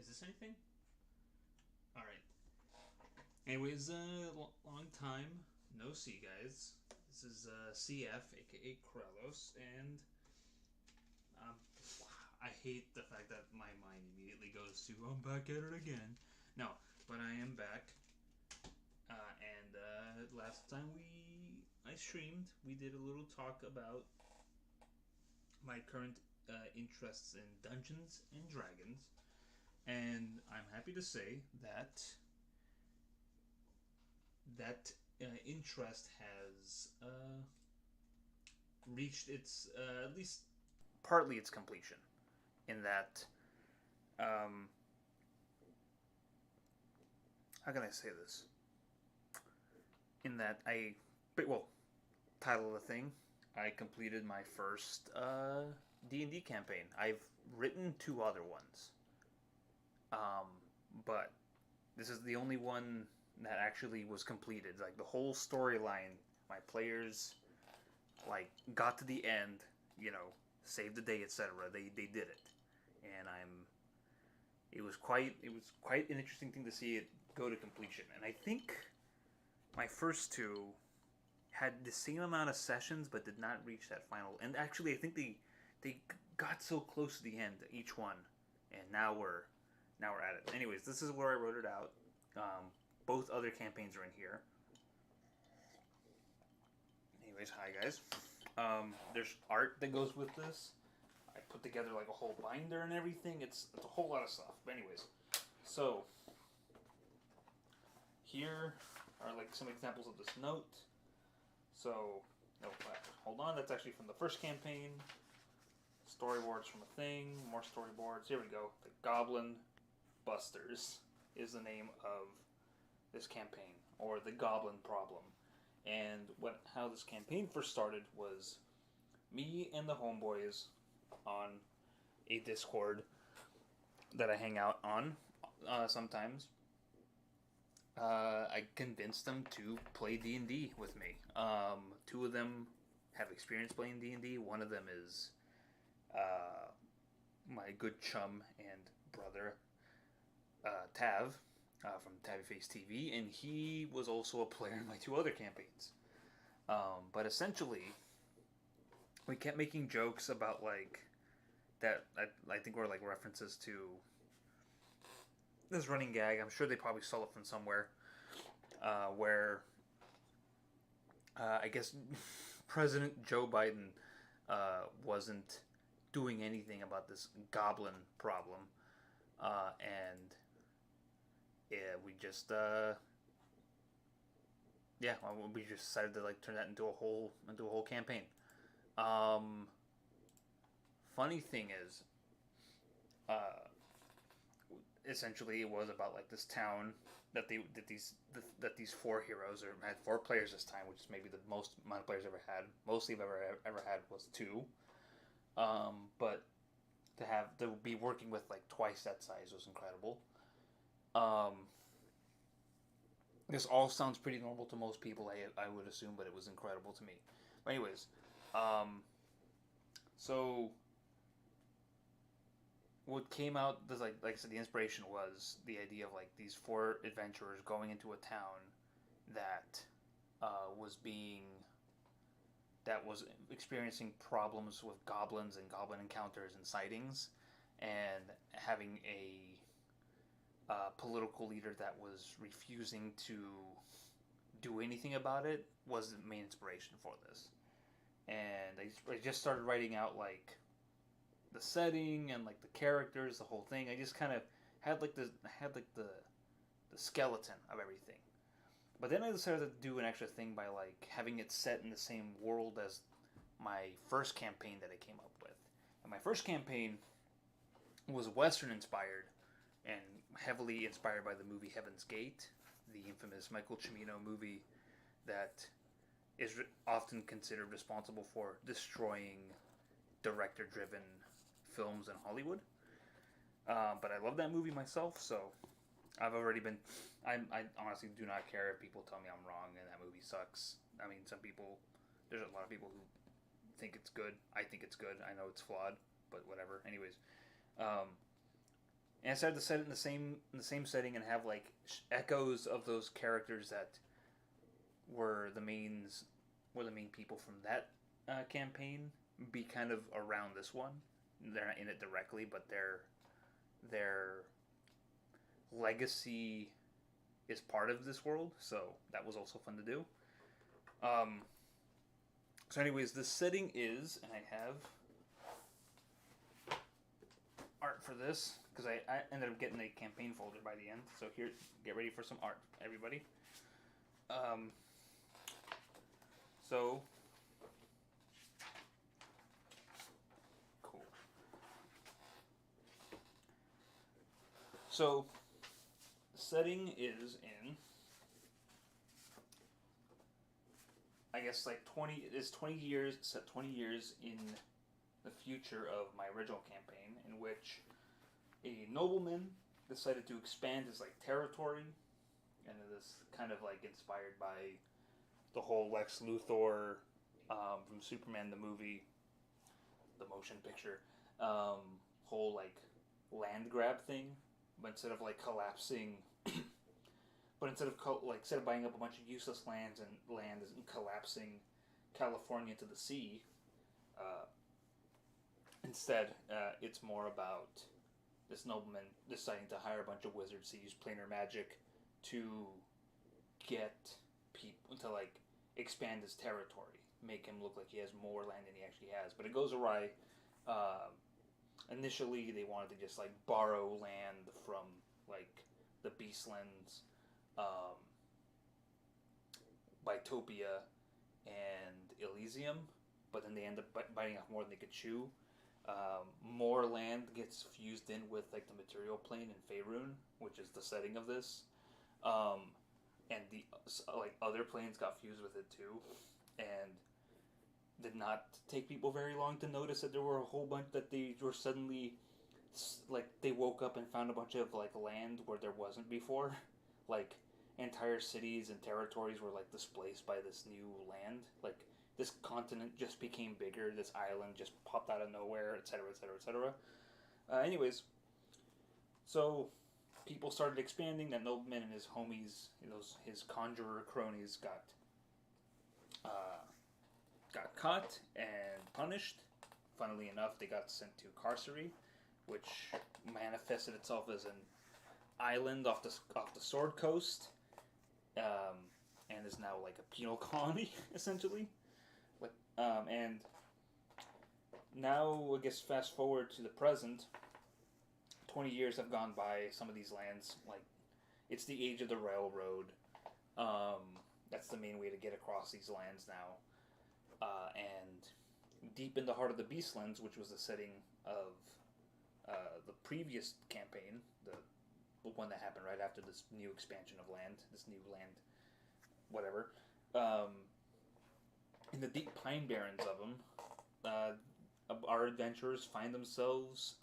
Is this anything? All right. Anyways, long time no see, guys. This is CF, aka Krellos, and um, I hate the fact that my mind immediately goes to I'm back at it again. No, but I am back. And last time I streamed, we did a little talk about my current interests in Dungeons and Dragons, and I'm happy to say that interest has reached its at least partly its completion. In that, um, how can I say this? In that well, title of the thing, I completed my first D&D campaign. I've written two other ones, but this is the only one that actually was completed. Like the whole storyline, my players got to the end, saved the day, etc. They did it, and it was quite an interesting thing to see it go to completion. And I think my first two had the same amount of sessions, but did not reach that final. And actually, I think they got so close to the end each one, and now we're at it. Anyways, this is where I wrote it out. Both other campaigns are in here. Anyways, hi guys. There's art that goes with this. I put together like a whole binder and everything. It's a whole lot of stuff. But anyways, so here are like some examples of this note. So, no, hold on. That's actually from the first campaign. Storyboards from a thing. More storyboards. Here we go. The Goblin Busters is the name of this campaign, or the Goblin Problem. And how this campaign first started was me and the homeboys on a Discord that I hang out on sometimes. I convinced them to play D&D with me. Two of them have experience playing D&D. One of them is my good chum and brother, Tav, from Tabby Face TV, and he was also a player in my two other campaigns. But essentially, we kept making jokes about that. I think were like references to this running gag. I'm sure they probably stole it from somewhere, where I guess President Joe Biden wasn't doing anything about this goblin problem, and yeah, we just decided to turn that into a whole campaign. Um, Funny thing is, uh, essentially it was about this town that these four heroes or had four players this time, which is maybe the most amount of players ever had. Mostly I've ever had was two. But to be working with twice that size was incredible. Um, this all sounds pretty normal to most people, I would assume, but it was incredible to me. But anyways, um, so what came out, like I said, the inspiration was the idea of these four adventurers going into a town that was being that was experiencing problems with goblins and goblin encounters and sightings, and having a political leader that was refusing to do anything about it was the main inspiration for this. And I just started writing out the setting and the characters, the whole thing. I just kind of had the skeleton of everything. But then I decided to do an extra thing by having it set in the same world as my first campaign that I came up with. And my first campaign was Western inspired and heavily inspired by the movie Heaven's Gate, the infamous Michael Cimino movie that is often considered responsible for destroying director driven films in Hollywood. But I love that movie myself, so I've already been. I honestly do not care if people tell me I'm wrong and that movie sucks. I mean, there's a lot of people who think it's good. I think it's good. I know it's flawed, but whatever. Anyways, um, And I decided to set it in the same setting and have like echoes of those characters that were the main people from that campaign be kind of around this one. They're not in it directly, but their legacy is part of this world, so that was also fun to do. Um, so, anyways, the setting is, and I have art for this because I ended up getting a campaign folder by the end. So here, get ready for some art, everybody. Um, so cool. So the setting is in, I guess, like 20 years, set 20 years in the future of my original campaign, in which a nobleman decided to expand his like territory, and it is kind of like inspired by the whole Lex Luthor from Superman the movie, the motion picture, whole like land grab thing, but instead of like collapsing. But instead of buying up a bunch of useless land and collapsing California to the sea, instead it's more about this nobleman deciding to hire a bunch of wizards to use planar magic to get people to like expand his territory, make him look like he has more land than he actually has. But it goes awry. Initially, they wanted to just like borrow land from like the Beastlands, Bitopia, and Elysium, but then they end up biting off more than they could chew. More land gets fused in with like the material plane in Faerun, which is the setting of this, and the like other planes got fused with it too, and did not take people very long to notice that there were a whole bunch that they were suddenly like they woke up and found a bunch of like land where there wasn't before, like entire cities and territories were like displaced by this new land, like this continent just became bigger, this island just popped out of nowhere, etc., etc., etc. Anyways, so people started expanding. That nobleman and his homies, his conjurer cronies, got caught and punished. Funnily enough, they got sent to Carcery, which manifested itself as an island off the Sword Coast, and is now like a penal colony essentially. And now, I guess, fast forward to the present. 20 years have gone by. Some of these lands, like, it's the age of the railroad. That's the main way to get across these lands now. And deep in the heart of the Beastlands, which was the setting of the previous campaign, the one that happened right after this new expansion of land, this new land, whatever. In the deep pine barrens of them, our adventurers find themselves.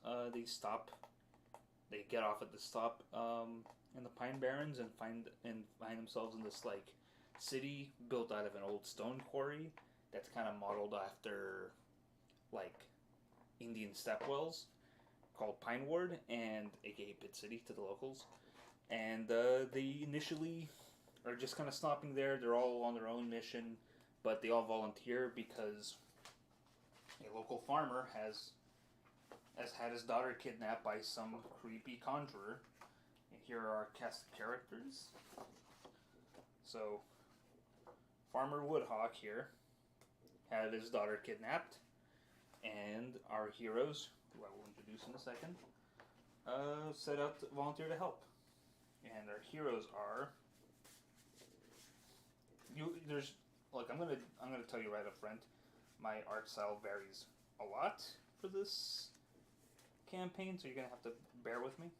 They get off at the stop in the pine barrens and find themselves in this like city built out of an old stone quarry that's kind of modeled after like Indian stepwells, called Pine Ward, and aka Pit City to the locals. And they initially are just kind of stopping there. They're all on their own mission, but they all volunteer because a local farmer has had his daughter kidnapped by some creepy conjurer. And here are our cast of characters. So, Farmer Woodhawk here had his daughter kidnapped, and our heroes, who I will introduce in a second, set out to volunteer to help. And our heroes are I'm gonna tell you right up front, my art style varies a lot for this campaign, so you're gonna have to bear with me.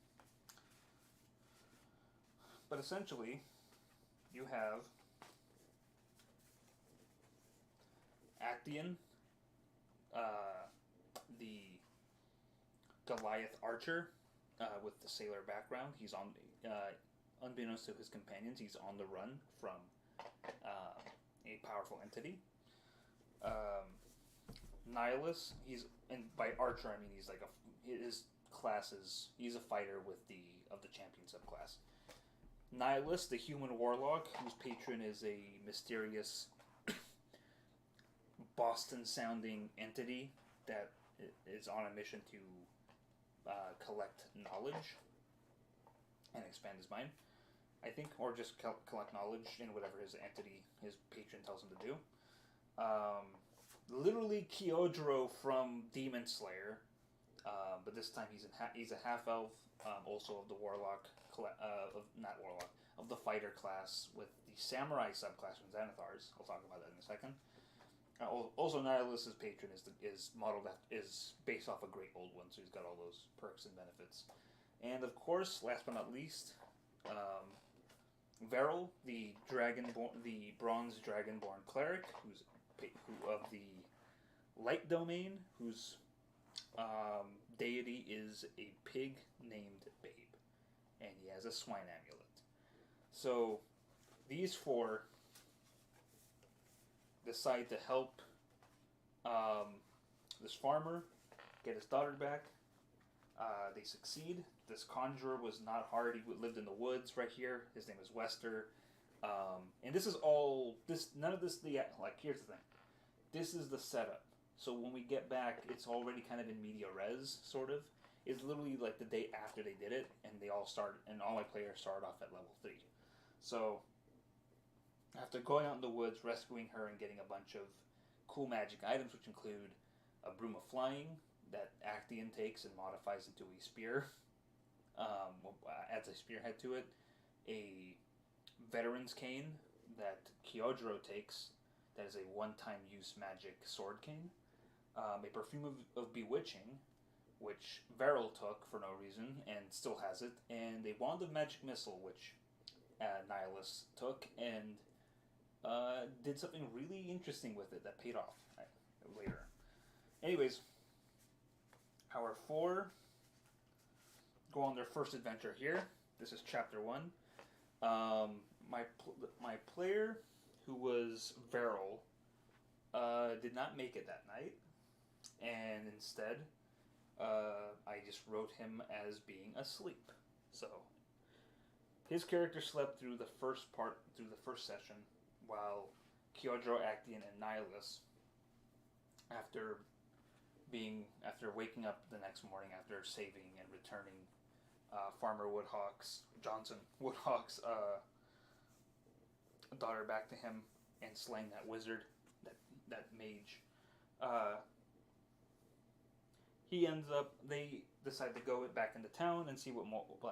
But essentially, you have Actian, the Goliath archer with the sailor background. He's on, unbeknownst to his companions, he's on the run from a powerful entity. Nihilus, and by archer I mean he's like his class is he's a fighter with the of the champion subclass. Nihilus, the human warlock, whose patron is a mysterious Boston sounding entity that is on a mission to collect knowledge and expand his mind, I think, or just collect knowledge in whatever his entity, his patron tells him to do. Literally Kyojuro from Demon Slayer, but this time he's a half elf, also of the warlock, of the fighter class with the samurai subclass from Xanathars. I'll talk about that in a second. Also, Nihilus's patron is based off a Great Old One, so he's got all those perks and benefits. And of course, last but not least, Veril, the bronze dragonborn cleric, who of the light domain, whose deity is a pig named Babe, and he has a swine amulet. So these four decide to help this farmer get his daughter back. They succeed. This conjurer was not hard. He lived in the woods right here. His name is Wester. And this is all none of this. Here's the thing. This is the setup. So when we get back, it's already kind of in media res, sort of. It's literally like the day after they did it, and all my players started off at level 3. So after going out in the woods, rescuing her, and getting a bunch of cool magic items, which include a broom of flying that Actian takes and modifies into a spear, adds a spearhead to it, a veteran's cane that Kyojuro takes, that is a one-time use magic sword cane, a perfume of bewitching, which Veril took for no reason and still has it, and a wand of magic missile, which Nihilus took and did something really interesting with it that paid off later. Anyways, our 4 go on their first adventure here. This is chapter 1. My player, who was Veril, did not make it that night, and instead I just wrote him as being asleep. So his character slept through the first session, while Kyojuro, Actian, and Nihilus, after waking up the next morning after saving and returning Farmer Johnson Woodhawk's daughter back to him and slaying that wizard, that mage, they decide to go back into town and see what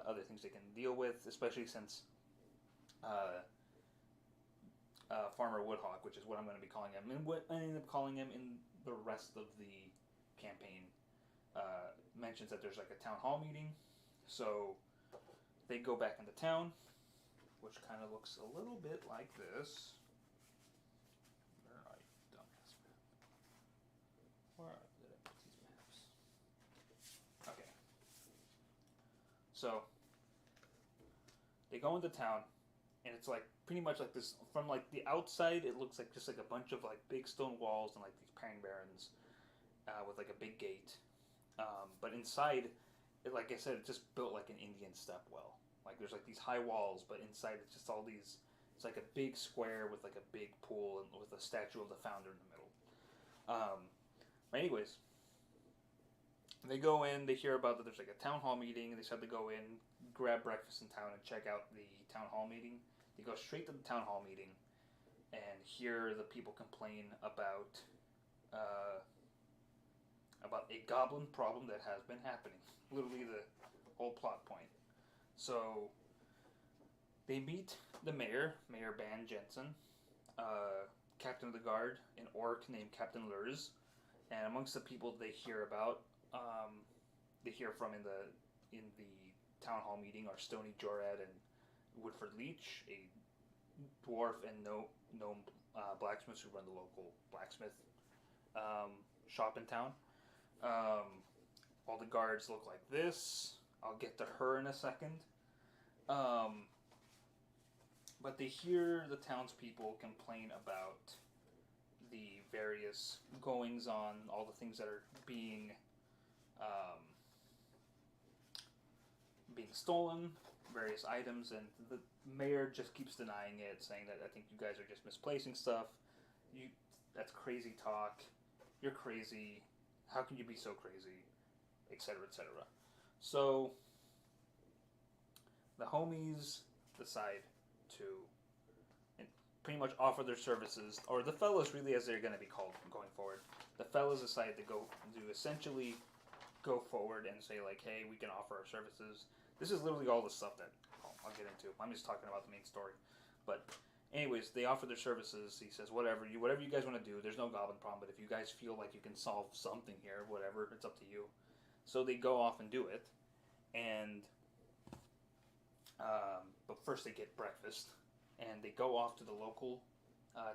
other things they can deal with, especially since Farmer Woodhawk, which is what I'm going to be calling him, and what I ended up calling him in the rest of the campaign, mentions that there's like a town hall meeting. So they go back into town, which kind of looks a little bit like this. Where are you, dumbass map? Where did I put these maps? Okay. So they go into town, and it's like pretty much like this. From like the outside, it looks like just like a bunch of like big stone walls and like these pine barrens with like a big gate. But inside, like I said, it's just built like an Indian stepwell. Like there's like these high walls, but inside it's just all these. It's like a big square with like a big pool and with a statue of the founder in the middle. But anyways, they go in. They hear about that there's like a town hall meeting, and they decide to go in, grab breakfast in town, and check out the town hall meeting. They go straight to the town hall meeting, and hear the people complain about a goblin problem that has been happening. Literally the whole plot point. So they meet the mayor, Mayor Ban Jensen, captain of the guard, an orc named Captain Lurs, and amongst the people they hear about, they hear from in the town hall meeting are Stony Jorad and Woodford Leach, a dwarf and gnome blacksmiths who run the local blacksmith shop in town. All the guards look like this. I'll get to her in a second. But they hear the townspeople complain about the various goings on, all the things that are um, being stolen, various items, and the mayor just keeps denying it, saying that I think you guys are just misplacing stuff. That's crazy talk. You're crazy. How can you be so crazy? Etc. Etc. So the homies decide to pretty much offer their services, or the fellas really, as they're going to be called going forward. The fellas decide to essentially go forward and say like, hey, we can offer our services. This is literally all the stuff that I'll get into. I'm just talking about the main story, but anyways, they offer their services. He says, whatever you guys want to do. There's no goblin problem, but if you guys feel like you can solve something here, whatever, it's up to you. So they go off and do it, and but first they get breakfast, and they go off to the local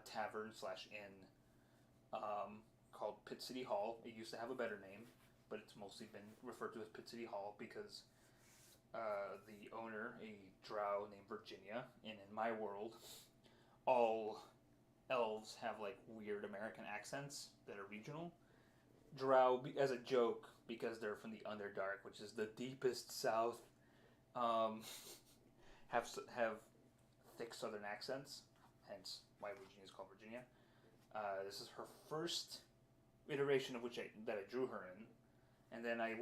tavern/inn called Pit City Hall. It used to have a better name, but it's mostly been referred to as Pit City Hall because the owner, a drow named Virginia, and in my world, all elves have like weird American accents that are regional. Drow, as a joke, because they're from the Underdark, which is the deepest south, have thick southern accents, hence why Virginia is called Virginia. This is her first iteration of that I drew her in, and then I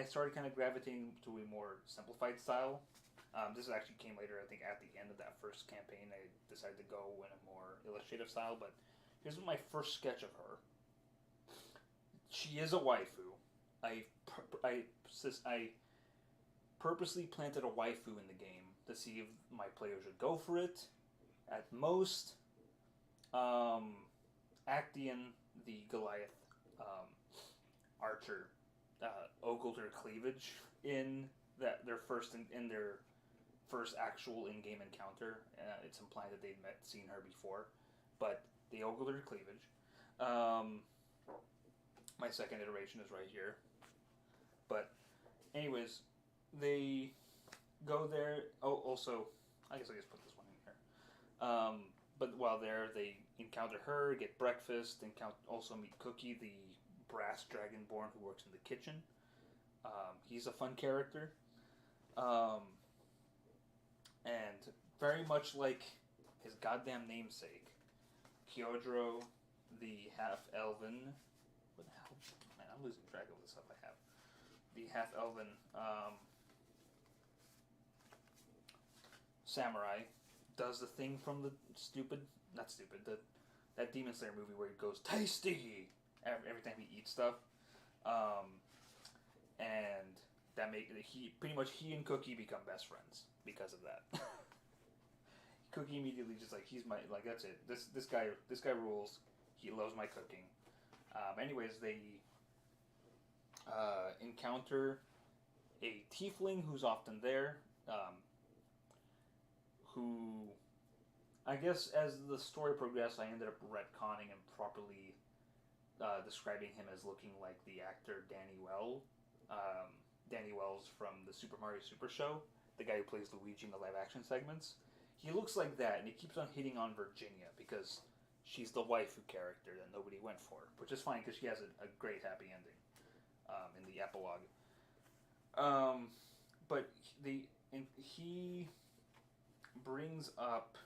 started kind of gravitating to a more simplified style. This actually came later, I think, at the end of that first campaign. I decided to go in a more illustrative style, but here's my first sketch of her. She is a waifu. I purposely planted a waifu in the game to see if my players would go for it. At most, Actian, the Goliath archer, ogled her cleavage in their first actual in-game encounter. It's implied that they'd seen her before, but they ogled her cleavage. My second iteration is right here. But anyways, they go there. Oh, also, I guess I'll just put this one in here. But while there, they encounter her, get breakfast, also meet Cookie, the brass dragonborn who works in the kitchen. He's a fun character. And very much like his goddamn namesake, Kyodro, the half-elven... What the hell? Man, I'm losing track of the stuff I have. The half-elven samurai does the thing from the that Demon Slayer movie where he goes, tasty! Every time he eats stuff. And that he and Cookie become best friends because of that. Cookie immediately just like, that's it. This guy rules. He loves my cooking. Anyways, they encounter a tiefling who's often there, who, I guess as the story progressed, I ended up retconning and properly describing him as looking like the actor Danny Wells from the Super Mario Super Show, the guy who plays Luigi in the live-action segments. He looks like that, and he keeps on hitting on Virginia because she's the waifu character that nobody went for, which is fine because she has a great happy ending in the epilogue. But he brings up,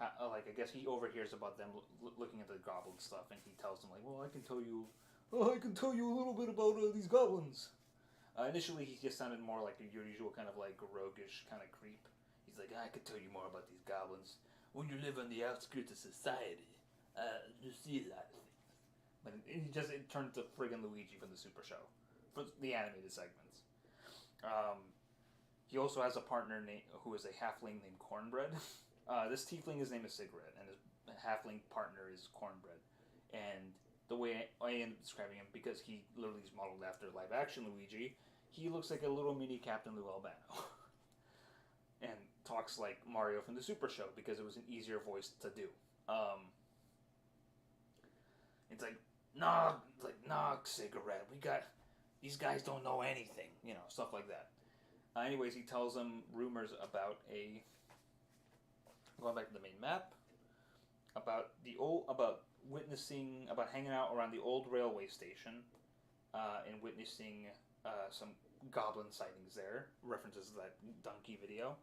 I guess he overhears about them looking at the goblin stuff, and he tells them, like, well, I can tell you a little bit about these goblins. Initially, he just sounded more like your usual kind of like roguish kind of creep. He's like, I can tell you more about these goblins. When you live on the outskirts of society, you see a lot of things. But it turned to friggin' Luigi from the Super Show, for the animated segments. He also has a partner who is a halfling named Cornbread. This tiefling, his name is Sigrid, and his halfling partner is Cornbread. And the way I end up describing him, because he literally is modeled after live-action Luigi, he looks like a little mini Captain Lou Albano. And talks like Mario from the Super Show, because it was an easier voice to do. It's like, nah, cigarette. These guys don't know anything, stuff like that. Anyways, he tells them rumors about going back to the main map. about witnessing about hanging out around the old railway station, and witnessing some goblin sightings there. References to that donkey video,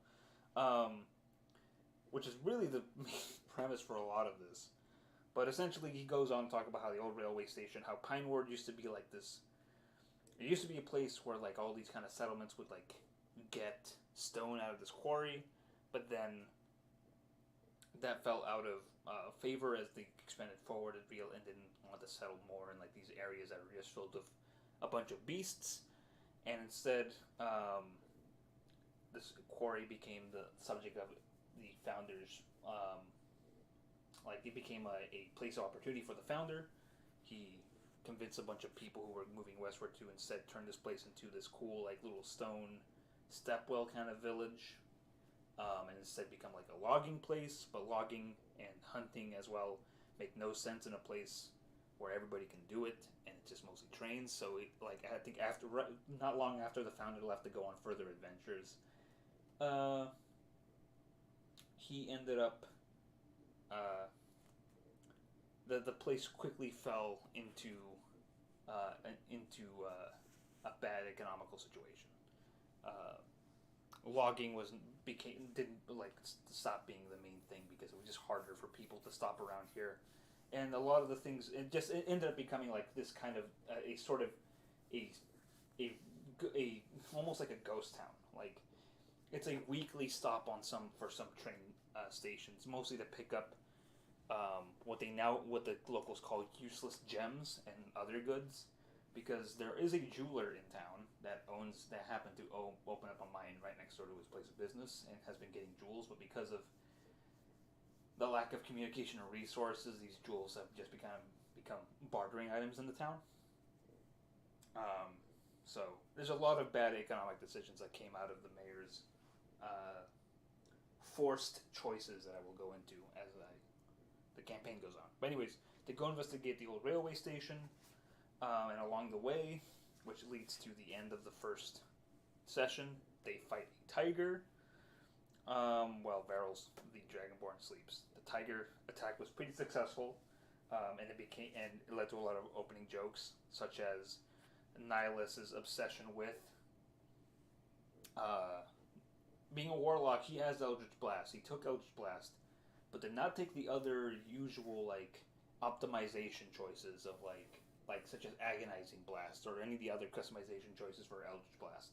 um, which is really the main premise for a lot of this. But essentially, he goes on to talk about how the old railway station, how Pineward used to be like this. It used to be a place where like all these kind of settlements would like get stone out of this quarry, but then that fell out of favor as they expanded forward and didn't want to settle more in like these areas that are just filled with a bunch of beasts, and instead this quarry became the subject of the founders. Like it became a place of opportunity for the founder. He convinced a bunch of people who were moving westward to instead turn this place into this cool like little stone stepwell kind of village, and instead become like a logging place. But logging and hunting as well make no sense in a place where everybody can do it, and it's just mostly trains. So it, like I think after not long after the founder left to go on further adventures, he ended up the place quickly fell into a bad economical situation. Logging didn't like stop being the main thing because it was just harder for people to stop around here, and a lot of the things it ended up becoming like this kind of a sort of a, a almost like a ghost town. Like it's a weekly stop on some train stations, mostly to pick up what the locals call useless gems and other goods, because there is a jeweler in town that happened to open up a mine right next door to his place of business and has been getting jewels, but because of the lack of communication and resources, these jewels have just become bartering items in the town. So there's a lot of bad economic decisions that came out of the mayor's forced choices that I will go into as the campaign goes on. But anyways, they go investigate the old railway station, and along the way, which leads to the end of the first session, they fight a tiger. While Varel's the Dragonborn sleeps. The tiger attack was pretty successful, and it led to a lot of opening jokes, such as Nihilus's obsession with being a warlock. He has Eldritch Blast. He took Eldritch Blast, but did not take the other usual like optimization choices of like such as Agonizing Blast or any of the other customization choices for Eldritch Blast.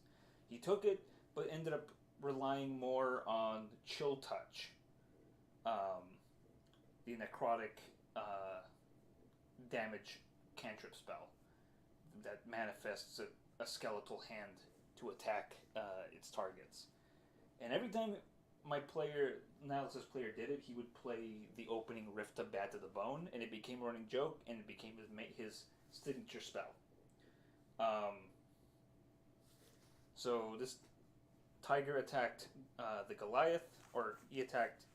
He took it, but ended up relying more on Chill Touch, the necrotic damage cantrip spell that manifests a skeletal hand to attack its targets. And every time Nihilus's player did it, he would play the opening Rift of Bad to the Bone, and it became a running joke, and it became his signature spell. So this tiger attacked the Goliath, or he attacked...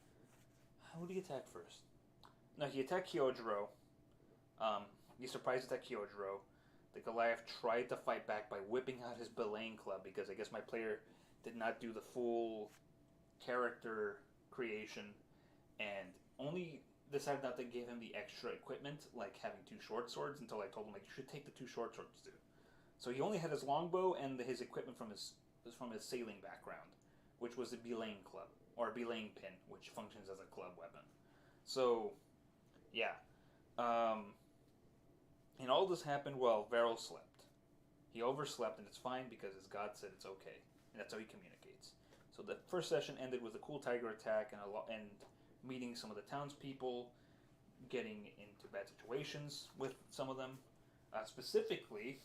Who did he attack first? No, he attacked Kyojiro. He surprise attacked Kyojiro. The Goliath tried to fight back by whipping out his belaying club, because I guess my player did not do the full character creation, and only decided not to give him the extra equipment, like having two short swords, until I told him, like, you should take the two short swords, dude. So he only had his longbow and his equipment from his sailing background, which was a belaying club, or a belaying pin, which functions as a club weapon. So, yeah. And all this happened while Varel slept. He overslept, and it's fine because his god said it's okay, and that's how he communicates. So the first session ended with a cool tiger attack and meeting some of the townspeople, getting into bad situations with some of them, specifically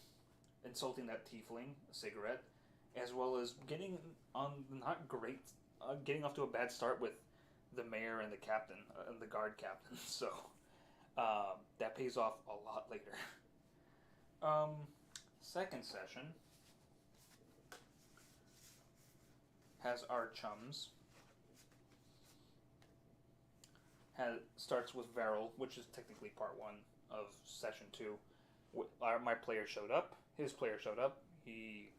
insulting that tiefling, a cigarette, as well as getting getting off to a bad start with the mayor and the captain, and the guard captain. So that pays off a lot later. Second session has our chums. Starts with Varel, which is technically part one of session 2. My player showed up. His player showed up. He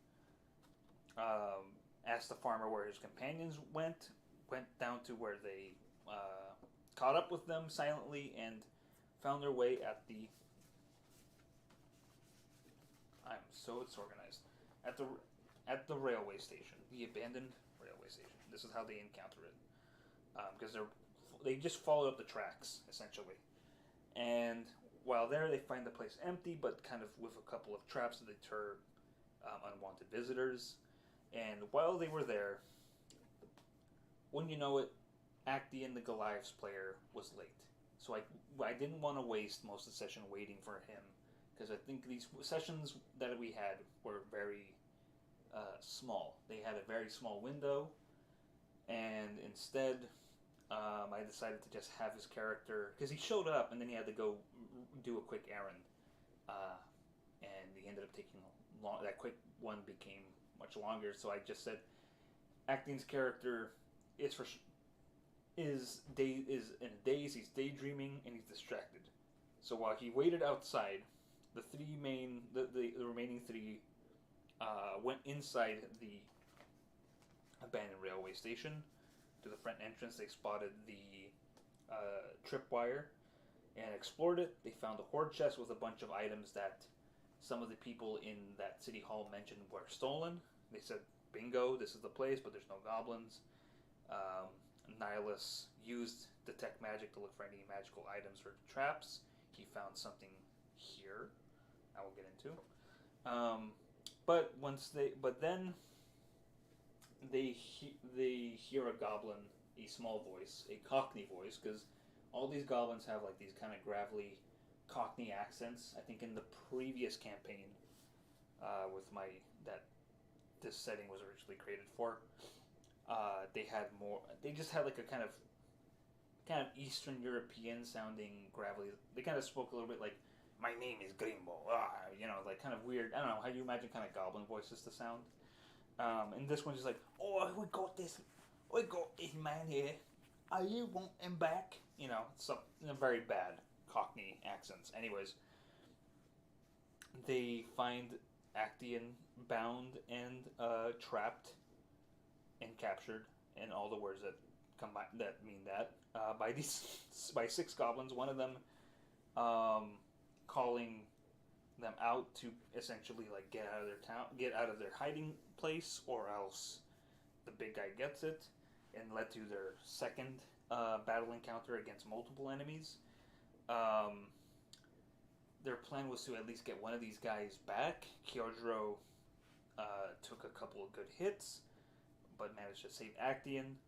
asked the farmer where his companions went down to where they caught up with them silently and found their way at the. I'm so disorganized. At the railway station, the abandoned railway station. This is how they encounter it, because they just followed up the tracks essentially, and while there they find the place empty, but kind of with a couple of traps to deter unwanted visitors. And while they were there, when you know it, Actian, the Goliath's player, was late. So I didn't want to waste most of the session waiting for him, because I think these sessions that we had were very small. They had a very small window, and instead I decided to just have his character, because he showed up and then he had to go do a quick errand, and he ended up taking long. That quick one became much longer, so I just said Actian's character is in a daze. He's daydreaming and he's distracted. So while he waited outside, the remaining three went inside the abandoned railway station. To the front entrance, they spotted the tripwire and explored it. They found a hoard chest with a bunch of items that some of the people in that city hall mentioned were stolen. They said, bingo, this is the place, but there's no goblins. Nihilus used detect magic to look for any magical items or traps. He found something here I will get into. But then they hear a goblin, a small voice, a Cockney voice, because all these goblins have like these kind of gravelly Cockney accents. I think in the previous campaign, this setting was originally created for, they had more. They just had like a kind of Eastern European sounding gravelly. They kind of spoke a little bit like, "My name is Grimbo," like kind of weird. I don't know how you imagine kind of goblin voices to sound. And this one's just like, "Oh, we got this man here. Are you want him back?" Some very bad Cockney accents. Anyways, they find Actian bound and trapped and captured, and all the words that mean that by 6 goblins. One of them calling them out to essentially like get out of their town, get out of their hiding place, or else the big guy gets it, and led to their second battle encounter against multiple enemies. Their plan was to at least get one of these guys back. Kyojiro took a couple of good hits, but managed to save Actian.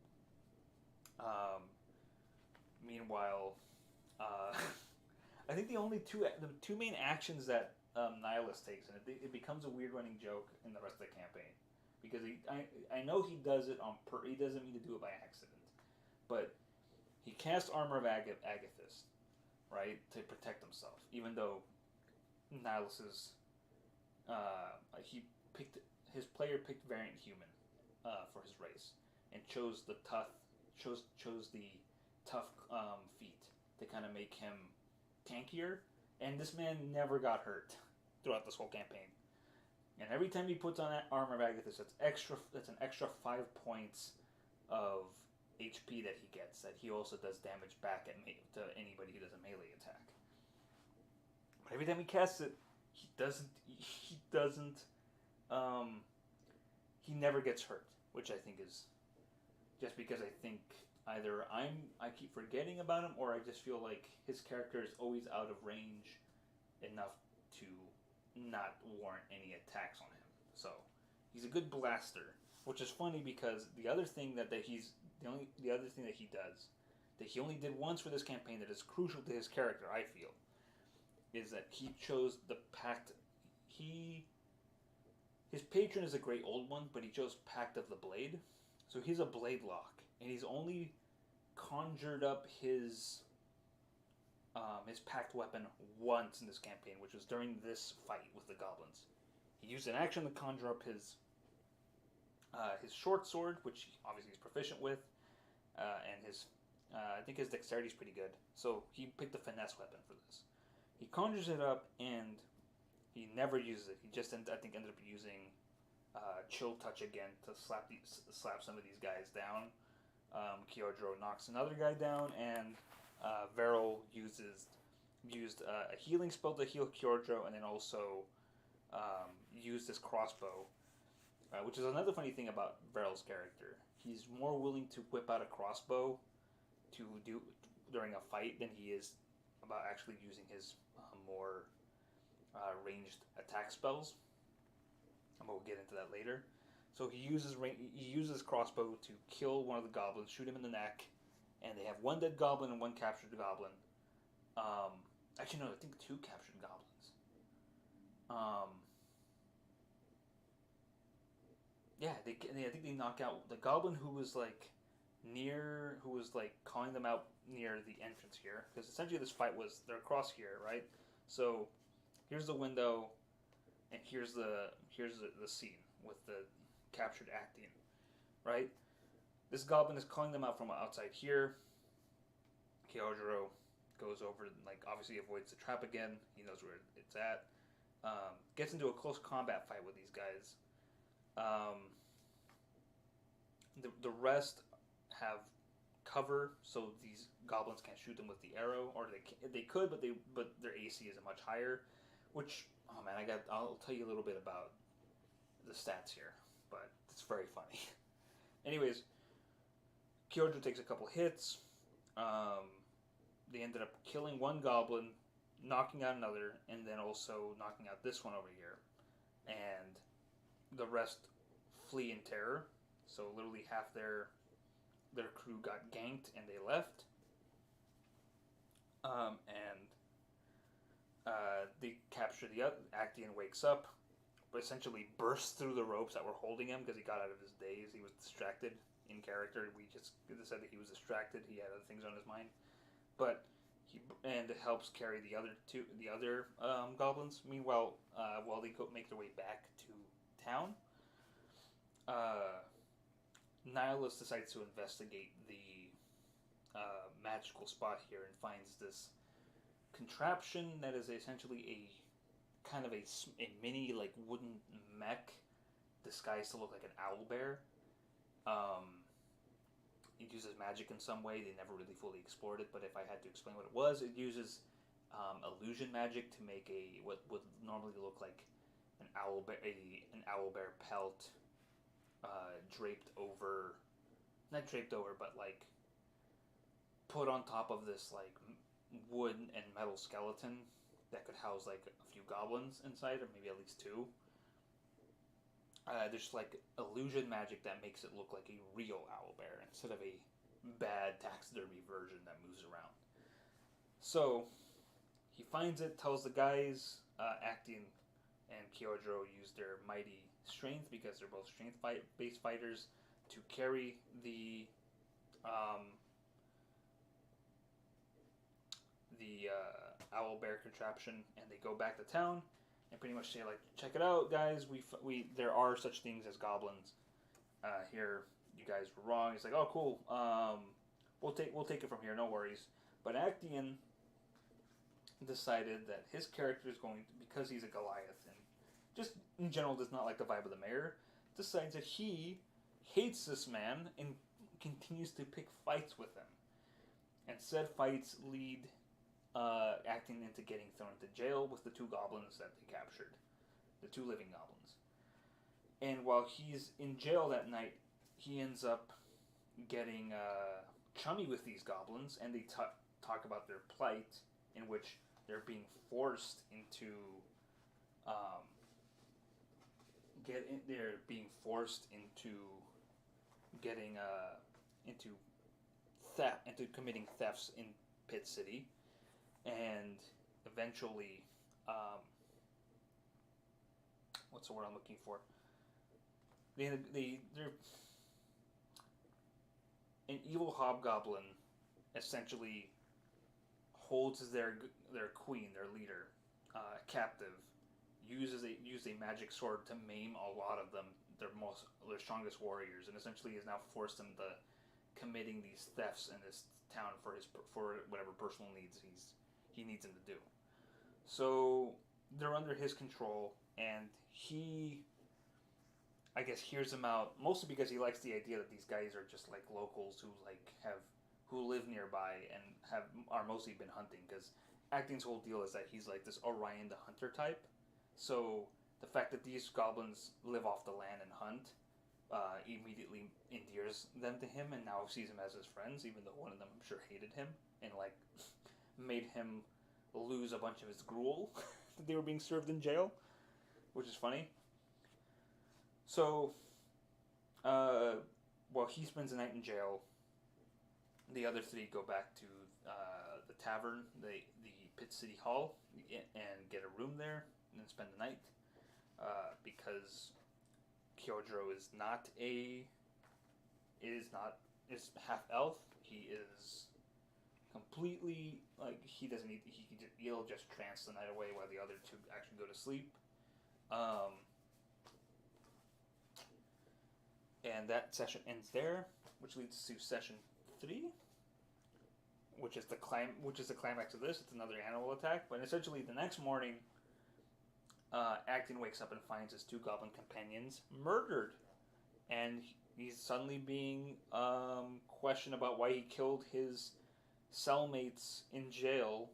Meanwhile, I think the two main actions that Nihilus takes, and it becomes a weird running joke in the rest of the campaign, because I know he does it he doesn't mean to do it by accident, but he casts Armor of Agathis, right, to protect himself, even though Nihilus's his player picked Variant Human for his race, and chose the tough feat to kind of make him tankier, and this man never got hurt throughout this whole campaign. And every time he puts on that Armor of Agathis, that's an extra 5 points of HP that he gets, that he also does damage back to anybody who does a melee attack. But every time he casts it, he never gets hurt, which I think is just because I think either I keep forgetting about him, or I just feel like his character is always out of range enough to not warrant any attacks on him. So he's a good blaster, which is funny because the other thing that he does that he only did once for this campaign that is crucial to his character, I feel, is that he chose the Pact. His patron is a great old one, but he chose Pact of the Blade. So he's a blade lock, and he's only conjured up his pact weapon once in this campaign, which was during this fight with the goblins. He used an action to conjure up his short sword, which obviously he's proficient with, and I think his dexterity is pretty good. So he picked the finesse weapon for this. He conjures it up, and he never uses it. He just ended up using Chill Touch again to slap some of these guys down. Kyojiro knocks another guy down, and Varel used a healing spell to heal Kyorjo, and then also used his crossbow, which is another funny thing about Varel's character. He's more willing to whip out a crossbow to do during a fight than he is about actually using his more ranged attack spells. And we'll get into that later. So he uses crossbow to kill one of the goblins, shoot him in the neck, and they have one dead goblin and one captured goblin. Actually, no, I think two captured goblins. Yeah, I think they knock out the goblin who was like calling them out near the entrance here, because essentially this fight was they're across here, right? So here's the window, and here's the scene with the captured Actian, right? This goblin is calling them out from outside here. Kyojuro goes over, like, obviously avoids the trap again. He knows where it's at. Gets into a close combat fight with these guys. The rest have cover, so these goblins can't shoot them with the arrow, or they could, but their AC is much higher. Which, oh man, I'll tell you a little bit about the stats here, but it's very funny. Anyways, Kyojo takes a couple hits. They ended up killing one goblin, knocking out another, and then also knocking out this one over here. And the rest flee in terror. So literally half their crew got ganked and they left. They capture the other. Actian wakes up, but essentially bursts through the ropes that were holding him because he got out of his daze. He was distracted in character. We just said that he was distracted. He had other things on his mind, but it helps carry the other goblins. Meanwhile, while they make their way back to town, Nihilus decides to investigate the magical spot here and finds this contraption that is essentially a kind of a mini like wooden mech disguised to look like an owlbear. It uses magic in some way. They never really fully explored it, but if I had to explain what it was, it uses illusion magic to make what would normally look like an owlbear pelt not draped over, but like put on top of this like wood and metal skeleton that could house like a few goblins inside, or maybe at least two. There's like illusion magic that makes it look like a real owlbear instead of a bad taxidermy version that moves around. So he finds it, tells the guys, Actian and Kyojuro use their mighty strength, because they're both strength-based fighters, to carry the owlbear contraption, and they go back to town and pretty much say, like, check it out, guys. We there are such things as goblins here. You guys were wrong. It's like, oh, cool. We'll take it from here. No worries. But Actian decided that his character is going to, because he's a Goliath and just in general does not like the vibe of the mayor, decides that he hates this man and continues to pick fights with him. And said fights lead Actian into getting thrown into jail with the two goblins that they captured, the two living goblins. And while he's in jail that night, he ends up getting chummy with these goblins, and they talk about their plight, in which they're being forced into into theft, into committing thefts in Pit City, and eventually, what's the word I'm looking for? They're an evil hobgoblin essentially holds their queen, their leader, captive. Used a magic sword to maim a lot of them, their strongest warriors, and essentially has now forced them to committing these thefts in this town for whatever personal needs he needs them to do. So they're under his control, and he, I guess, hears them out mostly because he likes the idea that these guys are just like locals who like have who live nearby and are mostly been hunting, because Acting's whole deal is that he's like this Orion the Hunter type. So the fact that these goblins live off the land and hunt immediately endears them to him, and now sees him as his friends, even though one of them I'm sure hated him and like made him lose a bunch of his gruel that they were being served in jail, which is funny. So, while he spends the night in jail, the other three go back to the tavern, the Pit City Hall, and get a room there and then spend the night, because Kyojiro is half elf. He is completely like he'll just trance the night away while the other two actually go to sleep. And that session ends there, which leads to session 3, which is the climax of this. It's another animal attack, but essentially the next morning, Acton wakes up and finds his 2 goblin companions murdered, and he's suddenly being questioned about why he killed his cellmates in jail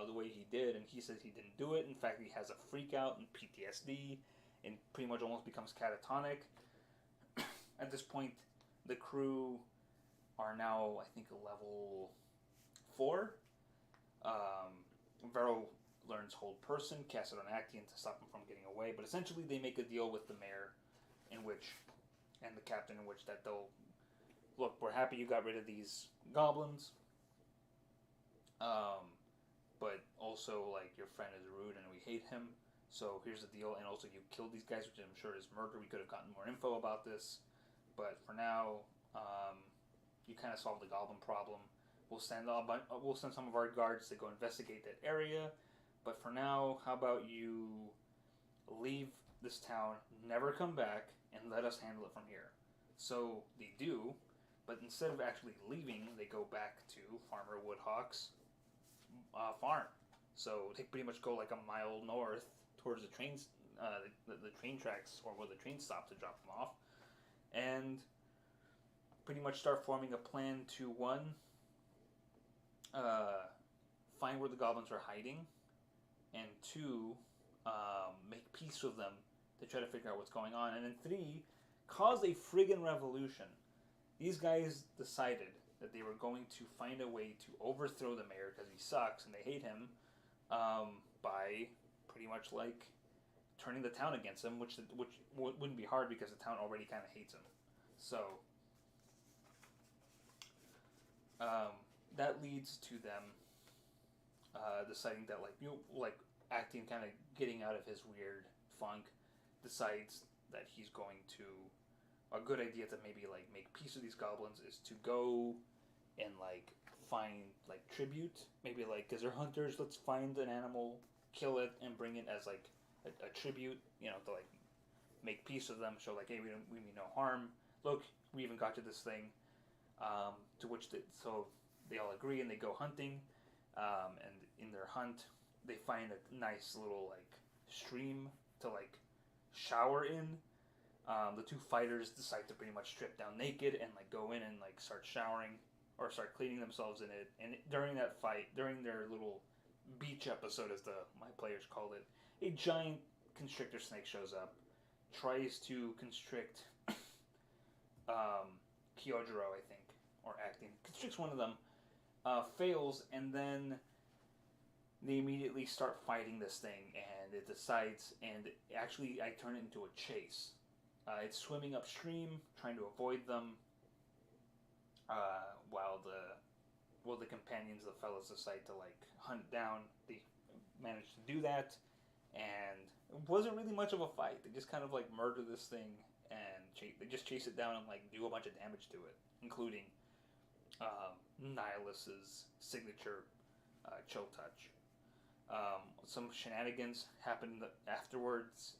the way he did, and he says he didn't do it. In fact, he has a freak out and PTSD and pretty much almost becomes catatonic. At this point, the crew are now, I think, level 4. Vero learns Hold Person, casts it on Actian to stop him from getting away, but essentially they make a deal with the mayor and the captain in which that they'll, look, we're happy you got rid of these goblins, but also, like, your friend is rude and we hate him, so here's the deal, and also you killed these guys, which I'm sure is murder. We could have gotten more info about this, but for now, you kind of solved the goblin problem. We'll send some of our guards to go investigate that area, but for now, how about you leave this town, never come back, and let us handle it from here. So they do, but instead of actually leaving, they go back to Farmer Woodhawk's farm. So they pretty much go like a mile north towards the trains, the train tracks, or where the train stops to drop them off, and pretty much start forming a plan to, one, find where the goblins are hiding, and 2, make peace with them to try to figure out what's going on, and then 3, cause a friggin' revolution. These guys decided that they were going to find a way to overthrow the mayor because he sucks and they hate him, by pretty much like turning the town against him, which wouldn't be hard because the town already kind of hates him. So that leads to them deciding that Acting kind of getting out of his weird funk, decides that he's going to, a good idea to maybe like make peace with these goblins is to go and like find like tribute, maybe like, because they're hunters, let's find an animal, kill it, and bring it as like a tribute, to like make peace with them, show like, hey, we mean no harm, look, we even got you this thing, to which so they all agree and they go hunting, and in their hunt they find a nice little like stream to like shower in. The 2 fighters decide to pretty much strip down naked and like go in and like start showering or start cleaning themselves in it. And during that fight, during their little beach episode, as my players called it, a giant constrictor snake shows up, tries to constrict Kyojiro, I think, or Acting, constricts one of them, fails, and then they immediately start fighting this thing, and it decides, and actually I turn it into a chase. It's swimming upstream, trying to avoid them, while the companions, the fellows, decide to like hunt down. They manage to do that, and it wasn't really much of a fight. They just kind of like murder this thing, and they just chase it down and like do a bunch of damage to it, including Nihilus's signature chill touch. Some shenanigans happened afterwards.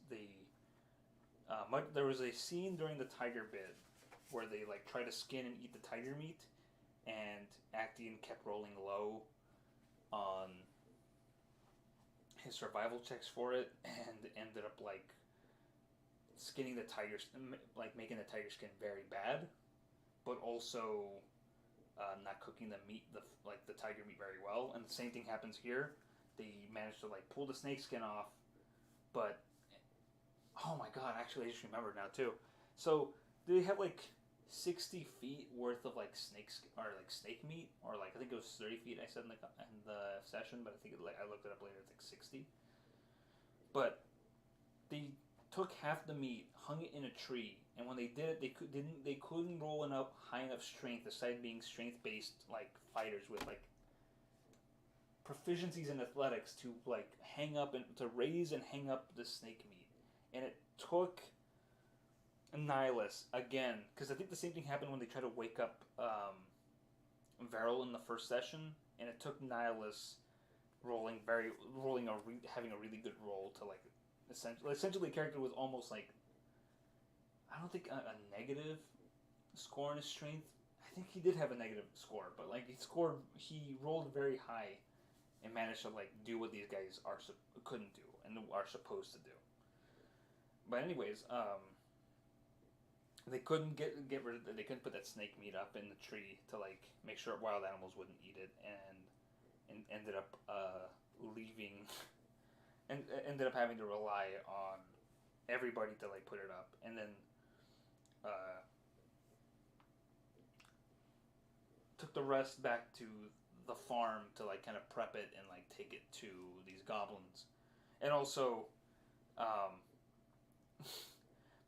There was a scene during the tiger bid where they like try to skin and eat the tiger meat, and Actian kept rolling low on his survival checks for it, and ended up like skinning the tiger, like making the tiger skin very bad, but also not cooking the meat, the tiger meat very well. And the same thing happens here. They manage to like pull the snake skin off, but oh my god, actually I just remembered now too. So they have like 60 feet worth of like snakes or like snake meat, or like I think it was 30 feet. I said in the session, but I think like I looked it up later. It's like 60. But they took half the meat, hung it in a tree, and when they did it, they couldn't roll enough high enough strength, aside being strength based like fighters with like proficiencies in athletics to like hang up and to raise and hang up the snake meat, and it took Nihilus again, because I think the same thing happened when they tried to wake up Varel in the first session, and it took Nihilus having a really good roll to like essentially a character with almost like I don't think a negative score in his strength. I think he did have a negative score, but like he rolled very high and managed to like do what these guys couldn't do and are supposed to do. But anyways, they couldn't they couldn't put that snake meat up in the tree to like make sure wild animals wouldn't eat it, and ended up leaving and ended up having to rely on everybody to like put it up, and then took the rest back to the farm to like kind of prep it and like take it to these goblins, and also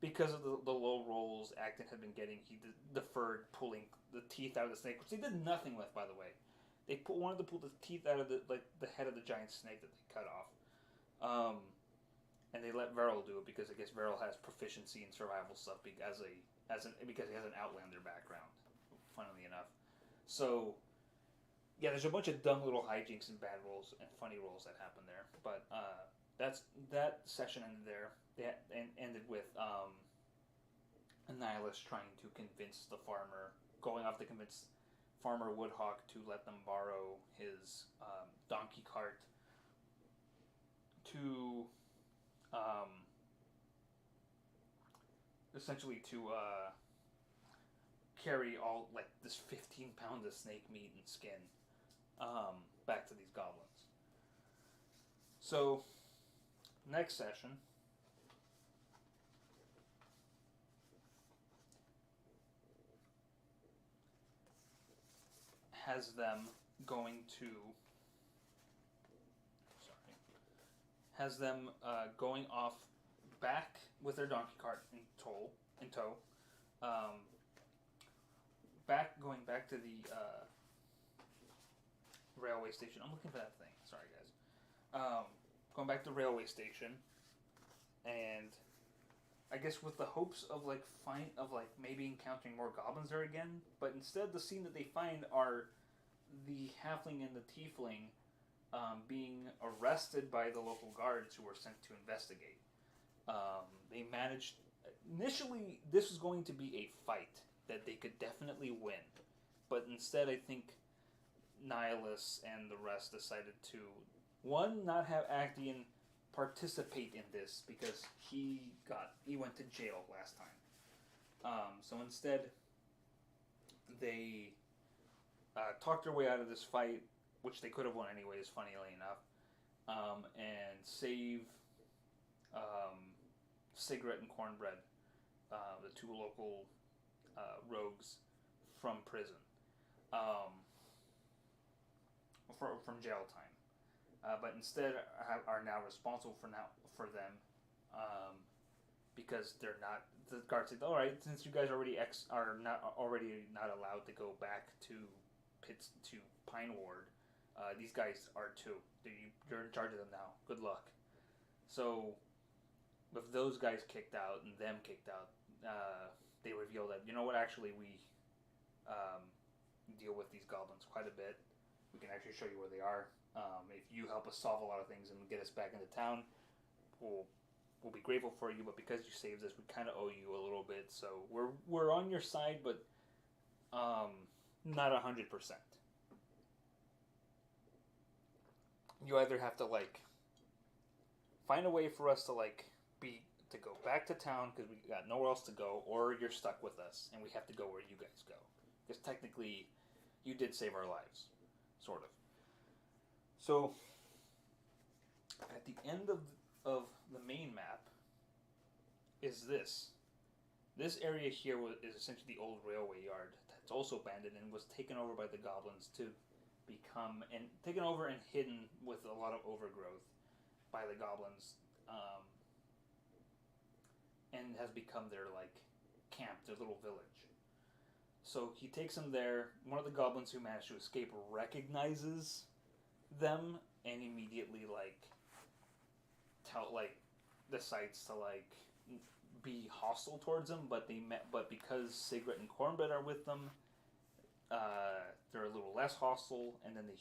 because of the low rolls Acton had been getting, he deferred pulling the teeth out of the snake, which they did nothing with, by the way. They wanted to pull the teeth out of the head of the giant snake that they cut off, and they let Varel do it because I guess Varel has proficiency in survival stuff because he has an Outlander background, funnily enough. So yeah, there's a bunch of dumb little hijinks and bad rolls and funny rolls that happen there, but that session ended there. Ended with Nihilus trying to convince the farmer, going off to convince Farmer Woodhawk to let them borrow his donkey cart to essentially to carry all like this 15 pounds of snake meat and skin back to these goblins. So next session has them going to going off back with their donkey cart in tow, going back to the railway station. I'm looking for that thing. Sorry, guys. Going back to the railway station, and I guess with the hopes of maybe encountering more goblins there again, but instead the scene that they find are the halfling and the tiefling being arrested by the local guards who were sent to investigate. They managed. Initially, this was going to be a fight that they could definitely win, but instead, I think Nihilus and the rest decided to not have Actian participate in this because he went to jail last time. So instead, they talked their way out of this fight, which they could have won anyways, funnily enough, and save Cigarette and Cornbread, the two local rogues, from prison, from jail time. But instead are now responsible for them, because they're not. The guard said, "All right, since you guys are not allowed to go back to Pine Ward, these guys are too. You're in charge of them now. Good luck." So, with those guys kicked out and them kicked out, they reveal that, you know what? Actually, we deal with these goblins quite a bit. We can actually show you where they are. If you help us solve a lot of things and get us back into town, we'll be grateful for you. But because you saved us, we kind of owe you a little bit. So we're on your side, but not 100%. You either have to find a way for us to go back to town because we got nowhere else to go, or you're stuck with us and we have to go where you guys go. Because technically, you did save our lives, sort of. So at the end of the main map is this. This area here is essentially the old railway yard that's also abandoned and was taken over by the goblins to become and taken over and hidden with a lot of overgrowth by the goblins, and has become their like camp, their little village. So he takes them there. One of the goblins who managed to escape recognizes them and immediately decides to be hostile towards them. But because Sigrid and Cornbread are with them, they're a little less hostile. And then they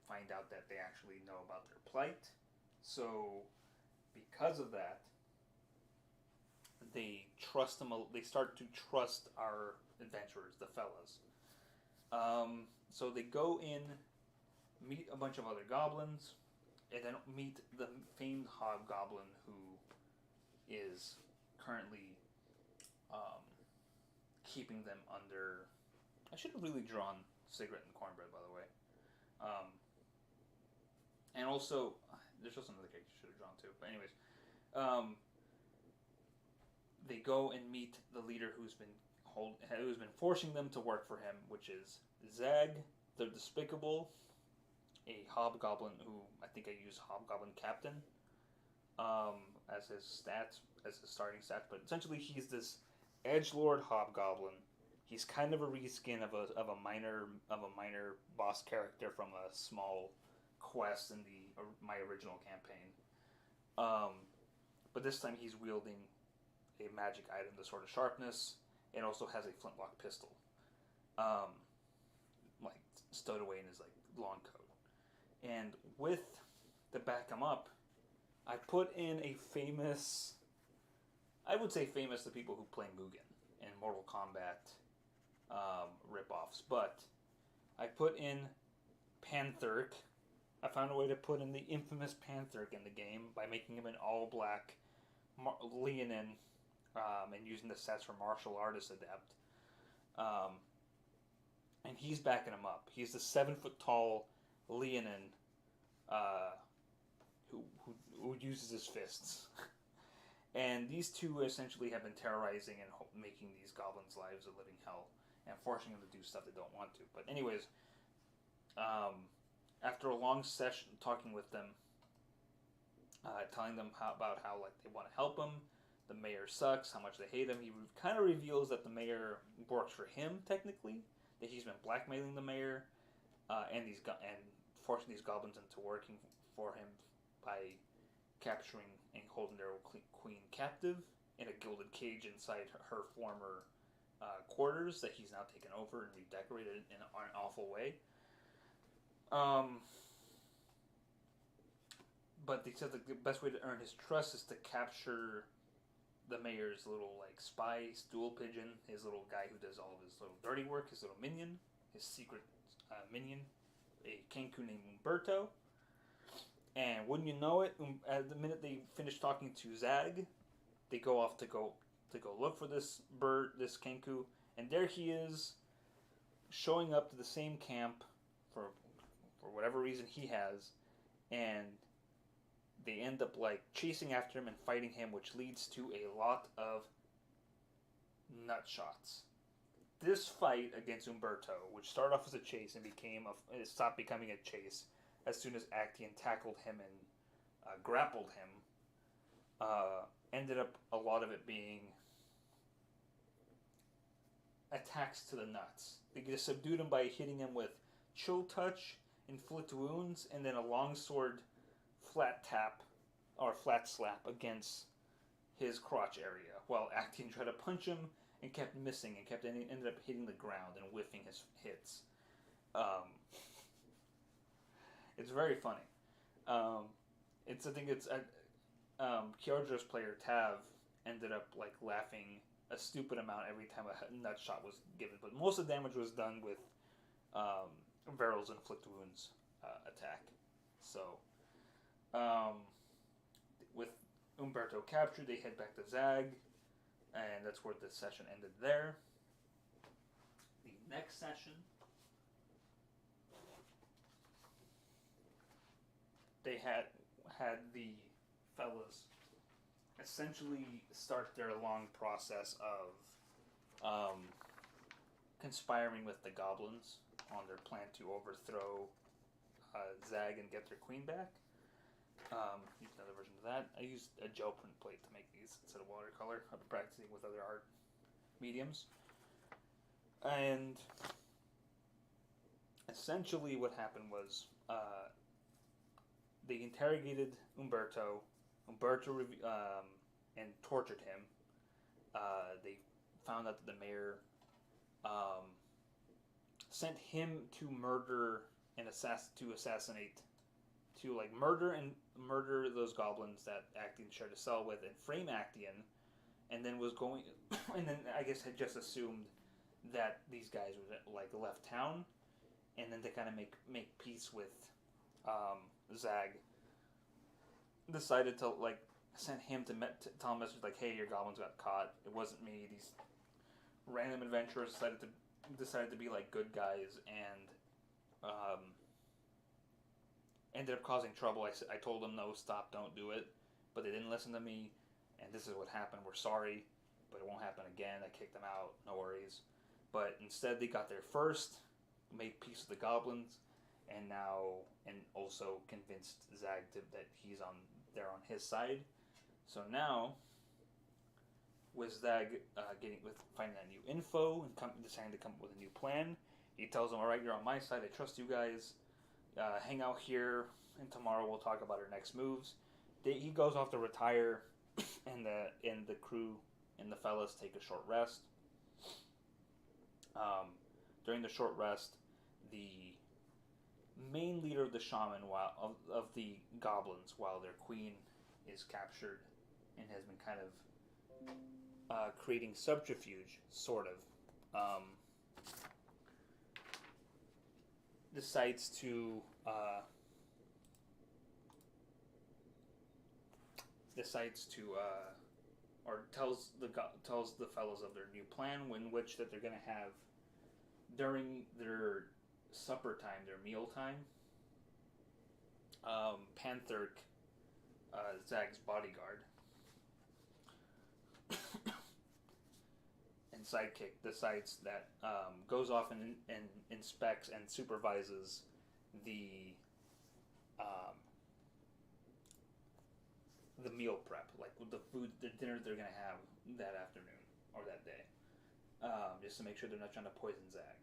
find out that they actually know about their plight. So because of that, they trust them. They start to trust our adventurers, the fellas. So they go in, meet a bunch of other goblins, and then meet the famed hobgoblin who is currently keeping them under. I should have really drawn Sigrid and Cornbread, by the way. And also, there's just another character I should have drawn too. But anyways, they go and meet the leader who's been forcing them to work for him, which is Zag, the Despicable, a hobgoblin who I think I use Hobgoblin Captain as his starting stats. But essentially, he's this edgelord hobgoblin. He's kind of a reskin of a minor boss character from a small quest in my original campaign. But this time he's wielding a magic item, the Sword of Sharpness, and also has a flintlock pistol, stowed away in his long coat. And to back him up, I put in a famous, I would say famous to people who play Mugen in Mortal Kombat ripoffs, but I put in Pantherk. I found a way to put in the infamous Pantherk in the game by making him an all-black Leonin, and using the stats for Martial Artist Adept. And he's backing him up. He's the 7-foot-tall Leonin who uses his fists. And these two essentially have been terrorizing and making these goblins' lives a living hell and forcing them to do stuff they don't want to. But anyways, after a long session talking with them, telling them about how they want to help him, the mayor sucks, how much they hate him, he kind of reveals that the mayor works for him technically, that he's been blackmailing the mayor, and forcing these goblins into working for him by capturing and holding their queen captive in a gilded cage inside her former quarters that he's now taken over and redecorated in an awful way. But they said that the best way to earn his trust is to capture the mayor's little spy stool pigeon, his little guy who does all of his little dirty work, his little minion, his secret minion, a Kenku named Umberto. And wouldn't you know it, at the minute they finish talking to Zag, they go off to go look for this bird, this Kenku, and there he is, showing up to the same camp for whatever reason he has, and they end up chasing after him and fighting him, which leads to a lot of nut shots. This fight against Umberto, which started off as a chase and it stopped becoming a chase as soon as Actian tackled him and grappled him, ended up a lot of it being attacks to the nuts. They just subdued him by hitting him with chill touch, inflict wounds, and then a longsword flat tap or flat slap against his crotch area, while Actian tried to punch him and kept missing and ended up hitting the ground and whiffing his hits. It's very funny. Kyojo's player Tav ended up laughing a stupid amount every time a nut shot was given, but most of the damage was done with Veryl's inflict wounds attack. So, with Umberto captured, they head back to Zag, and that's where the session ended there. The next session they had the fellas essentially start their long process of conspiring with the goblins on their plan to overthrow Zag and get their queen back. Use another version of that. I used a gel print plate to make these instead of watercolor. I've been practicing with other art mediums. And essentially what happened was they interrogated Umberto. And tortured him. They found out that the mayor sent him to murder and assassinate, to like murder those goblins that Actian shared a cell with and frame Actian, and then was going, and then I guess had just assumed that these guys would like left town, and then to kind of make peace with Zag, decided to like sent him to tell him message like, hey, your goblins got caught. It wasn't me. These random adventurers decided to be like good guys and ended up causing trouble. I told them no, stop, don't do it, but they didn't listen to me, and this is what happened. We're sorry, but it won't happen again. I kicked them out. No worries. But instead, they got there first, made peace with the goblins, and also convinced Zag that he's they're on his side. So now, with Zag finding that new info and deciding to come up with a new plan, he tells them, "All right, you're on my side. I trust you guys. Hang out here, and tomorrow we'll talk about our next moves." He goes off to retire, and the crew and the fellas take a short rest. During the short rest, the main leader of the shaman, of the goblins, while their queen is captured and has been kind of creating subterfuge, sort of, decides to or tells the fellows of their new plan, in which that they're going to have during their supper time, their meal time. Pantherk, Zag's bodyguard and sidekick, decides that goes off and inspects and supervises the meal prep, like the dinner they're gonna have that afternoon or that day, just to make sure they're not trying to poison Zag.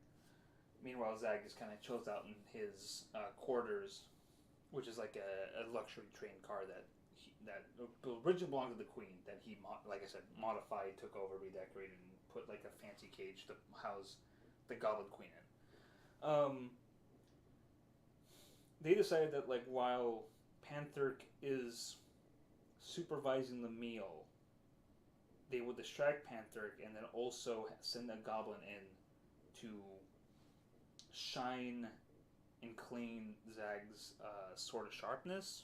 Meanwhile, Zag just kind of chills out in his quarters, which is like a luxury train car that originally belonged to the queen, that he, like I said, modified, took over, redecorated, and put like a fancy cage to house the Goblin Queen in. They decided that like while Pantherk is supervising the meal, they would distract Pantherk and then also send a goblin in to shine and clean Zag's sword of sharpness.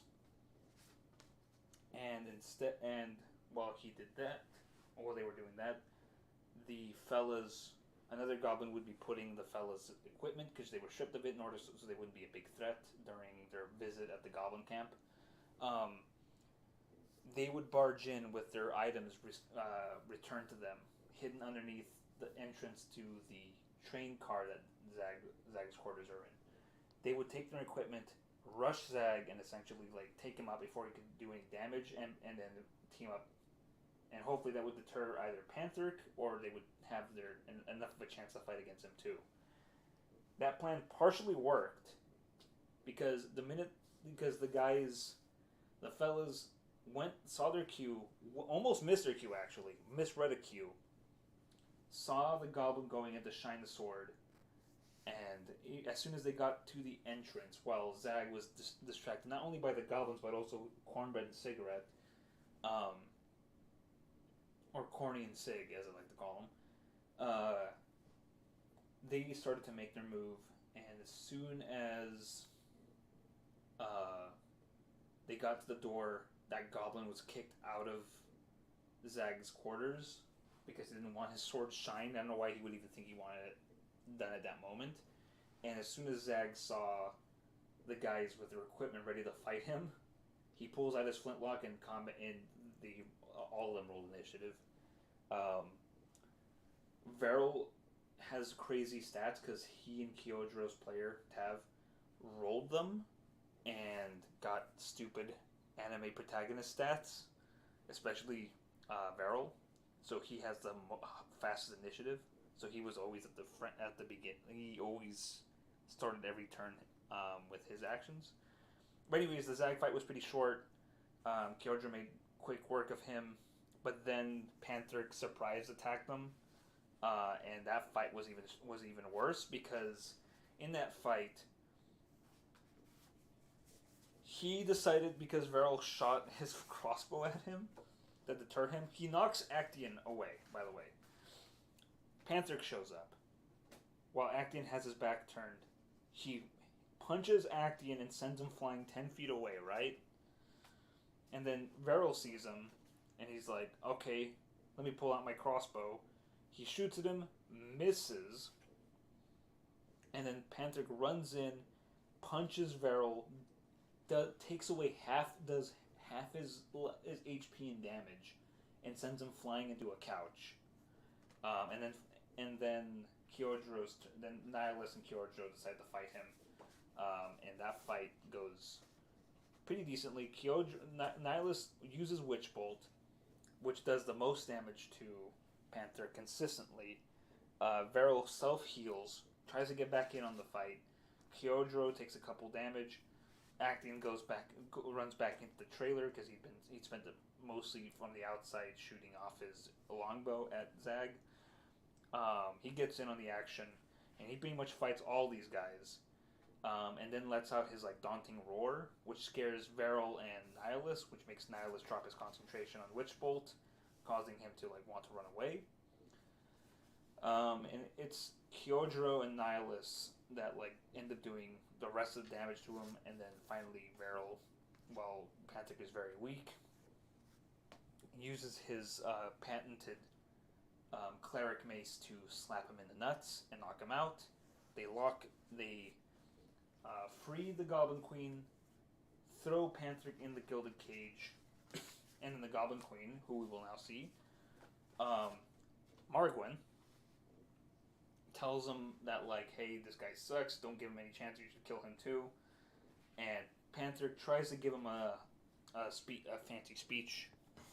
And while he did that, or while they were doing that, another goblin would be putting the fellas' equipment, because they were stripped of it in order so they wouldn't be a big threat during their visit at the goblin camp. They would barge in with their items returned to them, hidden underneath the entrance to the train car that Zag's quarters are in. They would take their equipment, rush Zag, and essentially like take him out before he could do any damage, and then team up. And hopefully that would deter either Pantherk, or they would have enough of a chance to fight against him too. That plan partially worked because the fellas saw their cue, almost missed their cue actually, misread a cue, saw the goblin going in to shine the sword, and as soon as they got to the entrance, while Zag was distracted not only by the goblins but also Cornbread and Cigarette, or Corny and Sig as I like to call them, they started to make their move, and as soon as they got to the door, that goblin was kicked out of Zag's quarters because he didn't want his sword shined. I don't know why he would even think he wanted it done at that moment. And as soon as Zag saw the guys with their equipment ready to fight him. He pulls out his flintlock and combat, and the all of them roll initiative. Um, Varel has crazy stats because he and Kyojro's player Tav rolled them and got stupid anime protagonist stats, especially Varel. So he has the fastest initiative. So he was always at the front at the beginning. He always started every turn with his actions. But anyways, the Zag fight was pretty short. Kyojro made quick work of him, but then Panther surprise attacked them, and that fight was even worse because in that fight he decided, because Varel shot his crossbow at him to deter him, he knocks Actian away. By the way, Panther shows up while Actian has his back turned. He punches Actian and sends him flying 10 feet away, right? And then Varel sees him, and he's like, okay, let me pull out my crossbow. He shoots at him, misses, and then Panther runs in, punches Varel, takes away does half his HP and damage, and sends him flying into a couch. And then Nihilus and Kyojro decide to fight him. And that fight goes pretty decently. Nihilus uses Witch Bolt, which does the most damage to Panther consistently. Varel self-heals, tries to get back in on the fight. Kyojro takes a couple damage. Actian runs back into the trailer because he'd spent it mostly from the outside shooting off his longbow at Zag. He gets in on the action, and he pretty much fights all these guys. And then lets out his daunting roar, which scares Varel and Nihilus, which makes Nihilus drop his concentration on Witch Bolt, causing him to want to run away. And it's Kyojro and Nihilus that end up doing the rest of the damage to him, and then finally Varel, while Panther is very weak, uses his patented cleric mace to slap him in the nuts and knock him out. They free the Goblin Queen, throw Panther in the Gilded Cage, and then the Goblin Queen, who we will now see, Margwen, tells him that, hey, this guy sucks, don't give him any chance, you should kill him too. And Panther tries to give him a fancy speech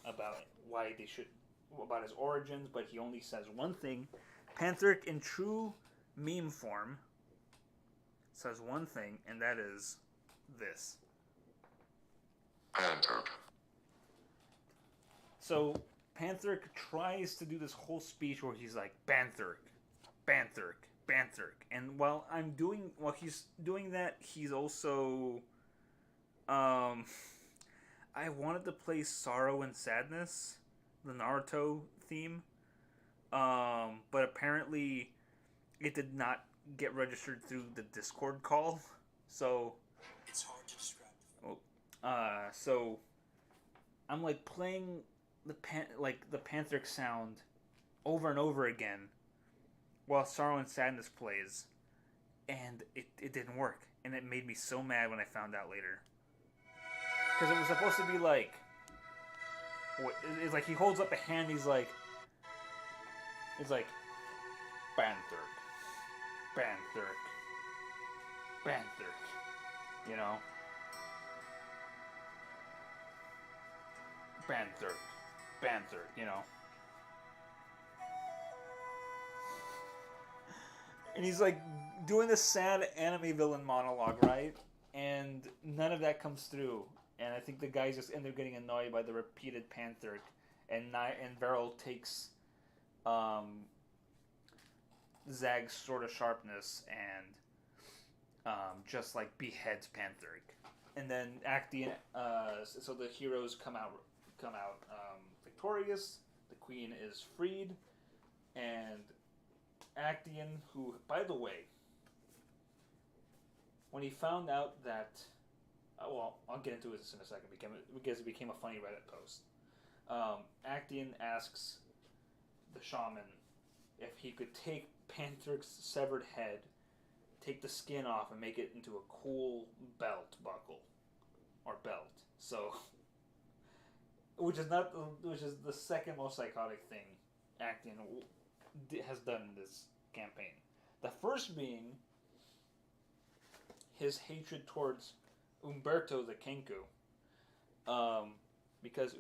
about about his origins, but he only says one thing. Panther, in true meme form, says one thing, and that is this. Panther. So Panther tries to do this whole speech where he's like, Panther, Panther, Panther. And while he's doing that, he's also I wanted to play Sorrow and Sadness, the Naruto theme. But apparently it did not get registered through the Discord call, so it's hard to describe. So I'm playing the Panther sound over and over again while Sorrow and Sadness plays, and it didn't work, and it made me so mad when I found out later, because it was supposed to be it's like he holds up a hand, it's like Panther, Panther, Panther, you know? Panther, Panther, you know? And he's doing this sad anime villain monologue, right? And none of that comes through. And I think the guys just end up getting annoyed by the repeated Panther. And Varel takes Zag's Sword of Sharpness and just beheads Panther. And then Actian, so the heroes come out victorious. The queen is freed, and Actian, who, by the way, when he found out that, well, I'll get into this in a second because it became a funny Reddit post. Actian asks the shaman if he could take Panther's severed head, take the skin off and make it into a cool belt buckle or belt. So, which is the second most psychotic thing acting has done in this campaign. The first being his hatred towards Umberto the Kenku. Because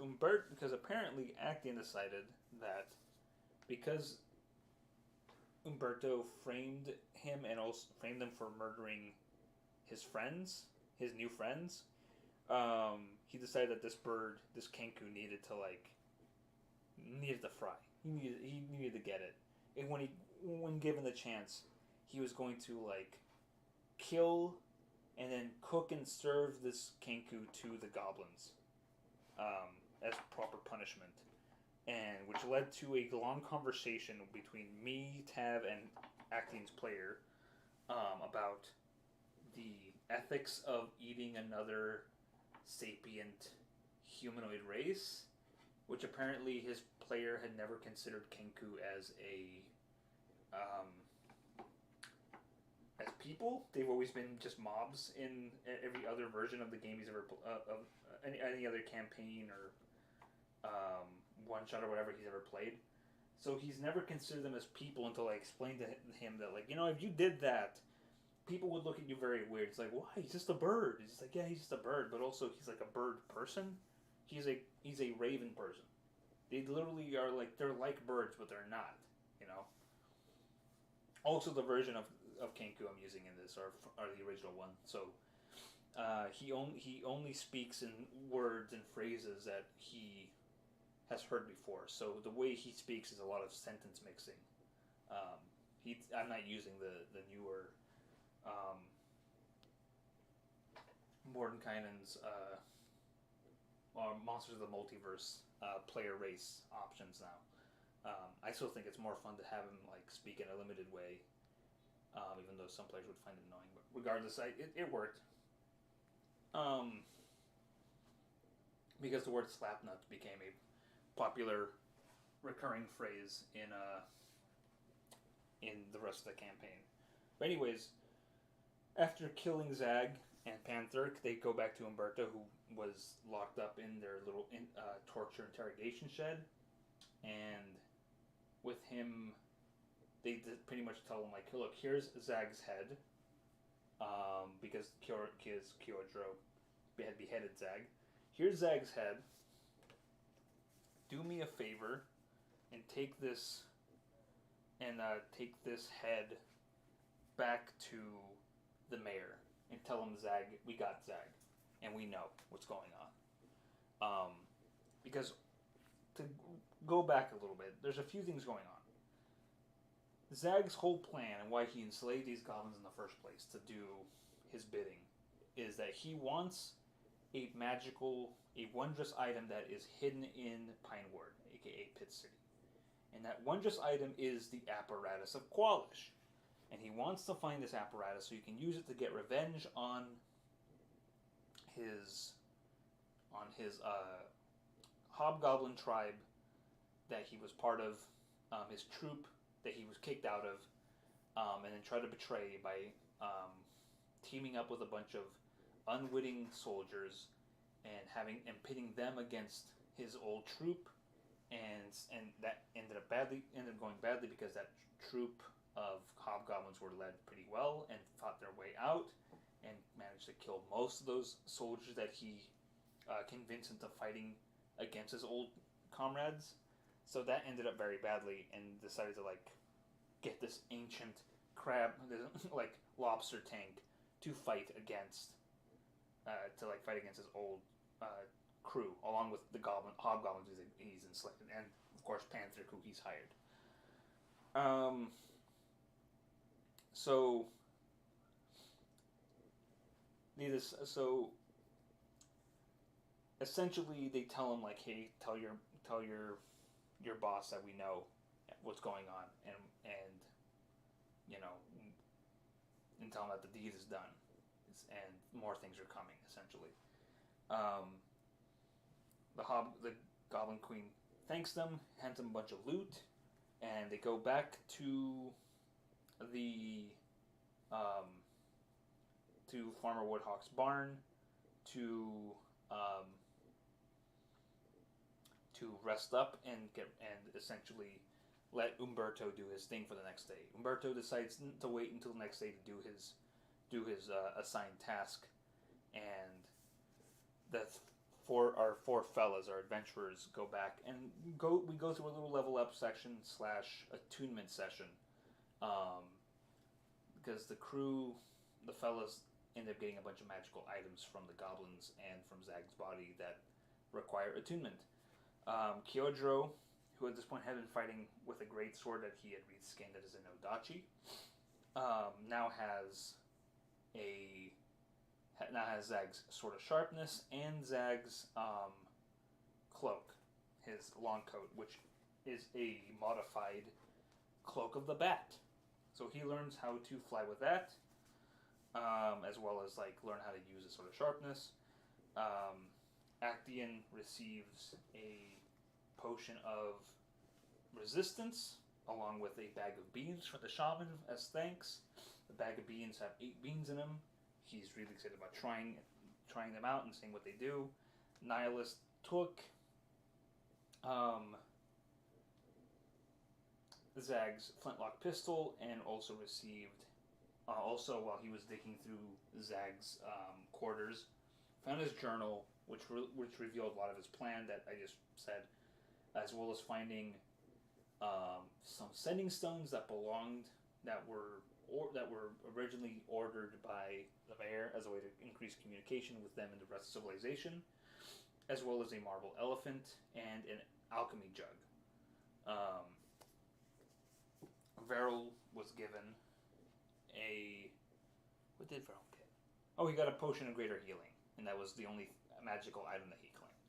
apparently Actian decided that because Umberto framed him and also framed him for murdering his friends, his new friends, he decided that this bird, this Kenku, needed to fry. He needed to get it. And when given the chance, he was going to kill and then cook and serve this Kenku to the goblins as proper punishment, and which led to a long conversation between me, Tav, and Actian's player about the ethics of eating another sapient humanoid race, which apparently his player had never considered Kenku as as people. They've always been just mobs in every other version of the game he's ever of any other campaign or one shot or whatever he's ever played. So he's never considered them as people until I explained to him that if you did that, people would look at you very weird. It's like, why? He's just a bird. He's like, yeah, he's just a bird, but also he's like a bird person. He's a raven person. They literally are they're like birds, but they're not. Also, the version of Kenku I'm using in this are the original one. So he only speaks in words and phrases that he has heard before. So the way he speaks is a lot of sentence mixing. I'm not using the newer Mordenkainen's Monsters of the Multiverse player race options now. I still think it's more fun to have him speak in a limited way, even though some players would find it annoying. But regardless, it worked. Because the word slapnut became a popular recurring phrase in the rest of the campaign. But anyways, after killing Zag and Panther, they go back to Umberto, who was locked up in their little torture interrogation shed, and with him, they pretty much tell him look, here's Zag's head, because Kyojuro had beheaded Zag. Here's Zag's head. Do me a favor and take this head back to the mayor and tell him Zag, we got Zag, and we know what's going on. Because to go back a little bit, there's a few things going on. Zag's whole plan and why he enslaved these goblins in the first place to do his bidding is that he wants a wondrous item that is hidden in Pineward, aka Pit City. And that wondrous item is the apparatus of Qualish. And he wants to find this apparatus so he can use it to get revenge on his hobgoblin tribe that he was part of, his troop that he was kicked out of, and then try to betray by teaming up with a bunch of unwitting soldiers and pitting them against his old troop, and that ended up going badly because that troop of hobgoblins were led pretty well and fought their way out and managed to kill most of those soldiers that he convinced into fighting against his old comrades. So that ended up very badly, and decided to get this ancient crab, lobster tank to fight against his old crew, along with the hobgoblins he's enslaved, and of course Panther, who he's hired. So essentially they tell him hey, tell your boss that we know what's going on, and tell him that the deed is done, and more things are coming. Essentially, the Goblin Queen thanks them, hands them a bunch of loot, and they go back to the um, to Farmer Woodhawk's barn to um, to rest up and essentially let Umberto do his thing for the next day. Umberto decides to wait until the next day to do his assigned task, and the our four fellas, our adventurers, go back and we go through a little level up section slash attunement session, um, because the crew, the fellas, end up getting a bunch of magical items from the goblins and from Zag's body that require attunement. Kyojiro, who at this point had been fighting with a great sword that he had reskinned as an Odachi, now has a Zag's Sword of Sharpness and Zag's cloak, his long coat, which is a modified Cloak of the Bat. So he learns how to fly with that, as well as like learn how to use the Sword of Sharpness. Actian receives a potion of resistance along with a bag of beans from the shaman as thanks. The bag of beans have 8 beans in them. He's really excited about trying them out and seeing what they do. Nihilist took Zag's flintlock pistol and also received, also while he was digging through Zag's quarters, found his journal, which revealed a lot of his plan that I just said, as well as finding some sending stones that were originally ordered by the mayor as a way to increase communication with them and the rest of civilization, as well as a marble elephant and an alchemy jug. Veril was given a... What did Veril get? Oh, he got a potion of greater healing, and that was the only magical item that he claimed.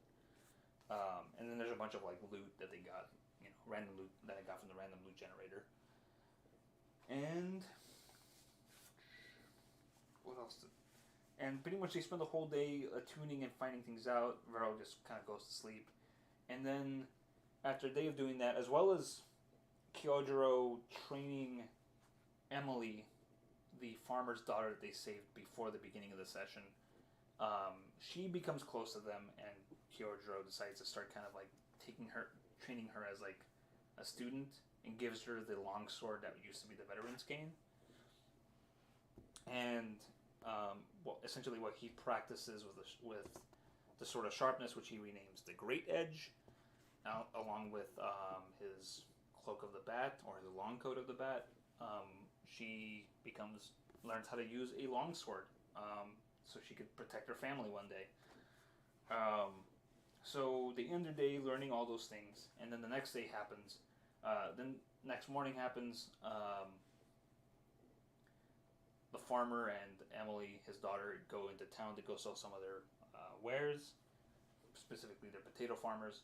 And then there's a bunch of like loot that they got, random loot that I got from the random loot generator. And what else? And pretty much they spend the whole day attuning and finding things out. Veril just kind of goes to sleep. And then after a day of doing that, as well as Kyojiro training Emily, the farmer's daughter that they saved before the beginning of the session, she becomes close to them, and Kyojiro decides to start kind of like training her as like a student, and gives her the longsword that used to be the veteran's cane. And essentially what he practices with the Sword of Sharpness, which he renames the Great Edge, along with his Cloak of the Bat, or the Long Coat of the Bat. She learns how to use a longsword, so she could protect her family one day. So they end their day learning all those things, and then the next day happens. Then next morning happens. The farmer and Emily, his daughter, go into town to go sell some of their wares, specifically their potato farmers.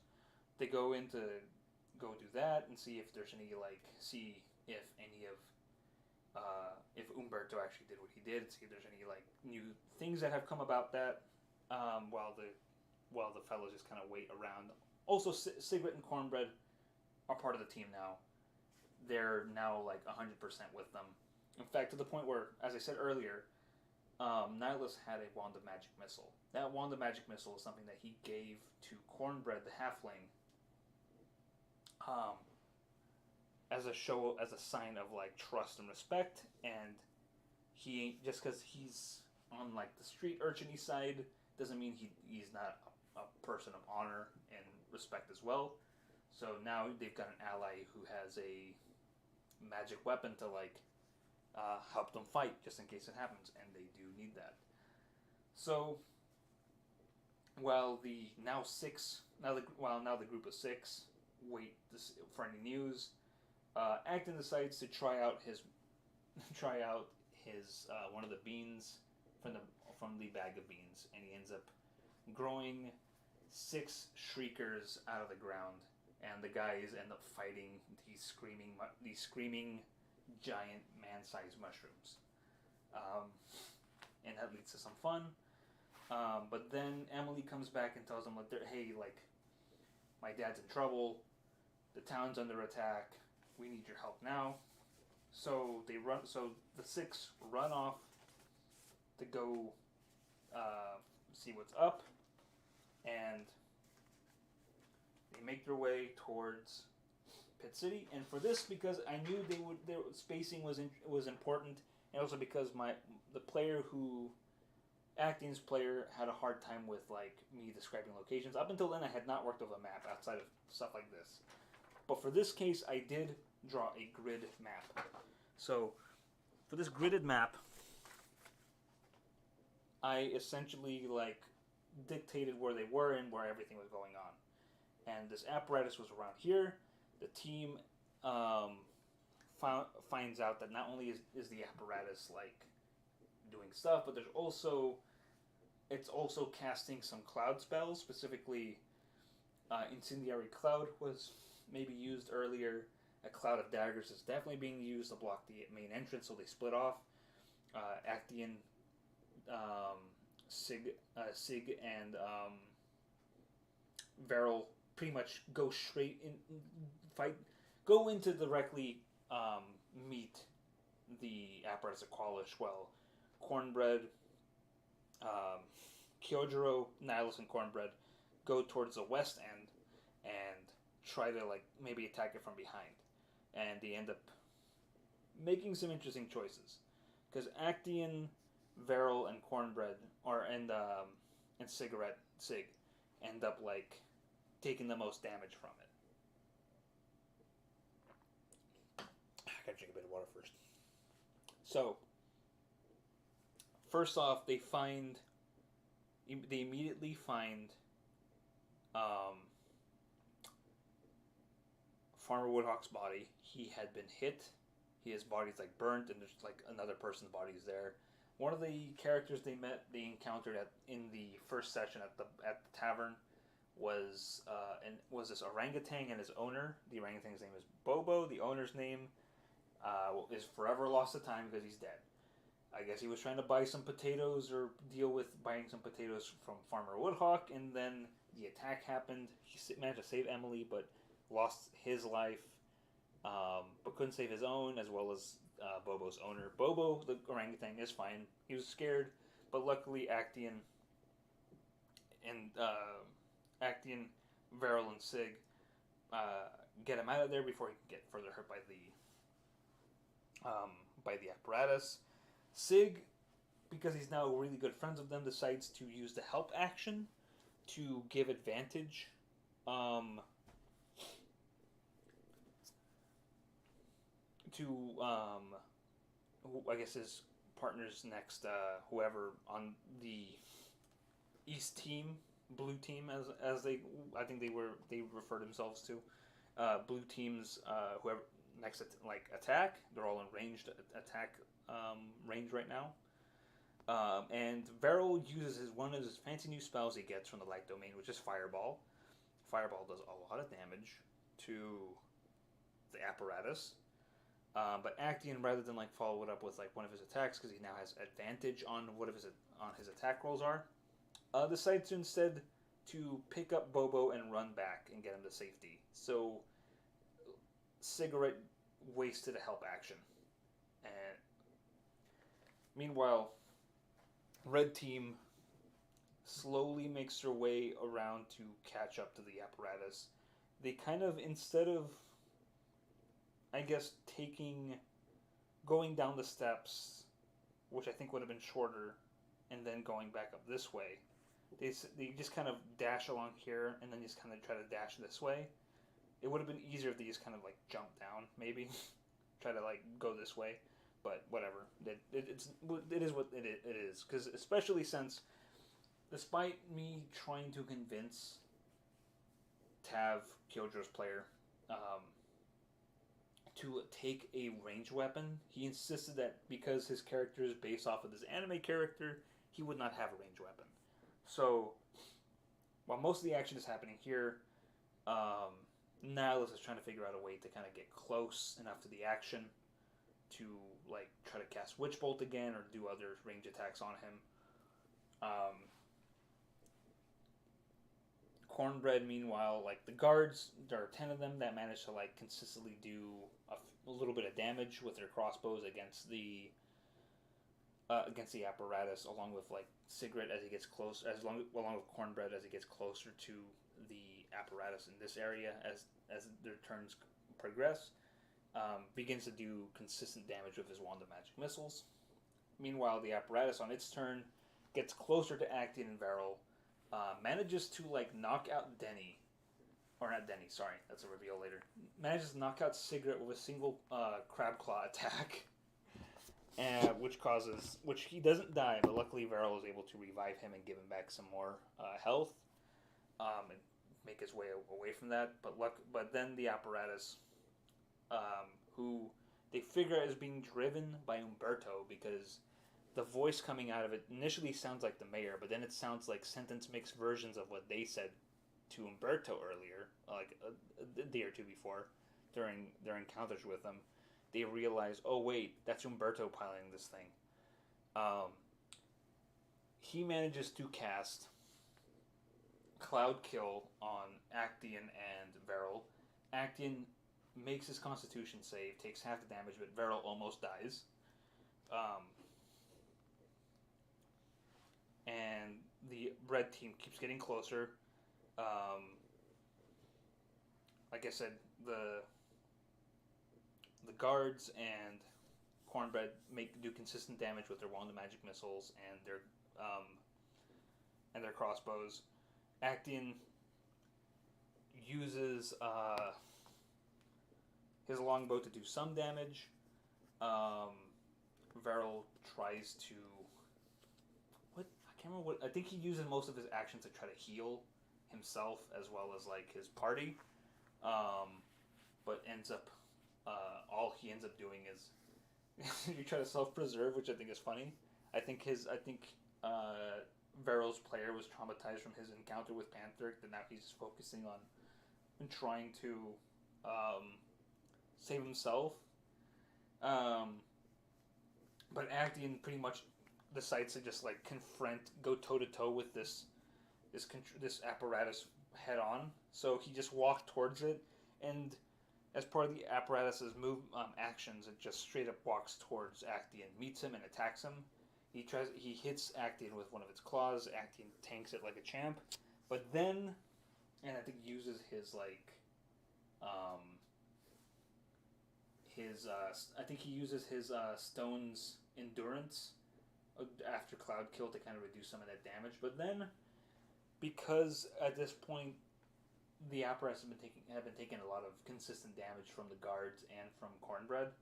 They go in to go do that and see if there's any if Umberto actually did what he did. See if there's any like new things that have come about that. While the fellows just kind of wait around. Also, Sigrid and Cornbread are part of the team now. They're now like 100% with them. In fact, to the point where, as I said earlier, Nihilus had a Wand of Magic Missile. That Wand of Magic Missile is something that he gave to Cornbread, the halfling, as a sign of like trust and respect. And he ain't, just because he's on like the street urchin-y side, doesn't mean he's not a person of honor and respect as well. So now they've got an ally who has a magic weapon to like help them fight just in case it happens, and they do need that. So while the group of 6 wait for any news, Acton decides to try out his one of the beans from the bag of beans, and he ends up growing 6 shriekers out of the ground, and the guys end up fighting these screaming giant man-sized mushrooms, and that leads to some fun. But then Emily comes back and tells them like, "Hey, like, my dad's in trouble. The town's under attack. We need your help now." So they run. So the six run off to go see what's up, and they make their way towards Pit City. And for this, because I knew their spacing was important, and also because the player who Acting's player had a hard time with like me describing locations. Up until then, I had not worked with a map outside of stuff like this. But for this case, I did draw a grid map. So for this gridded map, I essentially like dictated where they were and where everything was going on. And this apparatus was around here. The team finds out that not only is the apparatus like doing stuff, but it's also casting some cloud spells. Specifically, Incendiary Cloud was maybe used earlier. A Cloud of Daggers is definitely being used to block the main entrance, so they split off. Actian, Sig, and Varel pretty much go straight in go into directly meet the apparatus of Qualish. Well, Cornbread, Kyojiro, Nihilus, and Cornbread go towards the west end and try to like maybe attack it from behind, and they end up making some interesting choices because Actian, Varel, and Cornbread and Sig end up like taking the most damage from it. I gotta drink a bit of water first. So, first off, they immediately find Farmer Woodhawk's body. He had been hit. His body's like burnt, and there's like another person's body's there. One of the characters they encountered in the first session at the tavern was this orangutan and his owner. The orangutan's name is Bobo. The owner's name is forever lost to time because he's dead. I guess he was trying to buy some potatoes or deal with buying some potatoes from Farmer Woodhawk, and then the attack happened. He managed to save Emily, but lost his life, but couldn't save his own, as well as Bobo's owner. Bobo, the orangutan, is fine. He was scared, but luckily Actian, Varel, and Sig get him out of there before he can get further hurt by the apparatus. Sig, because he's now really good friends with them, decides to use the help action to give advantage to I guess his partners next, whoever on the East team, Blue team, as they refer themselves to, Blue team's whoever next attack. They're all in ranged attack range right now. And Varel uses one of his fancy new spells he gets from the Light Domain, which is Fireball. Fireball does a lot of damage to the apparatus. But Actian, rather than follow it up with one of his attacks, because he now has advantage on his attack rolls are, decides to instead to pick up Bobo and run back and get him to safety. So Cigarette wasted a help action. And meanwhile, Red Team slowly makes their way around to catch up to the apparatus. They kind of, instead of, I guess, going down the steps, which I think would have been shorter, and then going back up this way, they just kind of dash along here and then just kind of try to dash this way. It would have been easier if they just kind of jumped down, maybe, try to go this way, but whatever. It is what it is, because especially since, despite me trying to convince Tav, Kyojo's player, to take a ranged weapon, he insisted that because his character is based off of this anime character, he would not have a ranged weapon. So, while most of the action is happening here, Nihilus is trying to figure out a way to kind of get close enough to the action to try to cast Witch Bolt again or do other range attacks on him. Cornbread, meanwhile, the guards, there are 10 of them that manage to consistently do a little bit of damage with their crossbows against the apparatus, along with like Cigarette as he gets close, along with Cornbread as he gets closer to the apparatus in this area as their turns progress. Begins to do consistent damage with his wand of magic missiles. Meanwhile, the apparatus on its turn gets closer to Actian and Varel, manages to like knock out Denny, or not Denny, sorry, that's a reveal later. Manages to knock out Cigarette with a single crab claw attack, which he doesn't die, but luckily Varel is able to revive him and give him back some more health, and make his way away from that. But then the apparatus, who they figure is being driven by Umberto, because the voice coming out of it initially sounds like the mayor, but then it sounds like sentence mixed versions of what they said to Umberto earlier, like a day or two before, during their encounters with him. They realize, oh wait, that's Umberto piloting this thing. He manages to cast Cloud Kill on Actian and Varel. Actian makes his Constitution save, takes half the damage, but Varel almost dies. And the red team keeps getting closer. Like I said, the guards and Cornbread do consistent damage with their wand of magic missiles and their crossbows. Actian uses his longbow to do some damage. Varel tries to I can't remember what. I think he uses most of his actions to try to heal himself as well as like his party, but ends up all he ends up doing is you try to self-preserve, which I think is funny. I think Varel's player was traumatized from his encounter with Panther, and now he's focusing on trying to save himself. But Actian pretty much decides to just like go toe to toe with this apparatus head on. So he just walked towards it, and as part of the apparatus's actions, it just straight up walks towards Actian, meets him, and attacks him. He hits Actian with one of its claws. Actian tanks it like a champ, but then, and I think uses his like, I think he uses his stone's endurance after Cloud Kill to kind of reduce some of that damage. But then, because at this point the apparatus have been taking a lot of consistent damage from the guards and from Cornbread,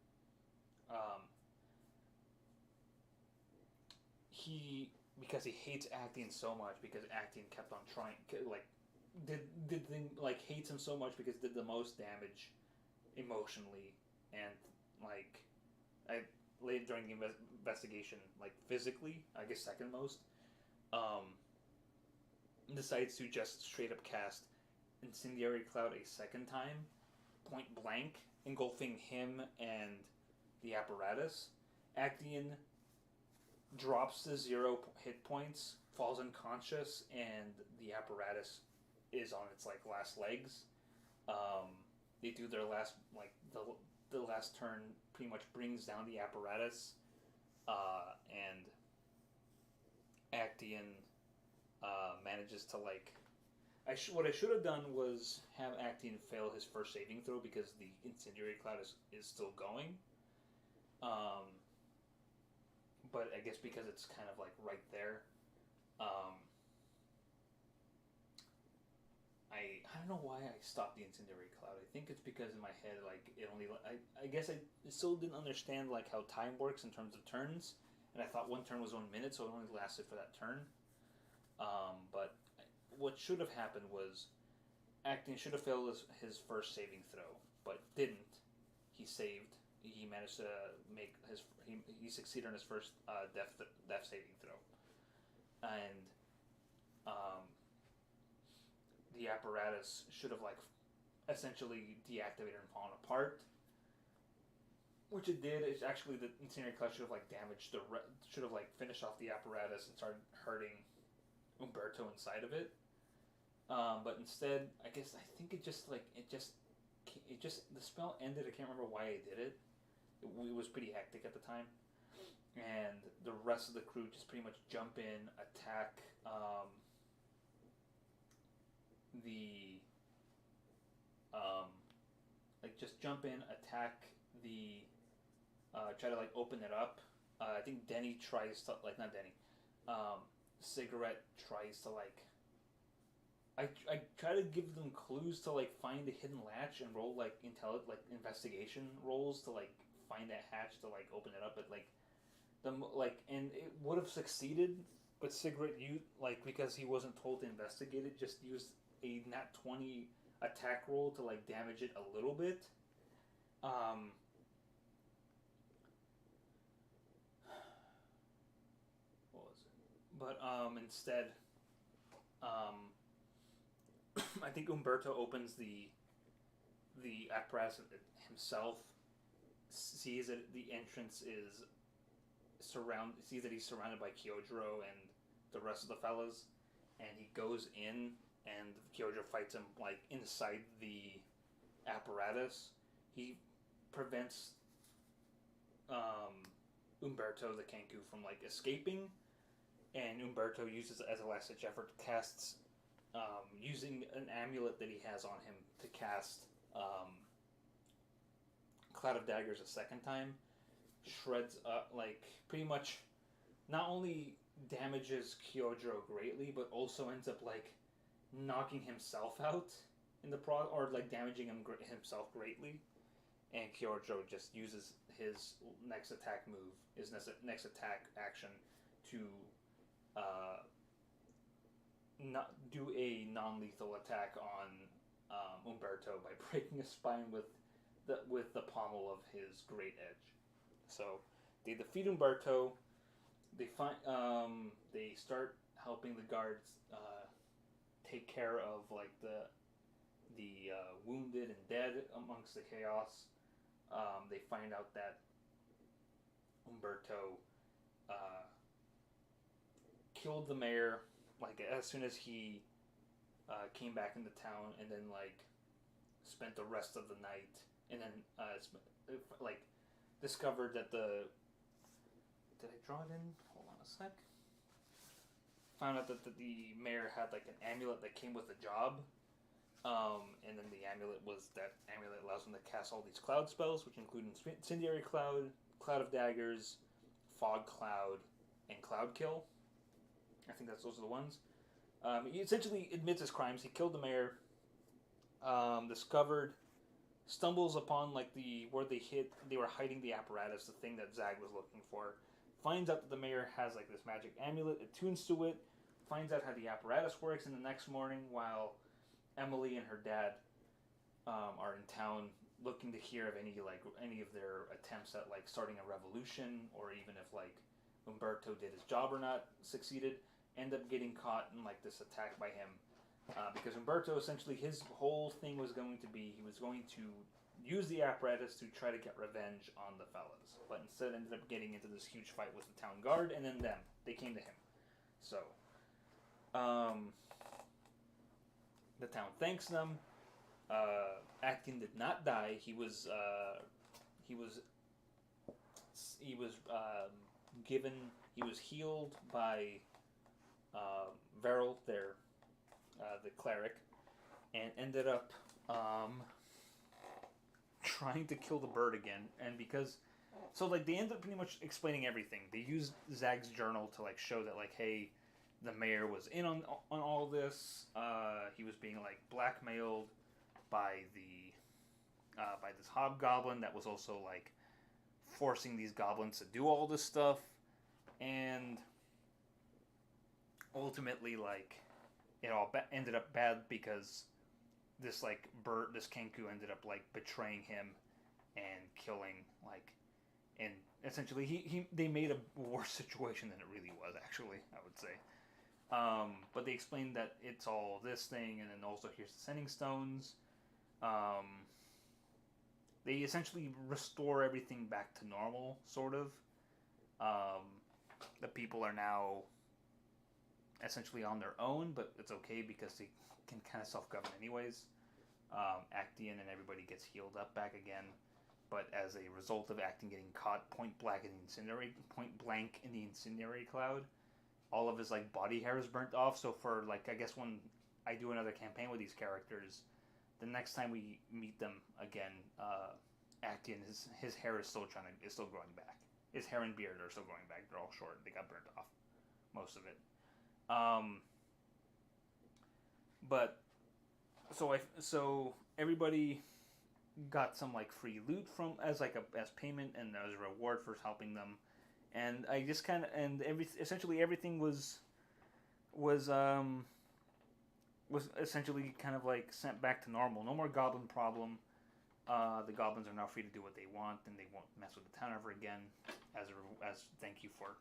because he hates Actian so much, because Actian kept on trying, like hates him so much because did the most damage emotionally and like later during the investigation, like physically, I guess second most, decides to just straight up cast Incendiary Cloud a second time, point blank, engulfing him and the apparatus. Actian drops to 0 hit points, falls unconscious, and the apparatus is on its like last legs. They do their last the last turn pretty much brings down the apparatus, and Actian manages to like. What I should have done was have Actian fail his first saving throw because the Incendiary Cloud is still going. But I guess because it's kind of like right there, I don't know why I stopped the Incendiary Cloud. I think it's because in my head, like, it only... I guess I still didn't understand, like, how time works in terms of turns. And I thought one turn was 1 minute, so it only lasted for that turn. But what should have happened was Actian should have failed his first saving throw, but didn't. He saved. He managed to make his... He succeeded on his first death saving throw. And... the apparatus should have like essentially deactivated and fallen apart, which it did. It's actually the Incendiary Cloud should have like damaged should have like finished off the apparatus and started hurting Umberto inside of it. But instead, I think it just it just the spell ended. I can't remember why I did it. It was pretty hectic at the time, and the rest of the crew just pretty much jump in, attack the um, like just jump in, attack the try to like open it up. I think Denny tries to like not Denny, Cigarette tries to like. I try to give them clues to like find the hidden latch and roll like investigation rolls to like find that hatch to like open it up, but like and it would have succeeded, but Cigarette like because he wasn't told to investigate it, just used a nat 20 attack roll to like damage it a little bit. What was it? But instead, um, I think Umberto opens the apparatus himself, sees that the entrance is sees that he's surrounded by Kyojuro and the rest of the fellas, and he goes in, and Kyojuro fights him like inside the apparatus. He prevents Umberto the Kenku from like escaping, and Umberto uses it as a last ditch effort, casts using an amulet that he has on him to cast Cloud of Daggers a second time, shreds up, like, pretty much not only damages Kyojuro greatly, but also ends up, like, knocking himself out in the or, like, damaging himself greatly. And Kyojuro just uses his next attack move, his next attack action to not do a non-lethal attack on Umberto by breaking his spine with the pommel of his great edge. So they defeat Umberto. They start helping the guards take care of like the wounded and dead amongst the chaos. They find out that Umberto killed the mayor like as soon as he came back into town, and then like spent the rest of the night, and then like discovered that did I draw it in? Hold on a sec. Found out that the mayor had like an amulet that came with a job, and then the amulet allows him to cast all these cloud spells, which include Incendiary Cloud, Cloud of Daggers, Fog Cloud, and Cloud Kill. I think those are the ones. He essentially admits his crimes. He killed the mayor. Stumbles upon like where they were hiding the apparatus, the thing that Zag was looking for. Finds out that the mayor has like this magic amulet, attunes to it. Finds out how the apparatus works, and the next morning, while Emily and her dad are in town, looking to hear of any of their attempts at like starting a revolution, or even if like Umberto did his job or not succeeded, end up getting caught in like this attack by him, because Umberto essentially his whole thing was going to be he was going to use the apparatus to try to get revenge on the fellas, but instead ended up getting into this huge fight with the town guard, and then they came to him. So the town thanks them. Atkin did not die. He was healed by Veril, the cleric, and ended up trying to kill the bird again. And they end up pretty much explaining everything. They used Zag's journal to like show that like, hey, the mayor was in on all this. He was being like blackmailed by this hobgoblin that was also like forcing these goblins to do all this stuff, and ultimately like it all ended up bad because this like this Kenku ended up like betraying him and killing like, and essentially they made a worse situation than it really was, actually, I would say. But they explained that it's all this thing, and then also here's the sending stones. They essentially restore everything back to normal, sort of. The people are now essentially on their own, but it's okay because they can kind of self-govern anyways. Actian and everybody gets healed up back again. But as a result of Actian getting caught point blank in the incendiary cloud, all of his like body hair is burnt off. So for like I guess when I do another campaign with these characters, the next time we meet them again, Actian his hair is still growing back. His hair and beard are still growing back. They're all short. They got burnt off, most of it. But so everybody got some like free loot from as payment and as a reward for helping them, and I just kind of essentially everything was essentially kind of like sent back to normal. No more goblin problem. The goblins are now free to do what they want, and they won't mess with the town ever again. As thank you for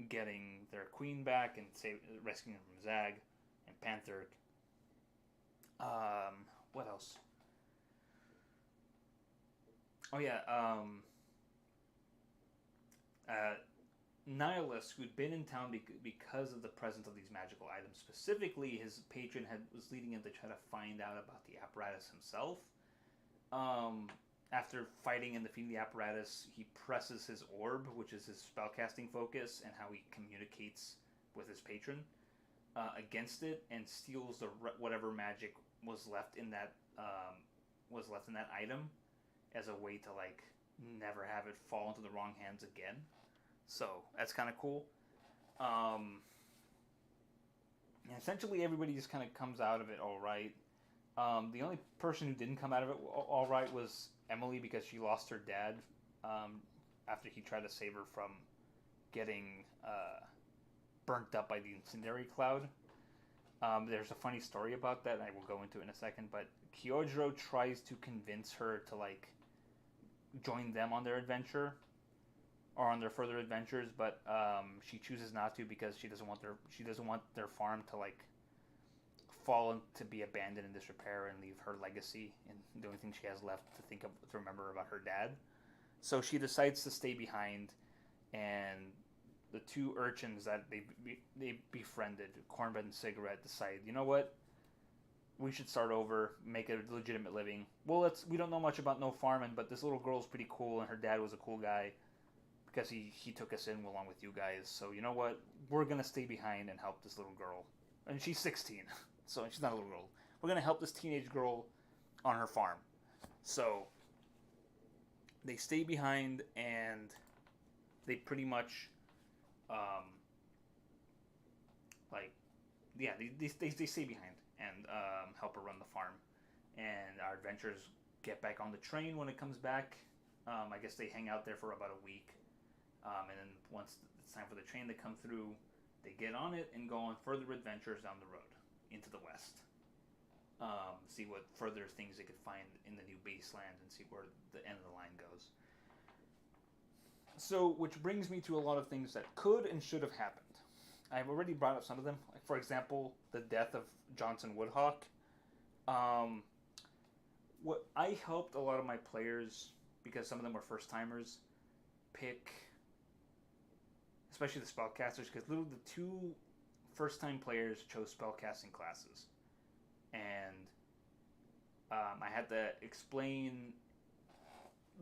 getting their queen back and rescuing them from Zag and Panther. What else? Oh yeah. Nihilus, who'd been in town because of the presence of these magical items. Specifically, his patron was leading him to try to find out about the apparatus himself. After fighting and defeating the apparatus, he presses his orb, which is his spellcasting focus, and how he communicates with his patron, against it, and steals whatever magic was left in that item, as a way to like never have it fall into the wrong hands again. So that's kind of cool. And essentially, everybody just kind of comes out of it all right. The only person who didn't come out of it all right was Emily, because she lost her dad after he tried to save her from getting burnt up by the incendiary cloud. There's a funny story about that, and I will go into it in a second. But Kyojiro tries to convince her to like join them on their adventure, or on their further adventures, but she chooses not to because she doesn't want their farm to like fall to be abandoned in disrepair and leave her legacy and the only thing she has left to remember about her dad. So she decides to stay behind, and the two urchins that they befriended, Cornbread and Cigarette, decide, you know what, we should start over, make a legitimate living. Well, we don't know much about no farming, but this little girl's pretty cool, and her dad was a cool guy because he took us in along with you guys. So you know what, we're gonna stay behind and help this little girl, and she's 16, so she's not a little girl. We're gonna help this teenage girl on her farm. So they stay behind, and they pretty much they stay behind and help her run the farm. And our adventurers get back on the train when it comes back. I guess they hang out there for about a week, and then once it's time for the train to come through, they get on it and go on further adventures down the road into the west. See what further things they could find in the new baseland, and see where the end of the line goes. So, which brings me to a lot of things that could and should have happened. I've already brought up some of them. Like, for example, the death of Johnson Woodhawk. What I helped a lot of my players, because some of them were first timers, pick, especially the spellcasters, because literally the two first time players chose spellcasting classes, and I had to explain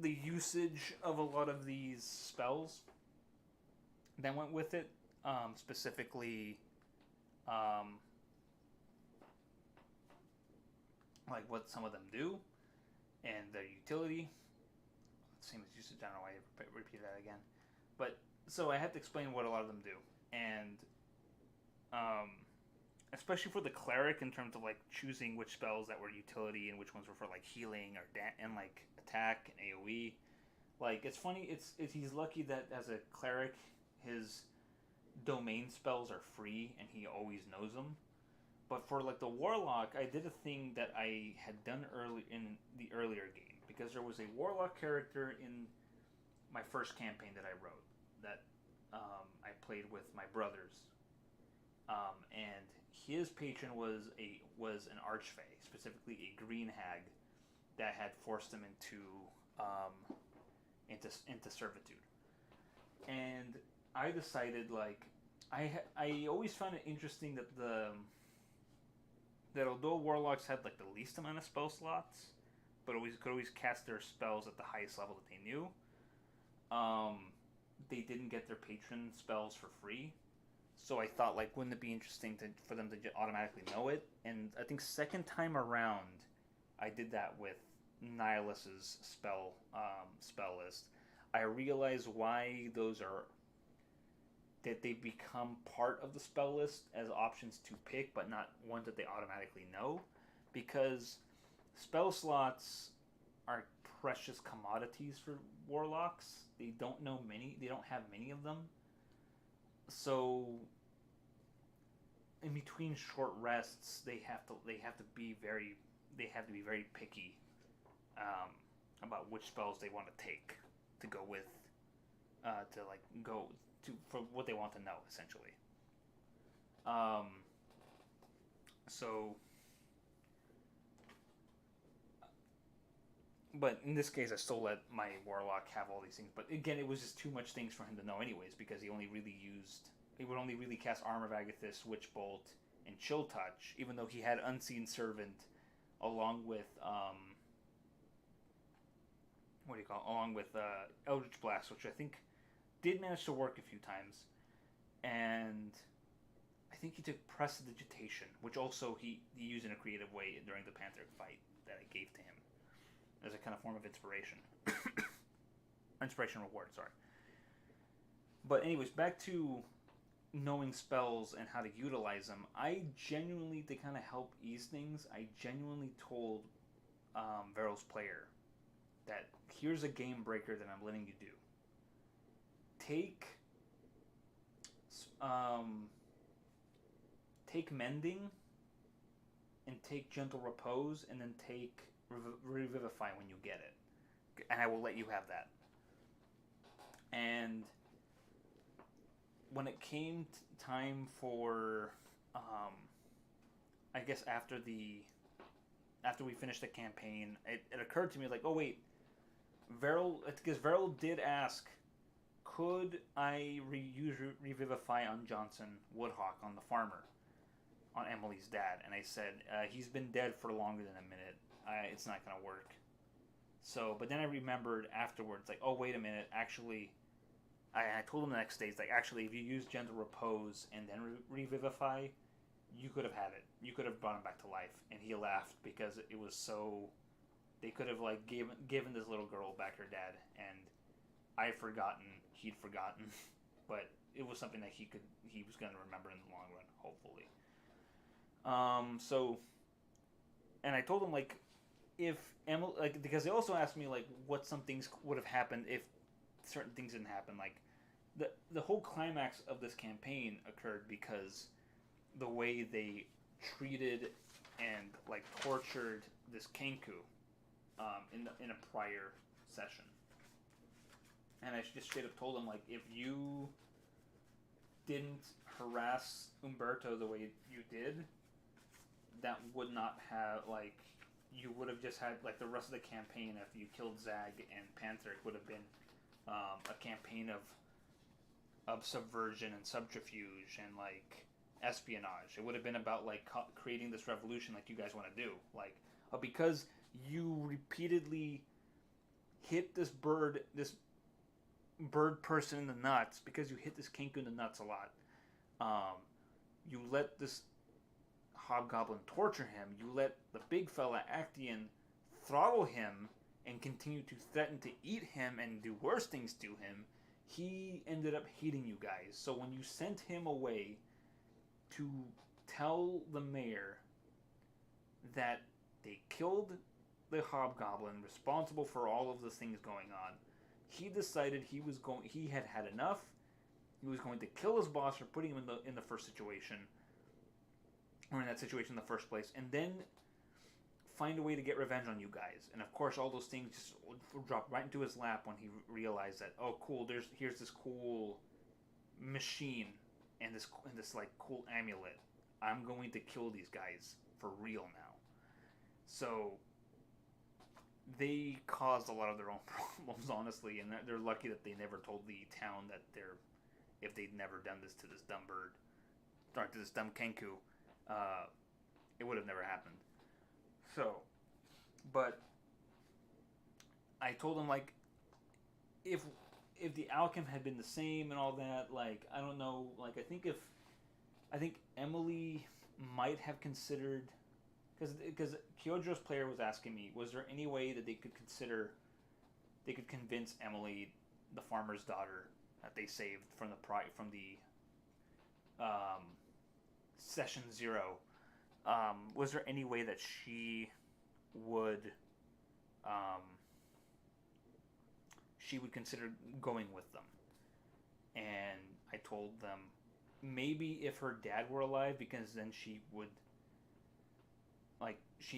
the usage of a lot of these spells that went with it, specifically like what some of them do and their utility. Same as usage. I don't know why I repeated that again, but so I had to explain what a lot of them do, and especially for the cleric, in terms of like choosing which spells that were utility and which ones were for like healing or and like attack and AoE. Like, it's funny, it's he's lucky that as a cleric his domain spells are free and he always knows them. But for like the warlock, I did a thing that I had done early in the earlier game, because there was a warlock character in my first campaign that I wrote that I played with my brothers, and his patron was an archfey, specifically a green hag that had forced him into servitude. And I decided, like, I always found it interesting that that although warlocks had like the least amount of spell slots, but always could always cast their spells at the highest level that they knew, um, they didn't get their patron spells for free. So I thought, like, wouldn't it be interesting for them to automatically know it? And I think second time around, I did that with Nihilus's spell list. I realized why those are that they become part of the spell list as options to pick, but not ones that they automatically know, because spell slots are precious commodities for warlocks. They don't know many. They don't have many of them. So in between short rests, they have to be very picky about which spells they want to take to go with to like go to for what they want to know essentially. Um, so, but in this case, I still let my warlock have all these things. But again, it was just too much things for him to know anyways because he would only really cast Armor of Agathis, Witch Bolt, and Chill Touch, even though he had Unseen Servant along with Eldritch Blast, which I think did manage to work a few times, and I think he took Prestidigitation, which also he used in a creative way during the Pantheric fight that I gave to him as a kind of form of inspiration. Inspiration reward, sorry. But anyways, back to knowing spells and how to utilize them. To kind of help ease things, I genuinely told Veryl's player that here's a game breaker that I'm letting you do. Take Mending and take Gentle Repose and then take Revivify when you get it. And I will let you have that. And when it came time for, I guess after we finished the campaign, it occurred to me like, oh wait, because Veryl did ask, could I use Revivify on Johnson Woodhawk, on the farmer, on Emily's dad? And I said, he's been dead for longer than a minute. It's not going to work. So, but then I remembered afterwards, like, oh, wait a minute, actually, I told him the next day, it's like, actually, if you use Gentle Repose and then Revivify, you could have had it. You could have brought him back to life. And he laughed because it was so... They could have, like, given this little girl back her dad, and I'd forgotten, he'd forgotten, but it was something that he was going to remember in the long run, hopefully. And I told him, like, if Emily, like, because they also asked me, like, what some things would have happened if certain things didn't happen. Like, the whole climax of this campaign occurred because the way they treated and, like, tortured this Kenku in a prior session. And I just straight up told him, like, if you didn't harass Umberto the way you did, that would not have, like, you would have just had, like, the rest of the campaign after you killed Zag and Panther would have been a campaign of subversion and subterfuge and, like, espionage. It would have been about, like, creating this revolution like you guys want to do. Like, because you repeatedly hit this bird person in the nuts, because you hit this Kenku in the nuts a lot. You let this hobgoblin torture him. You let the big fella Actian throttle him and continue to threaten to eat him and do worse things to him. He ended up hating you guys. So when you sent him away to tell the mayor that they killed the hobgoblin responsible for all of the things going on, he decided he had had enough. He was going to kill his boss for putting him in the first situation, or in that situation in the first place, and then find a way to get revenge on you guys. And of course, all those things just dropped right into his lap when he realized that, oh, cool, here's this cool machine and this like cool amulet. I'm going to kill these guys for real now. So they caused a lot of their own problems, honestly, and they're lucky that they never told the town that if they'd never done this to this dumb bird, or to this dumb Kenku, it would have never happened. So, but I told him like if the outcome had been the same and all that, like I don't know, like I think Emily might have considered because Kyojo's player was asking me, was there any way that they could convince Emily, the farmer's daughter, that they saved from the session 0? Was there any way that would um, she would consider going with them? And I told them maybe if her dad were alive, because then she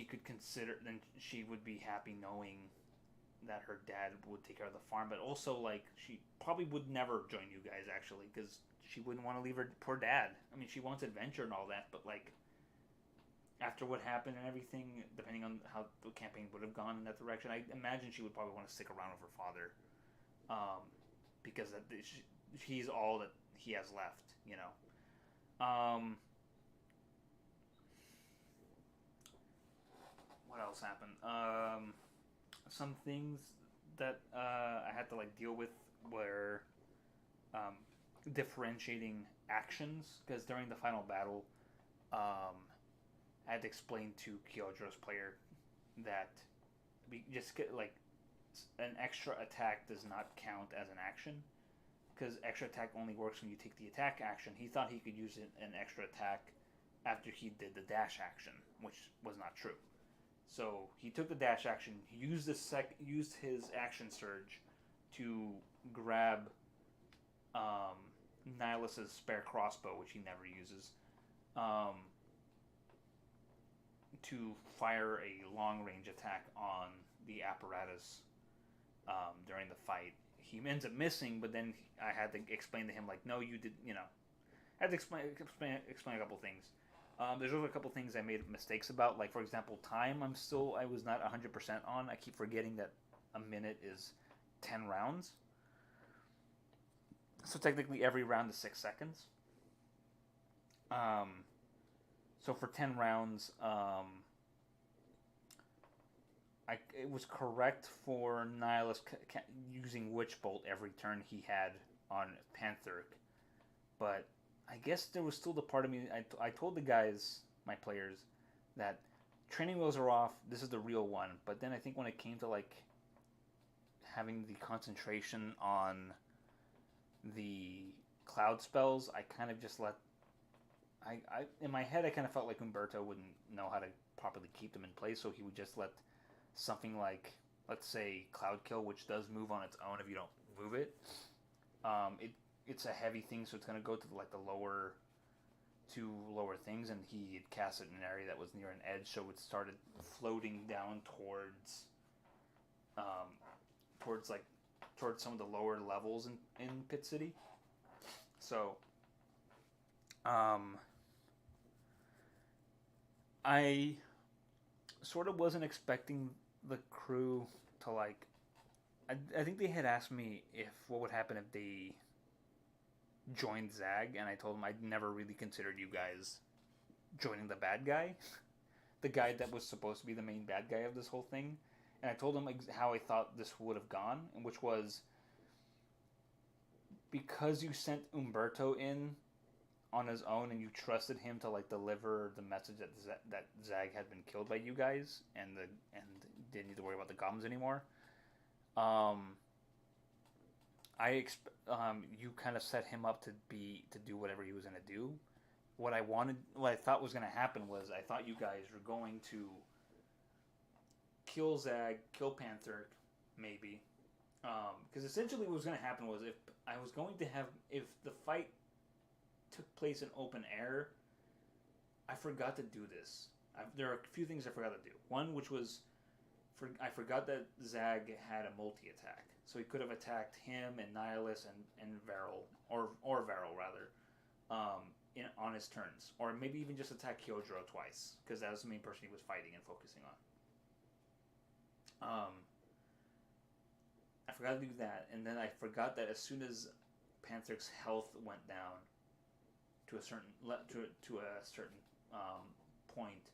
could consider, then she would be happy knowing that her dad would take care of the farm, but also like she probably would never join you guys actually because she wouldn't want to leave her poor dad. I mean, she wants adventure and all that, but like after what happened and everything, depending on how the campaign would have gone in that direction, I imagine she would probably want to stick around with her father, because he's all that he has left, you know. What else happened? Some things that I had to like deal with were um, differentiating actions because during the final battle, I had to explain to Kyojo's player that we just get like an extra attack does not count as an action because extra attack only works when you take the attack action. He thought he could use an extra attack after he did the dash action, which was not true. So he took the dash action, used his action surge to grab Nihilus's spare crossbow, which he never uses, to fire a long range attack on the apparatus during the fight. He ends up missing, but then I had to explain to him like, no, you did, you know, I had to explain a couple things. There's also a couple things I made mistakes about, like for example, time. I was not 100% on. I keep forgetting that a minute is 10 rounds. So technically every round is 6 seconds. So for 10 rounds, it was correct for Nihilus using Witch Bolt every turn he had on Pantheric, but I guess there was still the part of me. I told the guys, my players, that training wheels are off. This is the real one. But then I think when it came to like having the concentration on the cloud spells, I kind of just let. I in my head I kind of felt like Umberto wouldn't know how to properly keep them in place, so he would just let something like, let's say, Cloud Kill, which does move on its own if you don't move it. It's a heavy thing, so it's going to go to like the lower things, and he had cast it in an area that was near an edge, so it started floating down towards some of the lower levels in Pit City. So I sort of wasn't expecting the crew to like. I think they had asked me what would happen if they joined Zag, and I told them I'd never really considered you guys joining the bad guy, the guy that was supposed to be the main bad guy of this whole thing. And I told them how I thought this would have gone, which was because you sent Umberto in on his own and you trusted him to like deliver the message that Zag had been killed by you guys and didn't need to worry about the goblins anymore. You kind of set him up to do whatever he was going to do. What I thought was going to happen was I thought you guys were going to kill Zag, kill Panther, maybe. Because essentially what was going to happen was if the fight took place in open air, I forgot to do this. There are a few things I forgot to do. One, which was, I forgot that Zag had a multi-attack. So he could have attacked him and Nihilus and Varel, or Varel rather, on his turns. Or maybe even just attack Kyojuro twice, because that was the main person he was fighting and focusing on. I forgot to do that, and then I forgot that as soon as Pantheric's health went down to a certain point,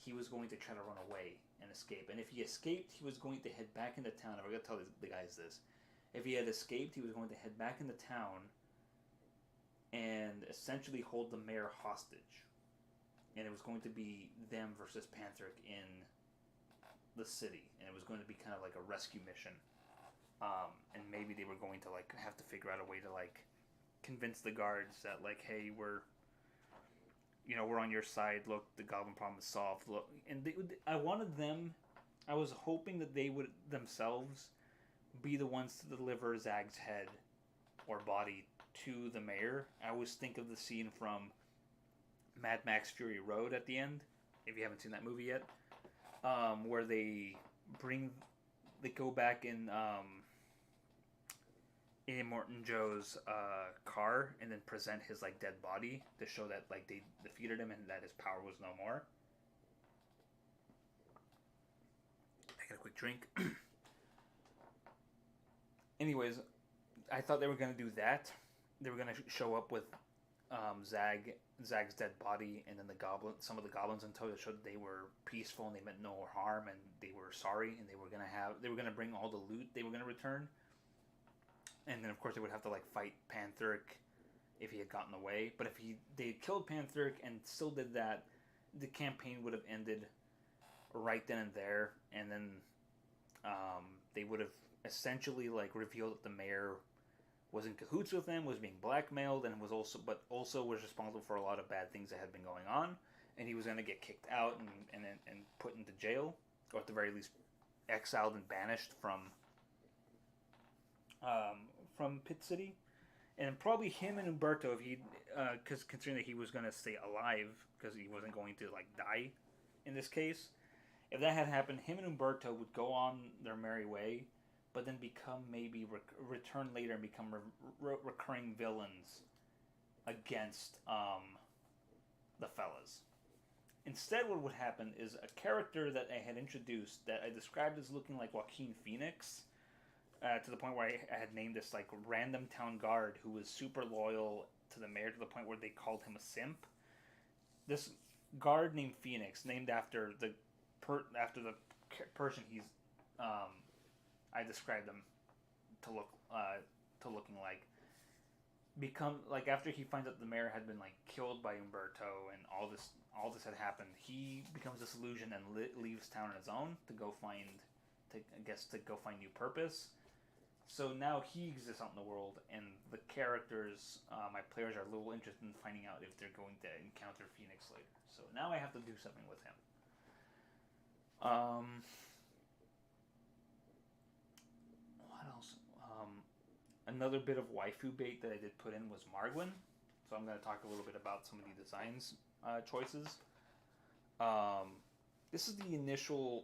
he was going to try to run away and escape. And if he escaped, he was going to head back into town. I'm going to tell the guys this. If he had escaped, he was going to head back into town and essentially hold the mayor hostage. And it was going to be them versus Panthric in the city. And it was going to be kind of like a rescue mission. And maybe they were going to like have to figure out a way to like convince the guards that like, hey, we're on your side. Look, the goblin problem is solved. Look, and I was hoping that they would themselves be the ones to deliver Zag's head or body to the mayor. I always think of the scene from Mad Max Fury Road at the end, if you haven't seen that movie yet, where they go back in Morton Joe's car and then present his like dead body to show that like they defeated him and that his power was no more. I got a quick drink. Anyways, I thought they were gonna do that. They were gonna show up with Zag's dead body, and then some of the goblins in tow that showed they were peaceful and they meant no harm and they were sorry, and they were gonna bring all the loot they were gonna return. And then, of course, they would have to, like, fight Panthric if he had gotten away. But if they killed Panthric and still did that, the campaign would have ended right then and there. And then they would have essentially, like, revealed that the mayor was in cahoots with them, was being blackmailed, and was also was responsible for a lot of bad things that had been going on. And he was going to get kicked out and put into jail, or at the very least exiled and banished from Pit City, and probably him and Umberto, if he, because considering that he was gonna stay alive, because he wasn't going to like die, in this case, if that had happened, him and Umberto would go on their merry way, but then become maybe return later and become recurring villains against the fellas. Instead, what would happen is a character that I had introduced that I described as looking like Joaquin Phoenix. To the point where I had named this like random town guard who was super loyal to the mayor to the point where they called him a simp. This guard named Phoenix, named after the person he's I described him to looking like, become like after he finds out the mayor had been like killed by Umberto and all this had happened, he becomes disillusioned and leaves town on his own to go find new purpose. So now he exists out in the world, and the characters, my players, are a little interested in finding out if they're going to encounter Phoenix later. So now I have to do something with him. What else? Another bit of waifu bait that I did put in was Margwyn. So I'm going to talk a little bit about some of the designs choices. This is the initial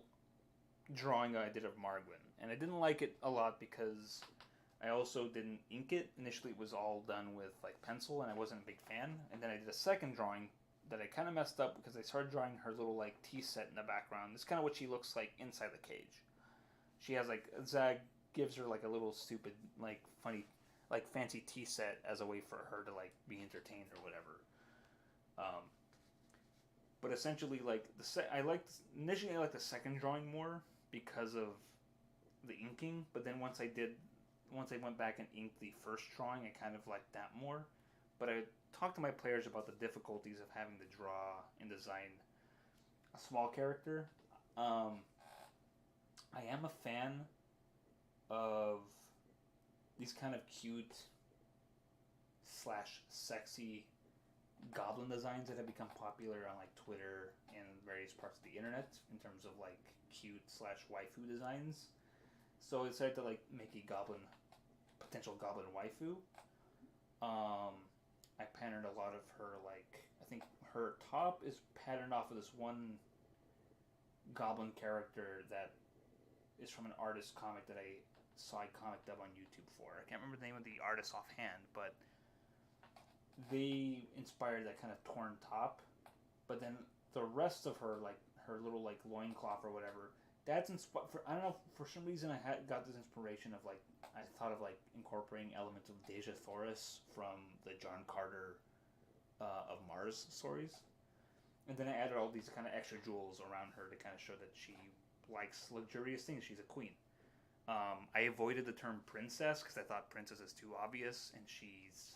drawing I did of Margwyn, and I didn't like it a lot because I also didn't ink it. Initially it was all done with like pencil and I wasn't a big fan, and then I did a second drawing that I kind of messed up because I started drawing her little like tea set in the background. This is kind of what she looks like inside the cage. She has like, Zag gives her like a little stupid like funny like fancy tea set as a way for her to like be entertained or whatever. But essentially, like initially I liked the second drawing more because of the inking. But then once I went back and inked the first drawing, I kind of liked that more. But I talked to my players about the difficulties of having to draw and design a small character. I am a fan of these kind of cute / sexy goblin designs that have become popular on like Twitter and various parts of the internet in terms of like cute / waifu designs. So I decided to like make a potential goblin waifu. I patterned a lot of her, like I think her top is patterned off of this one goblin character that is from an artist comic that I saw a comic dub on YouTube for. I can't remember the name of the artist offhand, but they inspired that kind of torn top, but then the rest of her, like her little like loincloth or whatever, that's inspired. I don't know, for some reason I got this inspiration of like, I thought of like incorporating elements of Deja Thoris from the John Carter of Mars stories. And then I added all these kind of extra jewels around her to kind of show that she likes luxurious things. She's a queen. I avoided the term princess because I thought princess is too obvious, and she's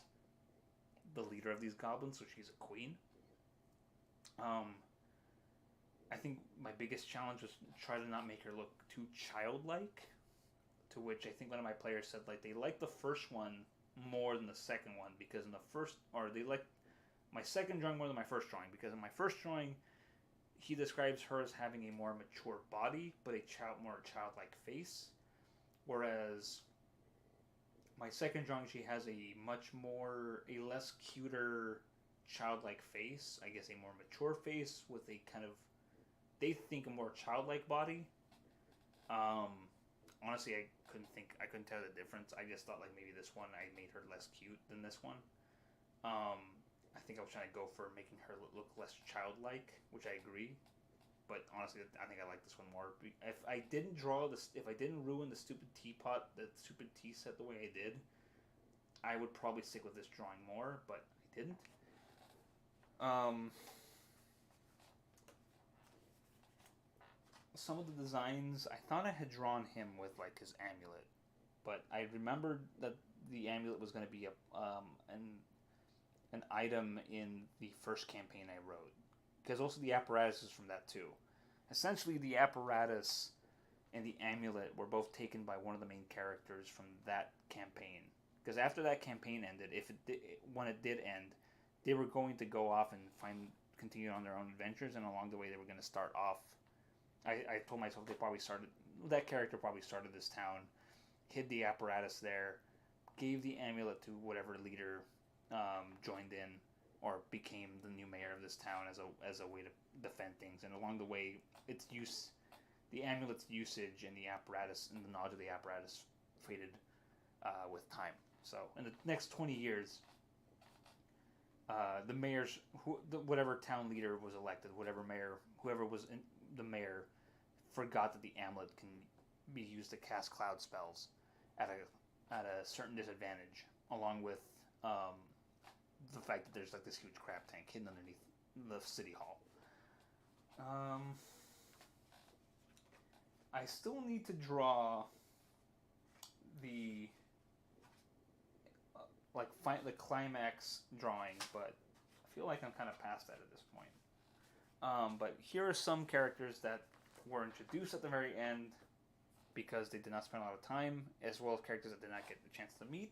the leader of these goblins, so she's a queen. Um, I think my biggest challenge was try to not make her look too childlike. To which I think one of my players said like they liked the first one more than the second one because in the first, or they liked my second drawing more than my first drawing because in my first drawing he describes her as having a more mature body but a more childlike face, whereas my second drawing she has a less cuter childlike face, I guess a more mature face with a kind of, they think, a more childlike body. Honestly, I couldn't tell the difference. I just thought like maybe this one I made her less cute than this one. I think I was trying to go for making her look less childlike, which I agree. But honestly, I think I like this one more. If I didn't ruin the stupid teapot, the stupid tea set the way I did, I would probably stick with this drawing more. But I didn't. Some of the designs, I thought I had drawn him with like his amulet, but I remembered that the amulet was going to be an item in the first campaign I wrote, because also the apparatus is from that too. Essentially, the apparatus and the amulet were both taken by one of the main characters from that campaign. Because after that campaign ended, when it did end, they were going to go off and continue on their own adventures, and along the way they were going to start off. I told myself that character probably started this town, hid the apparatus there, gave the amulet to whatever leader joined in or became the new mayor of this town as a way to defend things. And along the way, the amulet's usage and the apparatus and the knowledge of the apparatus faded with time. So in the next 20 years, the mayor's whatever town leader was elected, whoever was the mayor, forgot that the amulet can be used to cast cloud spells at a certain disadvantage, along with the fact that there's like this huge crab tank hidden underneath the city hall. I still need to draw the the climax drawing, but I feel like I'm kind of past that at this point. But here are some characters that were introduced at the very end because they did not spend a lot of time, as well as characters that did not get the chance to meet.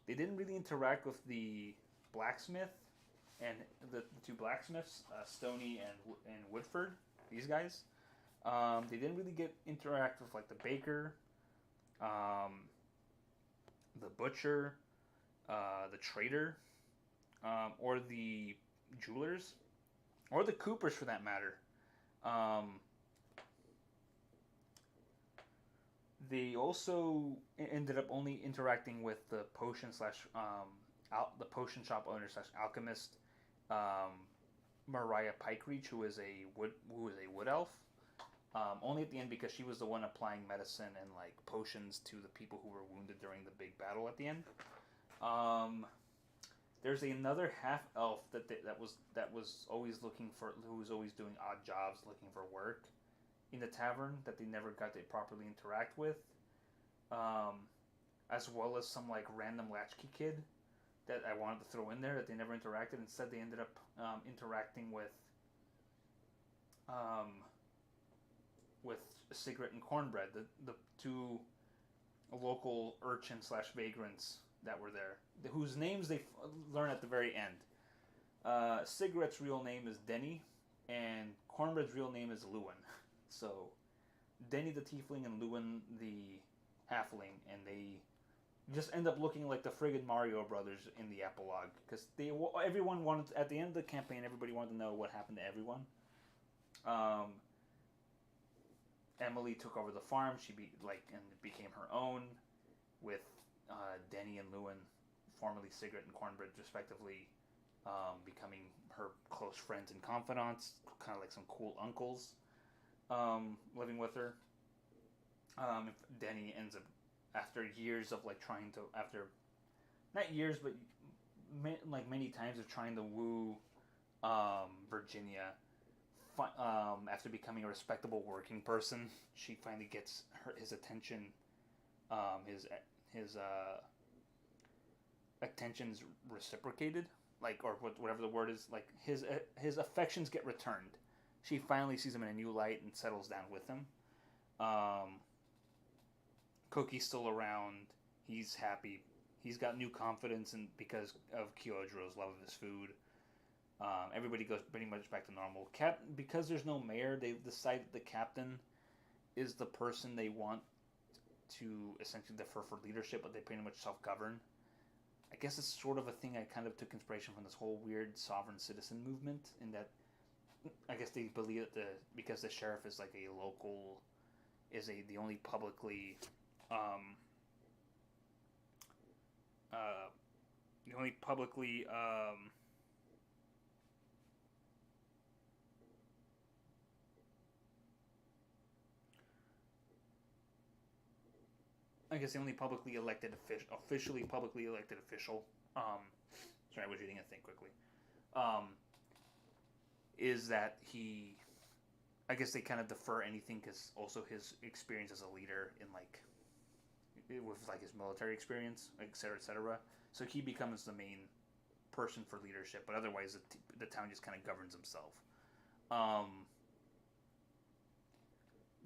They didn't really interact with the blacksmith and the two blacksmiths, Stoney and Woodford. These guys, they didn't really interact with like the baker, the butcher, the trader, or the jewelers, or the Coopers for that matter. They also ended up only interacting with the potion the potion shop owner / alchemist, Mariah Pikereach, who is a wood elf. Only at the end because she was the one applying medicine and like potions to the people who were wounded during the big battle at the end. There's another half elf that was always who was always doing odd jobs, looking for work in the tavern that they never got to properly interact with, as well as some like random latchkey kid that I wanted to throw in there that they never interacted. Instead, they ended up interacting with Cigarette and Cornbread, the two local urchin / vagrants that were there, whose names they learn at the very end. Cigarette's real name is Denny, and Cornbread's real name is Lewin. So, Denny the tiefling and Lewin the halfling, and they just end up looking like the friggin' Mario Brothers in the epilogue, because everyone wanted at the end of the campaign, everybody wanted to know what happened to everyone. Emily took over the farm. She and it became her own, with Denny and Lewin, formerly Cigarette and Cornbread, respectively, becoming her close friends and confidants, kind of like some cool uncles, living with her. Denny ends up, after years of not years, but many times of trying to woo Virginia, after becoming a respectable working person, she finally gets his attention, his his attention's reciprocated, like, or whatever the word is, like his affections get returned. She finally sees him in a new light and settles down with him. Um, Cookie's still around. He's happy. He's got new confidence and because of Kyojiro's love of his food. Everybody goes pretty much back to normal. Because there's no mayor, they decide that the captain is the person they want to essentially defer for leadership, but they pretty much self-govern. I guess it's sort of a thing I kind of took inspiration from this whole weird sovereign citizen movement. In that, I guess they believe that because the sheriff is like a local, the only publicly, um, uh, the only publicly I guess the only officially publicly elected official. Sorry, I was reading a thing quickly. Um, is that he? I guess they kind of defer anything because also his experience as a leader in like with like his military experience, et cetera. So he becomes the main person for leadership, but otherwise the town just kind of governs himself. Um,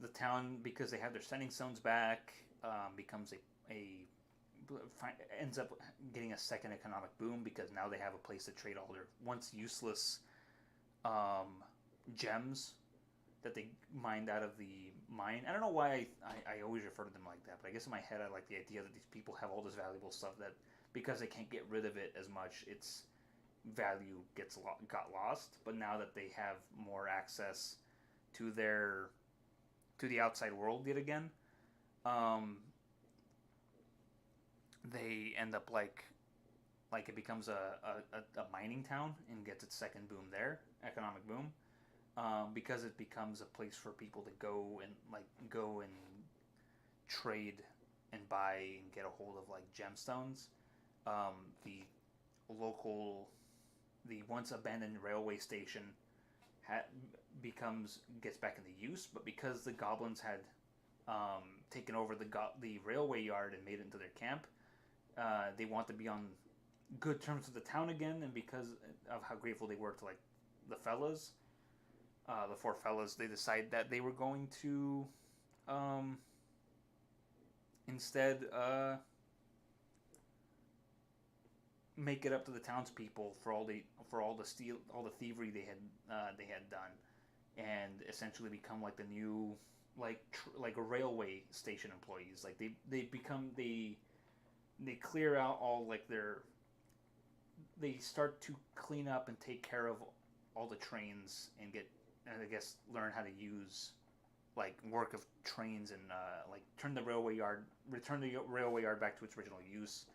the town, because they have their sending stones back, becomes a ends up getting a second economic boom because now they have a place to trade all their once useless gems that they mined out of the mine. I don't know why I always refer to them like that, but I guess in my head I like the idea that these people have all this valuable stuff that because they can't get rid of it as much, its value got lost. But now that they have more access to the outside world yet again, um, they end up like it becomes a mining town and gets its second boom there, economic boom, because it becomes a place for people to go and trade and buy and get a hold of like gemstones. The local, the once abandoned railway station gets back into use, but because the goblins had taken over the railway yard and made it into their camp, they want to be on good terms with the town again, and because of how grateful they were to like the fellas, the four fellas, they decide that they were going to instead make it up to the townspeople for all the thievery they had done, and essentially become like the new like a railway station employees. Like they clear out all like they start to clean up and take care of all the trains and I guess learn how to use like work of trains and like return the railway yard back to its original use.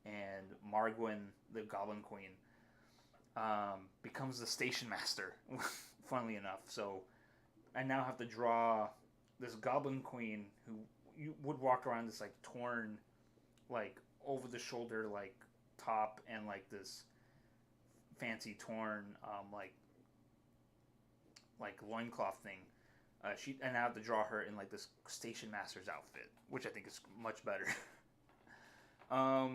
And Margwin, the Goblin Queen, becomes the station master. Funnily enough, so I now have to draw this Goblin Queen who you would walk around this like torn, like over the shoulder like top and like this fancy torn like loincloth thing. And I have to draw her in like this station master's outfit, which I think is much better. I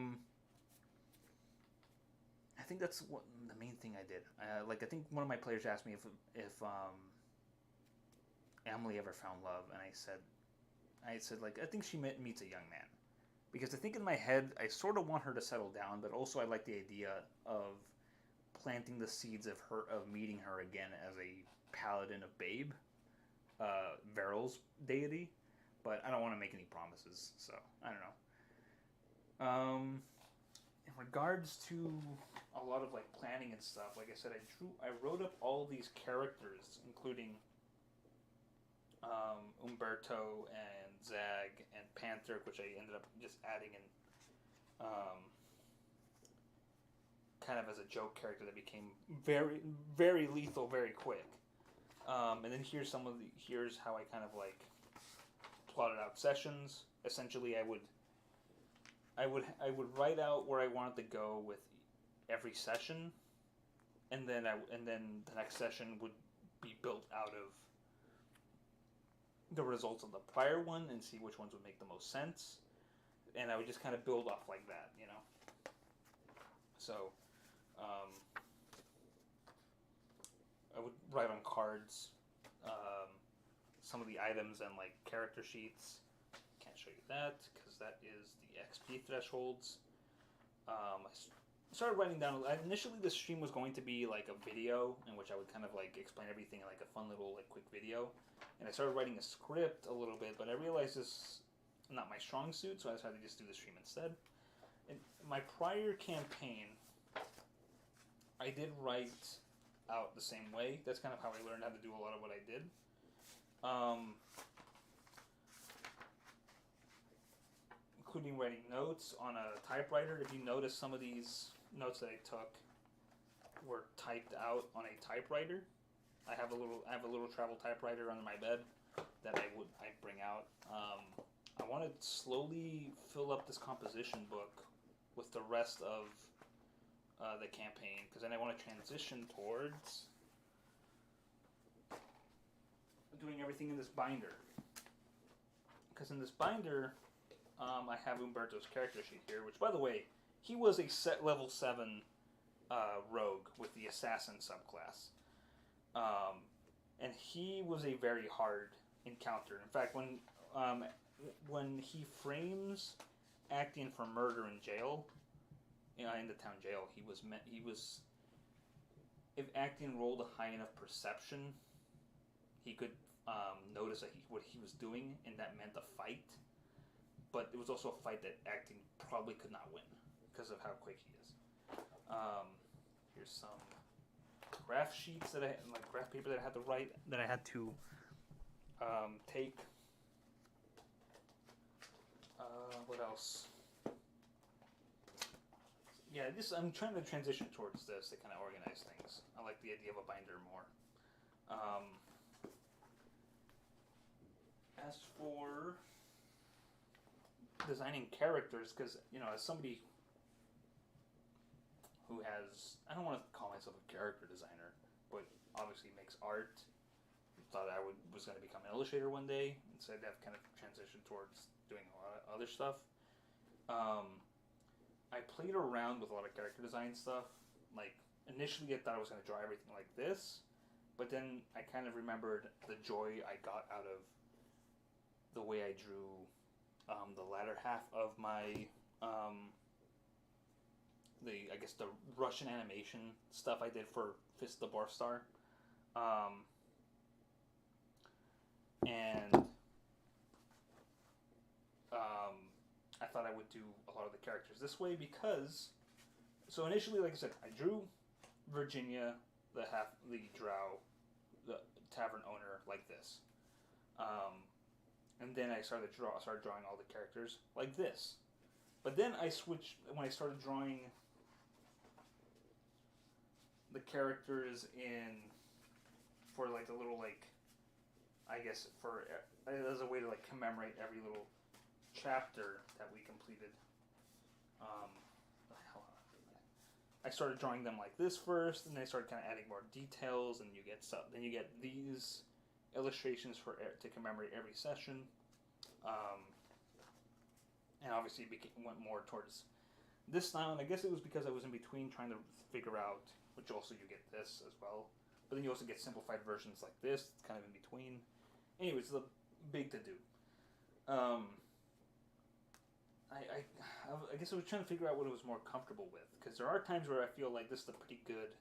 think that's what the main thing I did. I think one of my players asked me if Emily ever found love, and I said like I think she meets a young man, because I think in my head I sort of want her to settle down, but also I like the idea of planting the seeds of meeting her again as a paladin of Babe, Veryl's deity, but I don't want to make any promises, so I don't know. In regards to a lot of like planning and stuff, like I said, I wrote up all these characters, including Umberto and Zag and Panther, which I ended up just adding in kind of as a joke character that became very, very lethal very quick. And then here's how I kind of like plotted out sessions. Essentially, I would write out where I wanted to go with every session, and then the next session would be built out of the results of the prior one and see which ones would make the most sense, and I would just kind of build off like that, you know. So, I would write on cards some of the items and like character sheets. Can't show you that because that is the XP thresholds. I started writing down. Initially, the stream was going to be like a video in which I would kind of like explain everything in like a fun little like quick video, and I started writing a script a little bit, but I realized this is not my strong suit, so I decided to just do the stream instead. In my prior campaign, I did write out the same way. That's kind of how I learned how to do a lot of what I did. Including writing notes on a typewriter. If you notice, some of these notes that I took were typed out on a typewriter. I have a little travel typewriter under my bed that I bring out. I want to slowly fill up this composition book with the rest of the campaign, because then I want to transition towards doing everything in this binder. Because in this binder, I have Umberto's character sheet here, which, by the way, he was a level 7 rogue with the assassin subclass. And he was a very hard encounter. In fact, when he frames acting for murder in jail, in the town jail, if acting rolled a high enough perception, he could notice that what he was doing, and that meant a fight. But it was also a fight that acting probably could not win because of how quick he is. Here's some graph sheets that graph paper that I had to write, that I had to take. What else? Yeah, I'm trying to transition towards this to kind of organize things. I like the idea of a binder more. As for designing characters, because, as somebody who has, I don't want to call myself a character designer, but obviously makes art, thought I was going to become an illustrator one day, and so I'd have kind of transitioned towards doing a lot of other stuff. I played around with a lot of character design stuff. Like, initially I thought I was going to draw everything like this, but then I kind of remembered the joy I got out of the way I drew the latter half of my the Russian animation stuff I did for Fist the Barf Star. And I thought I would do a lot of the characters this way because, so initially, like I said, I drew Virginia, the drow, the tavern owner, like this. And then I started drawing all the characters like this. But then I switched when I started drawing the characters for like a little, like, I guess as a way to like commemorate every little chapter that we completed. I started drawing them like this first, and then I started kind of adding more details, and you get stuff. Then you get these illustrations to commemorate every session, and obviously went more towards this style. And I guess it was because I was in between trying to figure out, which also you get this as well, but then you also get simplified versions like this, kind of in between. Anyways, it's big to do. I guess I was trying to figure out what I was more comfortable with, because there are times where I feel like this is a pretty good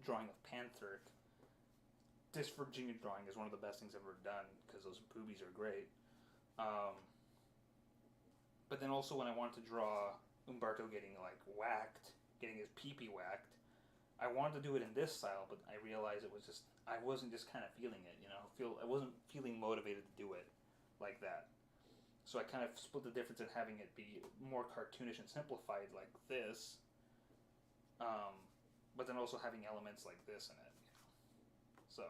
drawing of Pantheric. This Virginia drawing is one of the best things I've ever done, because those boobies are great. But then also when I wanted to draw Umberto getting like whacked, getting his pee-pee whacked, I wanted to do it in this style, but I realized I wasn't just kind of feeling it, I wasn't feeling motivated to do it like that. So I kind of split the difference in having it be more cartoonish and simplified like this, but then also having elements like this in it. So,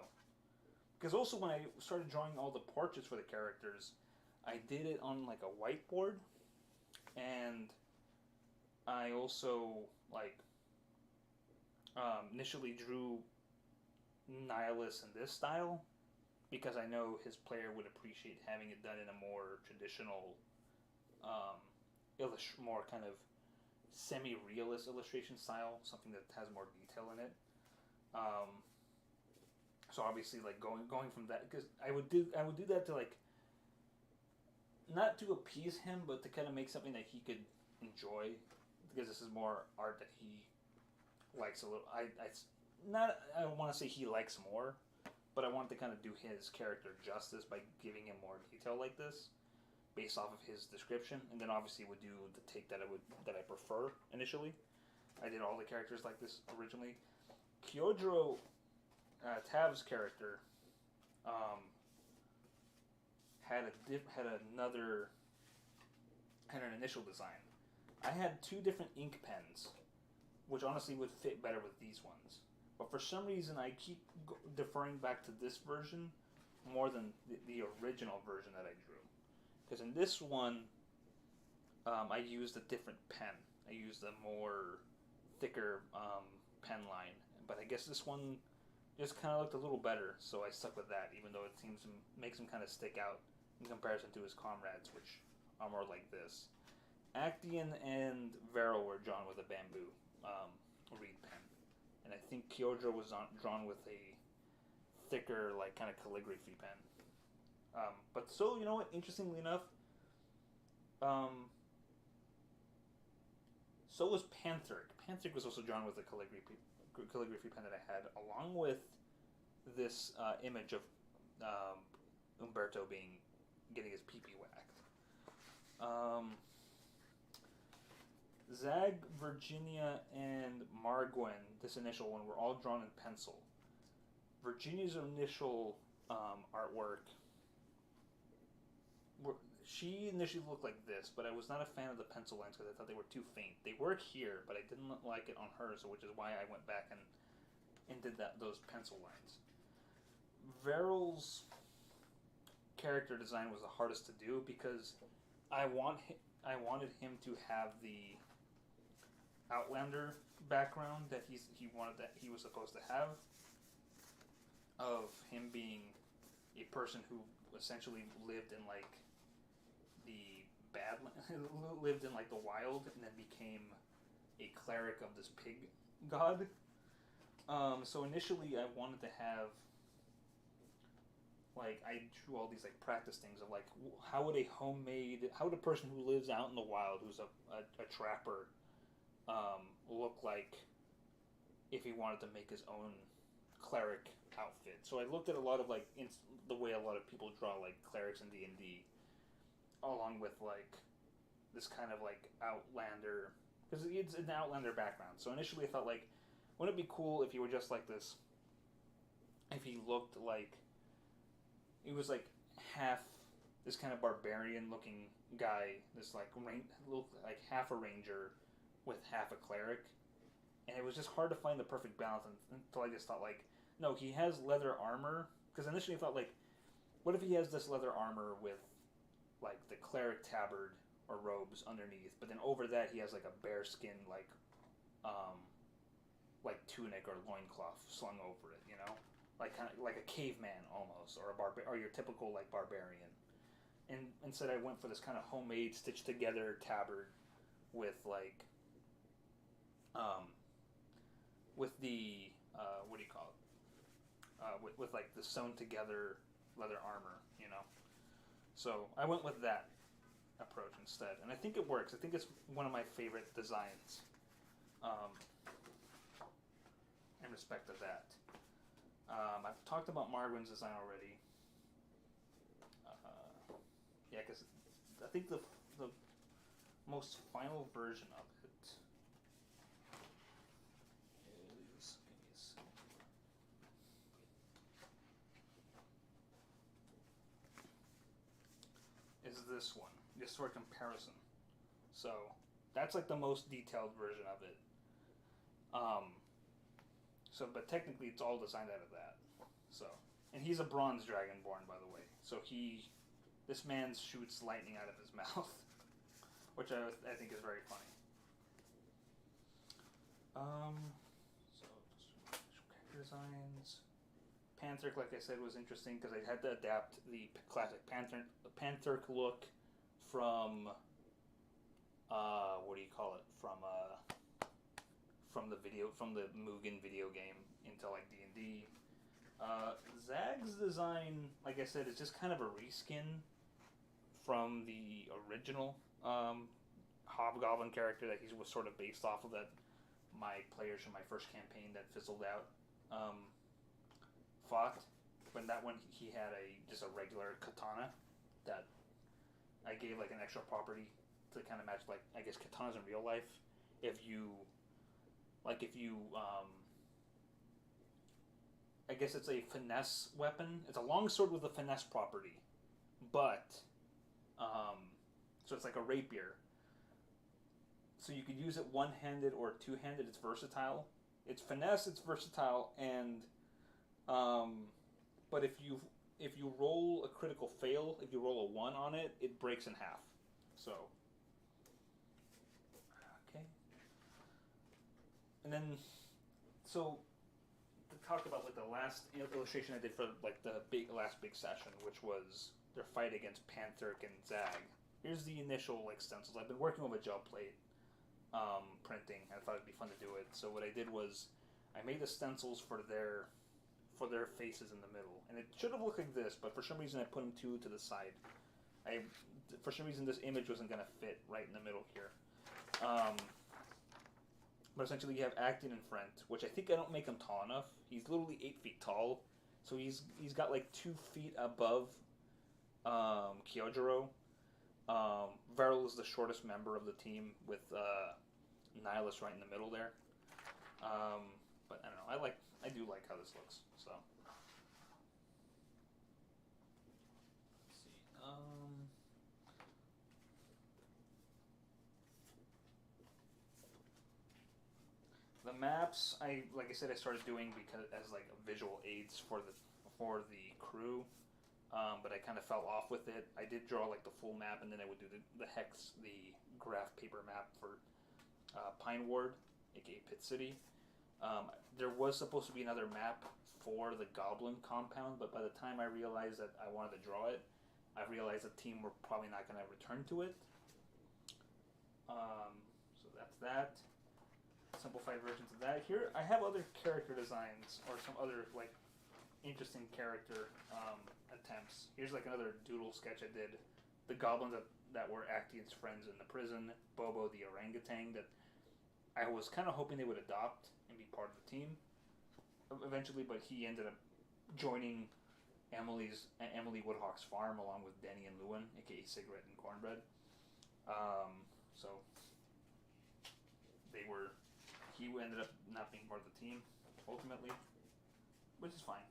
because also when I started drawing all the portraits for the characters, I did it on like a whiteboard, and I also Initially drew Nihilus in this style because I know his player would appreciate having it done in a more traditional, um, more kind of semi-realist illustration style, something that has more detail in it. Um, so obviously, like going from that, because I would do that to like not to appease him, but to kind of make something that he could enjoy, because this is more art that he likes a little. I don't want to say he likes more, but I want to kind of do his character justice by giving him more detail like this, based off of his description, and then obviously would do the take that I prefer initially. I did all the characters like this originally. Kyojuro, Tav's character, um, had another had an initial design. I had two different ink pens, which honestly would fit better with these ones. But for some reason, I keep deferring back to this version more than the original version that I drew. Because in this one, I used a different pen. I used a more thicker pen line. But I guess this one just kind of looked a little better, so I stuck with that, even though it makes him kind of stick out in comparison to his comrades, which are more like this. Actian and Vero were drawn with a bamboo reed pen, and I think Kyojuro was drawn with a thicker, like kind of calligraphy pen. But so you know what? Interestingly enough, so was Pantheric. Pantheric was also drawn with a calligraphy pen that I had, along with this image of Umberto getting his pee-pee whacked. Zag, Virginia, and Margwen, this initial one, were all drawn in pencil. Virginia's initial artwork, she initially looked like this, but I was not a fan of the pencil lines because I thought they were too faint. They work here, but I didn't like it on hers, which is why I went back and did those pencil lines. Veryl's character design was the hardest to do because I wanted him to have the Outlander background that he was supposed to have, of him being a person who essentially lived in like the lived in like the wild, and then became a cleric of this pig god. So initially I wanted to have, like, I drew all these like practice things of like how would a person who lives out in the wild, who's a trapper, look like if he wanted to make his own cleric outfit. So I looked at a lot of like the way a lot of people draw like clerics in D&D, along with like this kind of like Outlander, because it's an Outlander background. So initially I thought, like, wouldn't it be cool if he were just like this, if he looked like he was like half this kind of barbarian looking guy, this like looked like half a ranger with half a cleric, and it was just hard to find the perfect balance until I just thought, like, no, he has leather armor, because initially I thought, like, what if he has this leather armor with like the cleric tabard or robes underneath, but then over that he has like a bear skin like tunic or loincloth slung over it, you know, like kind of like a caveman almost, or or your typical like barbarian. And instead I went for this kind of homemade stitched together tabard with like with the what do you call it, with like the sewn together leather armor, you know. So I went with that approach instead, and I think it works. I think it's one of my favorite designs in respect of that. I've talked about Margwen's design already. Yeah, because I think the most final version of it is, this one, just for comparison. So that's like the most detailed version of it. But technically it's all designed out of that. So, and he's a bronze dragonborn, by the way. So this man shoots lightning out of his mouth, which I think is very funny. So designs. Panther, like I said, was interesting because I had to adapt the classic Panther look from what do you call it, from the Mugen video game into like D&D. Zag's design, like I said, is just kind of a reskin from the original Hobgoblin character that he was sort of based off of, that my players from my first campaign that fizzled out fought. When that one, he had just a regular katana that I gave like an extra property to kind of match, like, I guess katanas in real life. If you I guess it's a finesse weapon. It's a long sword with a finesse property, but so it's like a rapier. So you could use it one-handed or two-handed. It's versatile. It's finesse. It's versatile, and but if you roll a critical fail, if you roll a 1 on it, it breaks in half. So okay, and then so to talk about like the last illustration I did for like the last big session, which was their fight against Pantherk and Zag. Here's the initial like stencils. I've been working with a gel plate printing. I thought it'd be fun to do it. So what I did was I made the stencils for their faces in the middle, and it should have looked like this, but for some reason I put them two to the side. For some reason this image wasn't gonna fit right in the middle here. But essentially you have Actian in front, which I think I don't make him tall enough. He's literally 8 feet tall, so he's got like 2 feet above Kyojuro. Varel is the shortest member of the team, with Nihilus right in the middle there. But I don't know. I do like how this looks. So let's see. The maps, like I said, I started doing because as like visual aids for the crew. But I kind of fell off with it. I did draw like the full map, and then I would do the graph paper map for Pine Ward, aka Pit City. There was supposed to be another map for the Goblin compound, but by the time I realized that I wanted to draw it, I realized the team were probably not going to return to it. So that's that. Simplified versions of that. Here I have other character designs, or some other like interesting character attempts. Here's like another doodle sketch I did. The goblins that were Actian's friends in the prison. Bobo the orangutan that I was kind of hoping they would adopt and be part of the team eventually, but he ended up joining Emily Woodhawk's farm along with Denny and Lewin, aka Cigarette and Cornbread. So he ended up not being part of the team ultimately, which is fine.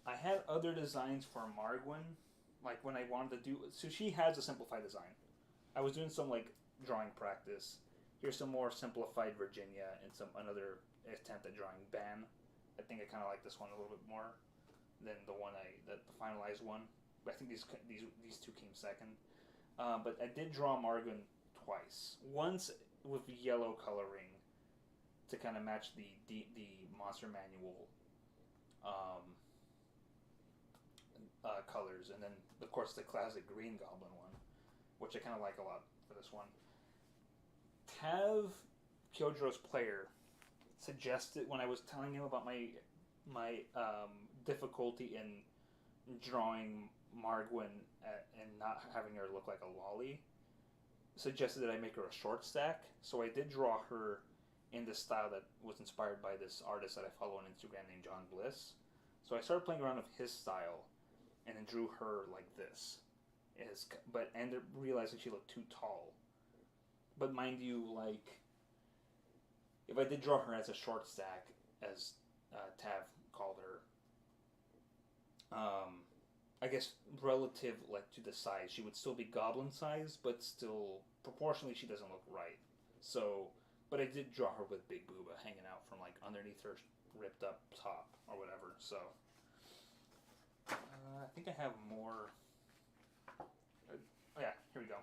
I had other designs for Margwin, like when I wanted to do. So she has a simplified design. I was doing some like drawing practice. Here's some more simplified Virginia and another attempt at drawing Ban. I think I kind of like this one a little bit more than the finalized one. But I think these two came second. But I did draw Margwin twice. Once with yellow coloring to kind of match the monster manual colors, and then of course the classic green goblin one, which I kind of like a lot for this one. Tav, Kyojuro's player, suggested when I was telling him about my difficulty in drawing Margwin and not having her look like a lolly, suggested that I make her a short stack. So I did draw her in this style that was inspired by this artist that I follow on Instagram named John Bliss. So I started playing around with his style, and then drew her like this. But ended up realizing she looked too tall. But mind you, like, if I did draw her as a short stack, as Tav called her, I guess relative like to the size, she would still be goblin size, but still proportionally she doesn't look right. So, but I did draw her with Big Booba hanging out from like underneath her ripped up top or whatever. So I think I have more. Yeah, here we go.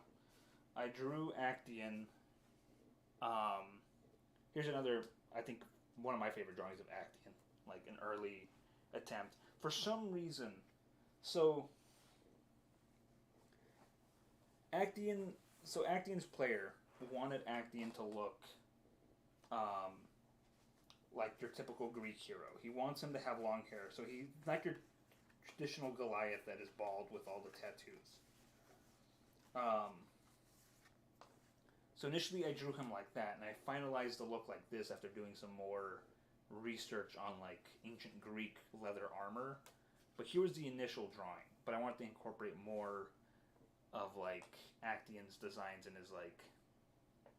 I drew Actian Here's another, I think, one of my favorite drawings of Actian, like an early attempt. For some reason, so Actian, so Actian's player wanted Actian to look um, like your typical Greek hero. He wants him to have long hair, so he's not your traditional Goliath that is bald with all the tattoos. Um, so initially I drew him like that, and I finalized the look like this after doing some more research on like ancient Greek leather armor. But here was the initial drawing. But I wanted to incorporate more of like Actian's designs in his like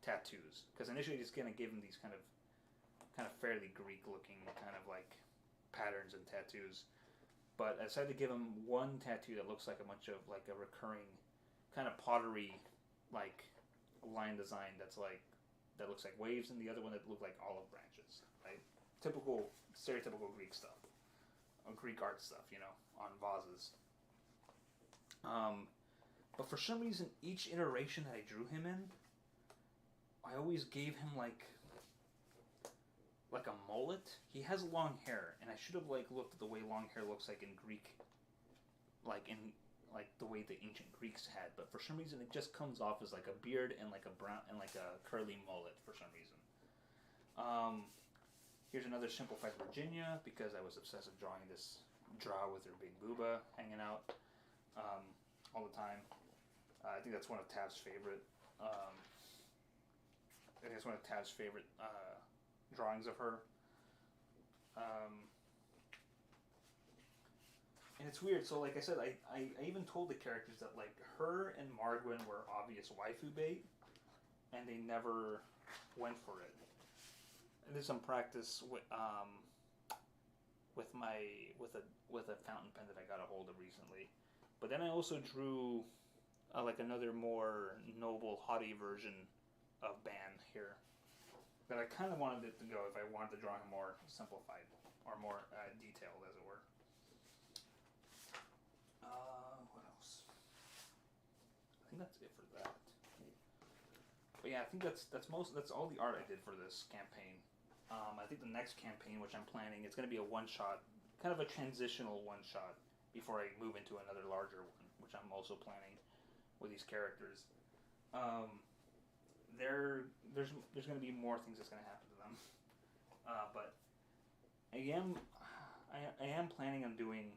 tattoos, because initially I just kind of gave him these kind of fairly Greek looking kind of like patterns and tattoos. But I decided to give him one tattoo that looks like a bunch of like a recurring kind of pottery like line design that's like that looks like waves, and the other one that looked like olive branches. Right? Typical, stereotypical Greek stuff, or Greek art stuff, you know, on vases. Um, but for some reason, each iteration that I drew him in, I always gave him like a mullet. He has long hair, and I should have like looked at the way long hair looks like in Greek, like in like the way the ancient Greeks had. But for some reason, it just comes off as like a beard and like a brown and like a curly mullet for some reason. Here's another simplified Virginia because I was obsessed with drawing this draw with her big booba hanging out um, all the time. I think that's one of Tav's favorite. I think it's one of Tav's favorite drawings of her. Um, and it's weird. So, like I said, I even told the characters that like her and Margwin were obvious waifu bait, and they never went for it. I did some practice with my with a fountain pen that I got a hold of recently, but then I also drew like another more noble, haughty version of Ban here that I kind of wanted it to go if I wanted to draw him more simplified or more detailed, as it were. What else? I think that's it for that. But yeah, I think that's all the art I did for this campaign. I think the next campaign, which I'm planning, it's going to be a one shot, kind of a transitional one shot before I move into another larger one, which I'm also planning with these characters. Um, there's going to be more things that's going to happen to them, but I am planning on doing.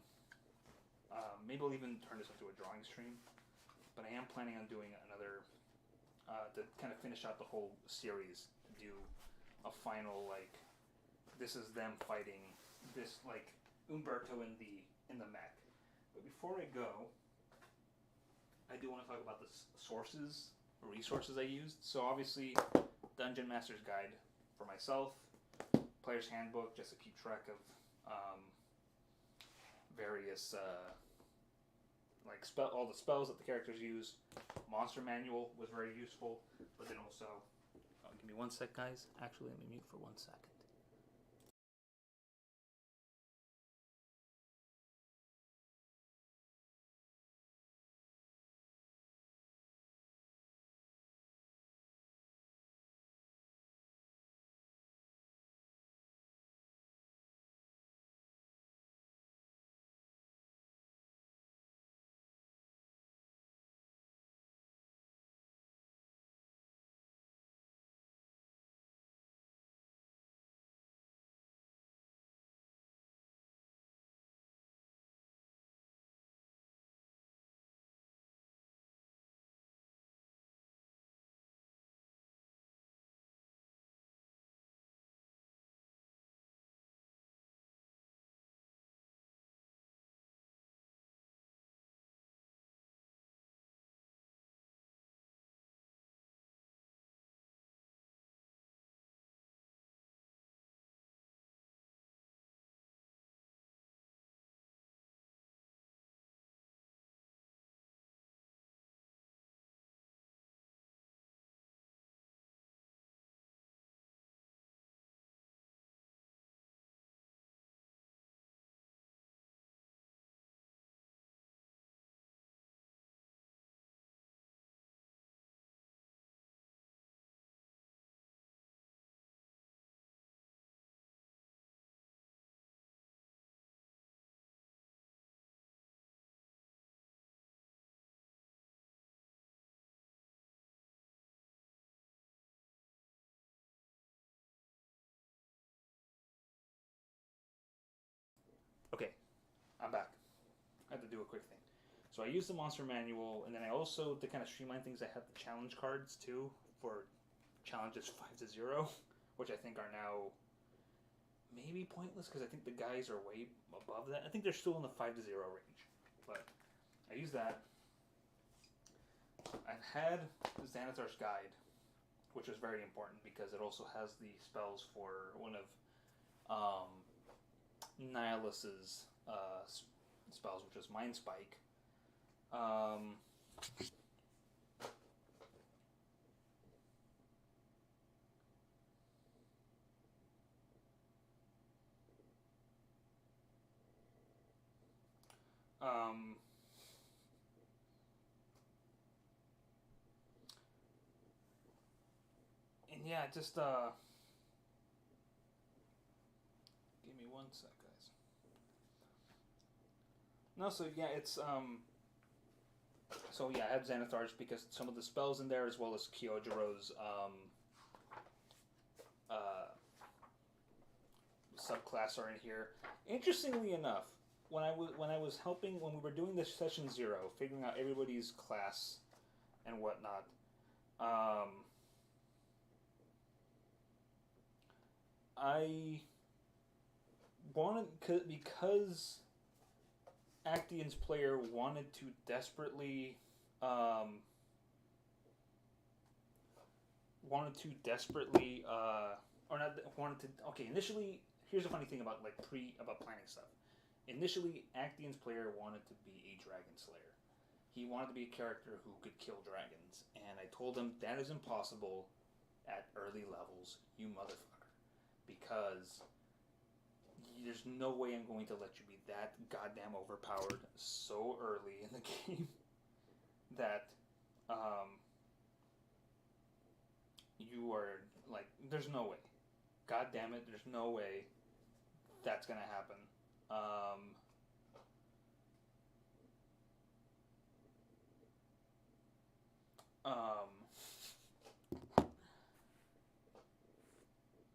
Maybe I'll even turn this into a drawing stream, but I am planning on doing another to kind of finish out the whole series. To do a final like, this is them fighting this like Umberto in the mech. But before I go, I do want to talk about the resources I used. So obviously, Dungeon Master's Guide for myself, Player's Handbook just to keep track of various like all the spells that the characters use. Monster Manual was very useful, but then also, give me one sec, guys. Actually, let me mute for 1 second. a quick thing. So I use the monster manual, and then I also, to kind of streamline things, I have the challenge cards too for challenges 5-0, which I think are now maybe pointless because I think the guys are way above that. I think they're still in the 5-0 range, but I use that. I've had Xanathar's Guide, which is very important because it also has the spells for one of Nihilus's spells, which is Mind Spike. And yeah, just give me one sec, guys. No, so yeah, it's so yeah, I have Xanathar's because some of the spells in there, as well as Kyojiro's subclass are in here. Interestingly enough, when I was helping, when we were doing this session 0, figuring out everybody's class and whatnot, I wanted, because Actian's player wanted to desperately or not wanted to. Okay, initially, here's a funny thing about about planning stuff. Initially, Actian's player wanted to be a dragon slayer. He wanted to be a character who could kill dragons, and I told him that is impossible at early levels, you motherfucker, because there's no way I'm going to let you be that goddamn overpowered so early in the game that you are like, there's no way. God damn it, there's no way that's gonna happen.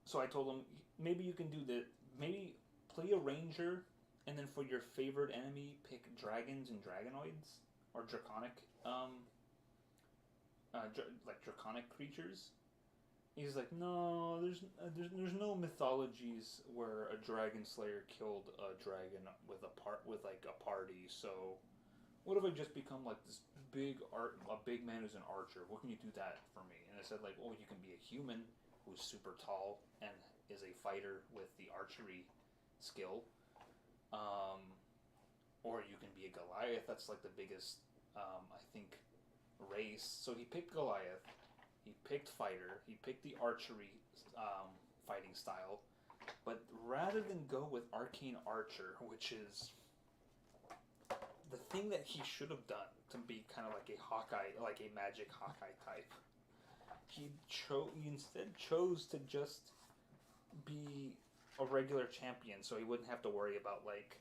So I told him, maybe you can do maybe play a ranger, and then for your favorite enemy, pick dragons and dragonoids, or draconic, draconic creatures. He's like, no, there's no mythologies where a dragon slayer killed a dragon with a party. So, what if I just become like this a big man who's an archer? What can you do that for me? And I said like, oh, you can be a human who's super tall and is a fighter with the archery skill, or you can be a Goliath. That's like the biggest, I think, race. So he picked Goliath. He picked fighter. He picked the archery fighting style. But rather than go with arcane archer, which is the thing that he should have done to be kind of like a Hawkeye, like a magic Hawkeye type, he instead chose to just be a regular champion, so he wouldn't have to worry about like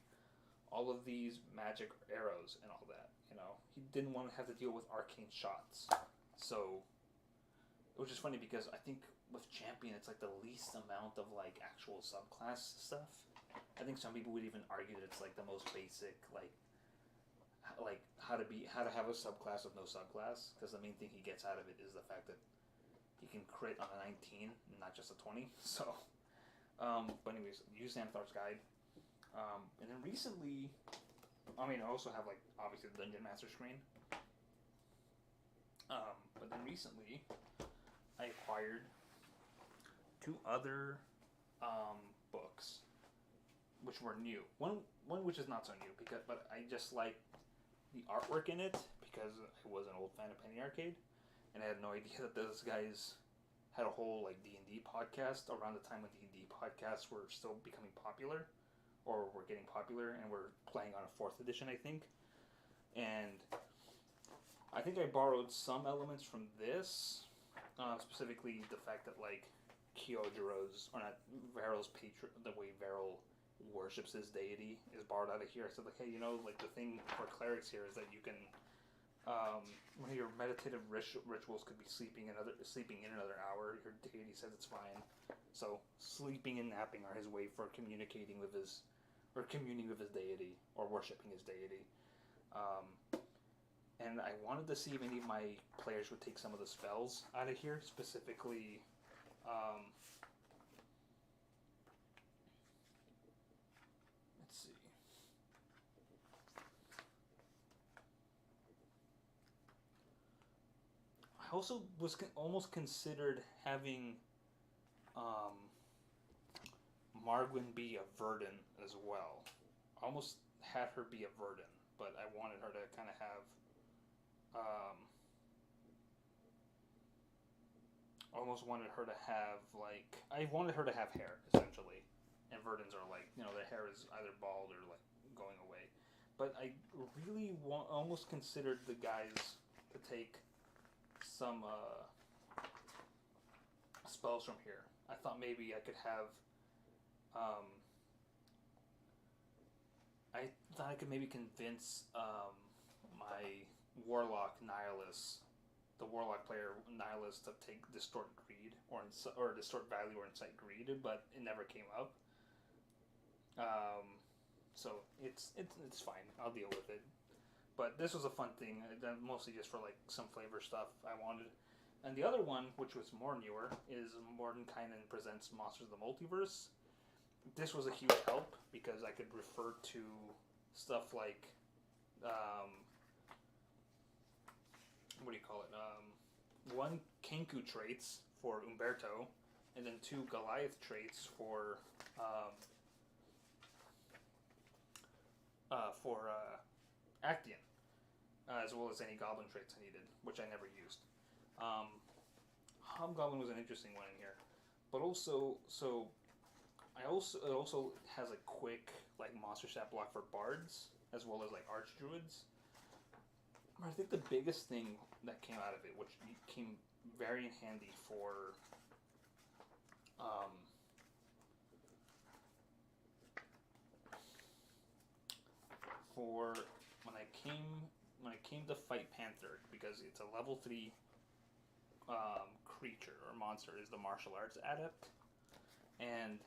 all of these magic arrows and all that. You know, he didn't want to have to deal with arcane shots. So, which is funny because I think with champion, it's like the least amount of like actual subclass stuff. I think some people would even argue that it's like the most basic, like how to have a subclass with no subclass, because the main thing he gets out of it is the fact that he can crit on a 19, not just a 20. So, but anyways, use Xanathar's Guide. And then recently, I also have like obviously the Dungeon Master screen. But then recently, I acquired 2 other books, which were new. One which is not so new but I just like the artwork in it because I was an old fan of Penny Arcade, and I had no idea that those guys had a whole like D&D podcast around the time when D&D podcasts were still becoming popular, or were getting popular, and we're playing on a 4th edition, I think. And I think I borrowed some elements from this, specifically the fact that like Kyojiro's, or not, Varel's the way Varel worships his deity is borrowed out of here. I said like, hey, like the thing for clerics here is that you can, one of your meditative rituals could be sleeping in another hour. Your deity says it's fine. So sleeping and napping are his way for communicating with his, or communing with his deity, or worshiping his deity. Um, and I wanted to see if any of my players would take some of the spells out of here, specifically. Let's see. I also was almost considered having um, Margwyn be a Verdant as well. I almost had her be a Verdant, but I wanted her to kind of have. Almost wanted her to have like I wanted her to have hair essentially, and Verdants are like their hair is either bald or like going away. But I really almost considered the guys to take some spells from here. I thought maybe I could have. Um, I thought I could maybe convince my warlock Nihilus, the warlock player Nihilus, to take distort greed or distort value or incite greed, but it never came up. Um, so it's fine. I'll deal with it. But this was a fun thing, mostly just for like some flavor stuff I wanted. And the other one, which was more newer, is Mordenkainen Presents Monsters of the Multiverse. This was a huge help because I could refer to stuff like, what do you call it? One Kenku traits for Umberto, and then two Goliath traits for Actian, as well as any Goblin traits I needed, which I never used. Hobgoblin was an interesting one in here, but also it also has a quick like monster stat block for bards as well as like archdruids. I think the biggest thing that came out of it, which came very in handy um, for when I came to fight Panther, because it's a level 3 creature or monster, is the martial arts adept, and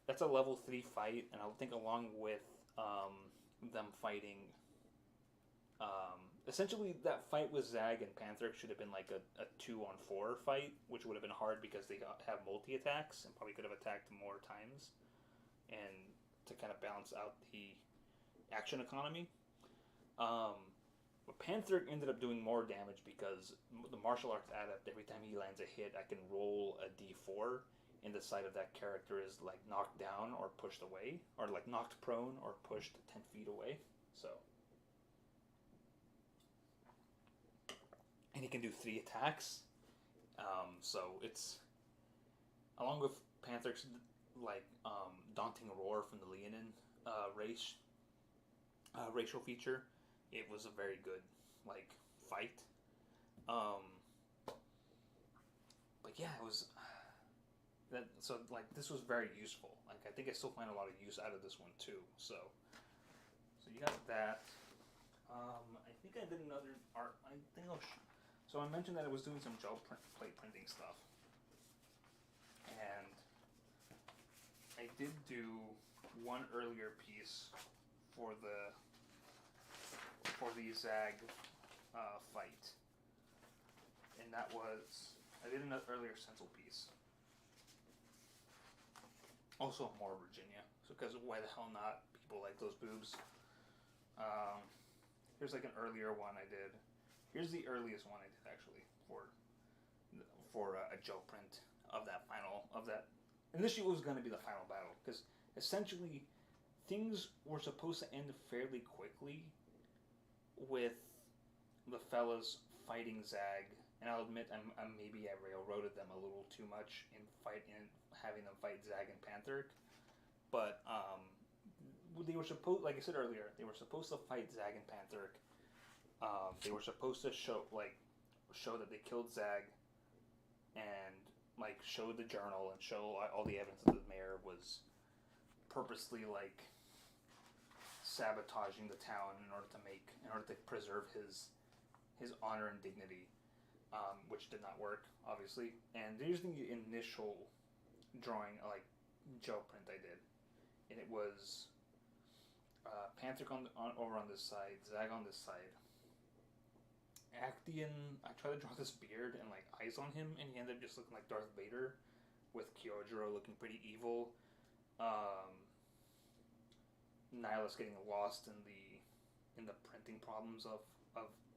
that's a level 3 fight, and I think along with them fighting. Essentially, that fight with Zag and Panther should have been like a 2-on-4 fight, which would have been hard because they have multi attacks and probably could have attacked more times, and to kind of balance out the action economy. But Panther ended up doing more damage because the martial arts adept, every time he lands a hit, I can roll a d4, and the side of that character is like knocked down or pushed away, or like knocked prone or pushed 10 feet away. So. And he can do 3 attacks. So it's, along with Panther's like daunting roar from the Leonin racial feature, it was a very good like fight. But yeah, it was that. So like this was very useful. Like I think I still find a lot of use out of this one too. So you got that. I think I did another art. I think so I mentioned that I was doing some gel plate printing stuff, and I did do one earlier piece for the Zag fight, and that was I did an earlier stencil piece. Also more Virginia, so because why the hell not? People like those boobs. Here's like an earlier one I did. Here's the earliest one I did actually for a gel print of that. Initially, it was going to be the final battle because essentially things were supposed to end fairly quickly with the fellas fighting Zag, and I'll admit maybe I railroaded them a little too much in having them fight Zag and Panther, but they were supposed, like I said earlier, they were supposed to fight Zag and Panther. They were supposed to show that they killed Zag, and like show the journal and show all the evidence that the mayor was purposely like sabotaging the town in order to preserve his honor and dignity, which did not work obviously. And there's the initial drawing like gel print I did, and it was Panther over on this side, Zag on this side. Actian, I tried to draw this beard and like eyes on him, and he ended up just looking like Darth Vader, with Kyojuro looking pretty evil. Um, Nihilus getting lost in the printing problems of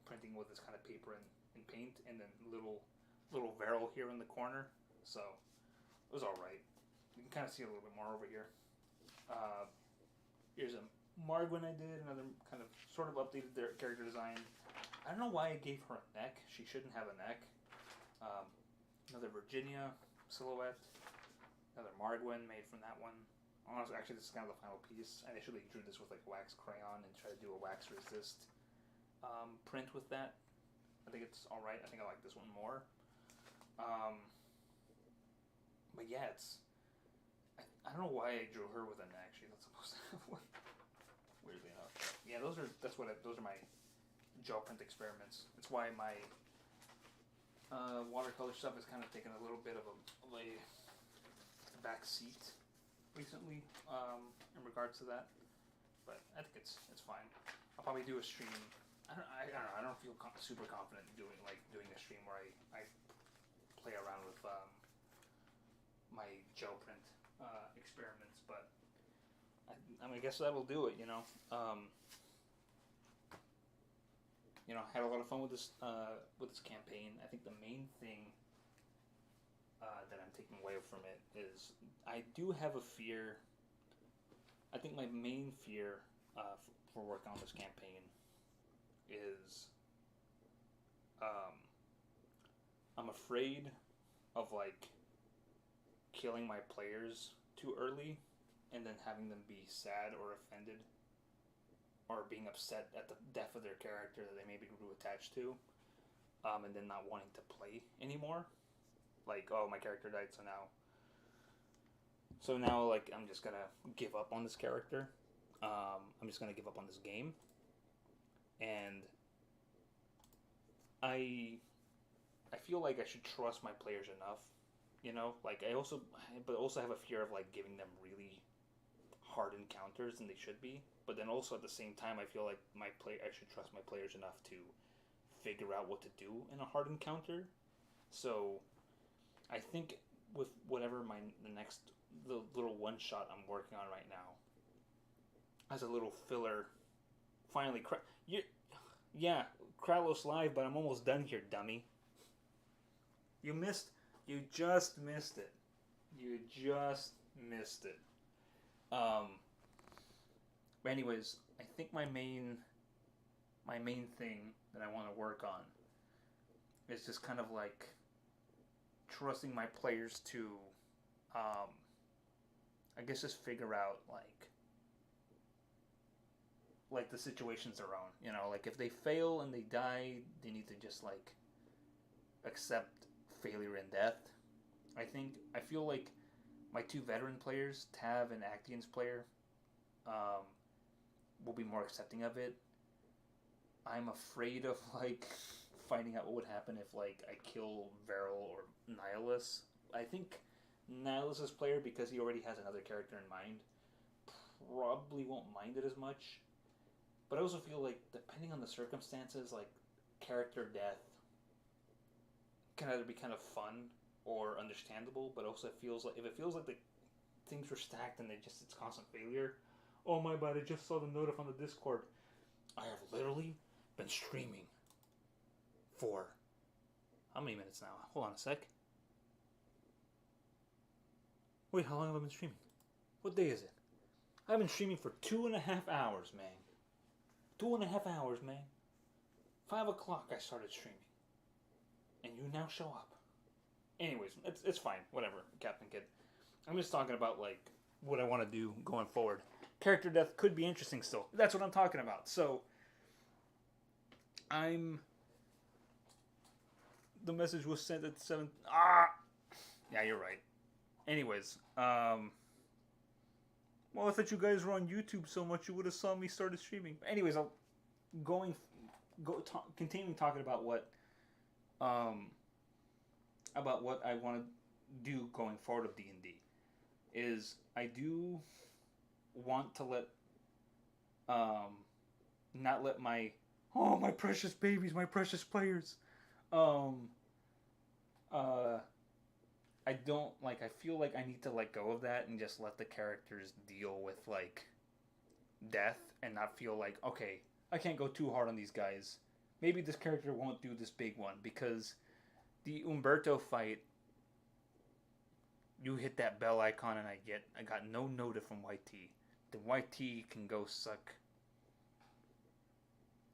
printing with this kind of paper and paint, and then little Varel here in the corner. So it was all right. You can kind of see a little bit more over here. Here's a Margwin I did, another kind of sort of updated their character design. I don't know why I gave her a neck. She shouldn't have a neck. Another Virginia silhouette. Another Margwin made from that one. Honestly, actually, this is kind of the final piece. I initially drew this with like wax crayon and tried to do a wax resist print with that. I think it's all right. I think I like this one more. But yeah, it's. I don't know why I drew her with a neck. She's not supposed to have one. Weirdly enough. Yeah, those are my gel print experiments. It's why my watercolor stuff has kind of taken a little bit of a back seat recently in regards to that, but I think it's fine. I'll probably do a stream. I don't know. I don't feel super confident doing a stream where I play around with my gel print experiments, but I guess that will do it. You know, I had a lot of fun with this campaign. I think the main thing that I'm taking away from it is I do have a fear. I think my main fear for working on this campaign is I'm afraid of like killing my players too early and then having them be sad or offended or being upset at the death of their character that they maybe grew attached to, and then not wanting to play anymore. Like, oh, my character died, so now, like, I'm just gonna give up on this character. I'm just gonna give up on this game. And I feel like I should trust my players enough, Like, but also have a fear of, like, giving them really hard encounters than they should be. But then also at the same time, I feel like I should trust my players enough to figure out what to do in a hard encounter. So I think with whatever the little one shot I'm working on right now, as a little filler, finally, Kralos live, but I'm almost done here, dummy. You just missed it. You just missed it. But anyways, I think my main thing that I want to work on is just kind of like trusting my players to, I guess, just figure out like the situations they're on. Like if they fail and they die, they need to just like accept failure and death. I feel like my two veteran players, Tav and Actian's player, will be more accepting of it. I'm afraid of like finding out what would happen if like I kill Varel or Nihilus. I think Nihilus's player, because he already has another character in mind, probably won't mind it as much. But I also feel like depending on the circumstances, like character death can either be kind of fun or understandable, but also if it feels like the things were stacked and it's constant failure. Oh my bad, I just saw the notif on the Discord. I have literally been streaming for how many minutes now? Hold on a sec. Wait, how long have I been streaming? What day is it? I've been streaming for 2.5 hours, man. 2.5 hours, man. 5 o'clock I started streaming. And you now show up. Anyways, it's fine. Whatever, Captain Kid. I'm just talking about, like, what I want to do going forward. Character death could be interesting still. That's what I'm talking about. So, the message was sent at 7... Yeah, you're right. Anyways, well, I thought you guys were on YouTube so much you would have saw me started streaming. Anyways, continuing talking about what I want to do going forward of D&D is I do want to let Um, not let my precious babies, my precious players. Um, uh, I don't like. I feel like I need to let go of that and just let the characters deal with like death and not feel like, okay, I can't go too hard on these guys. Maybe this character won't do this big one because the Umberto fight, you hit that bell icon and I got no nota from YT. The YT can go suck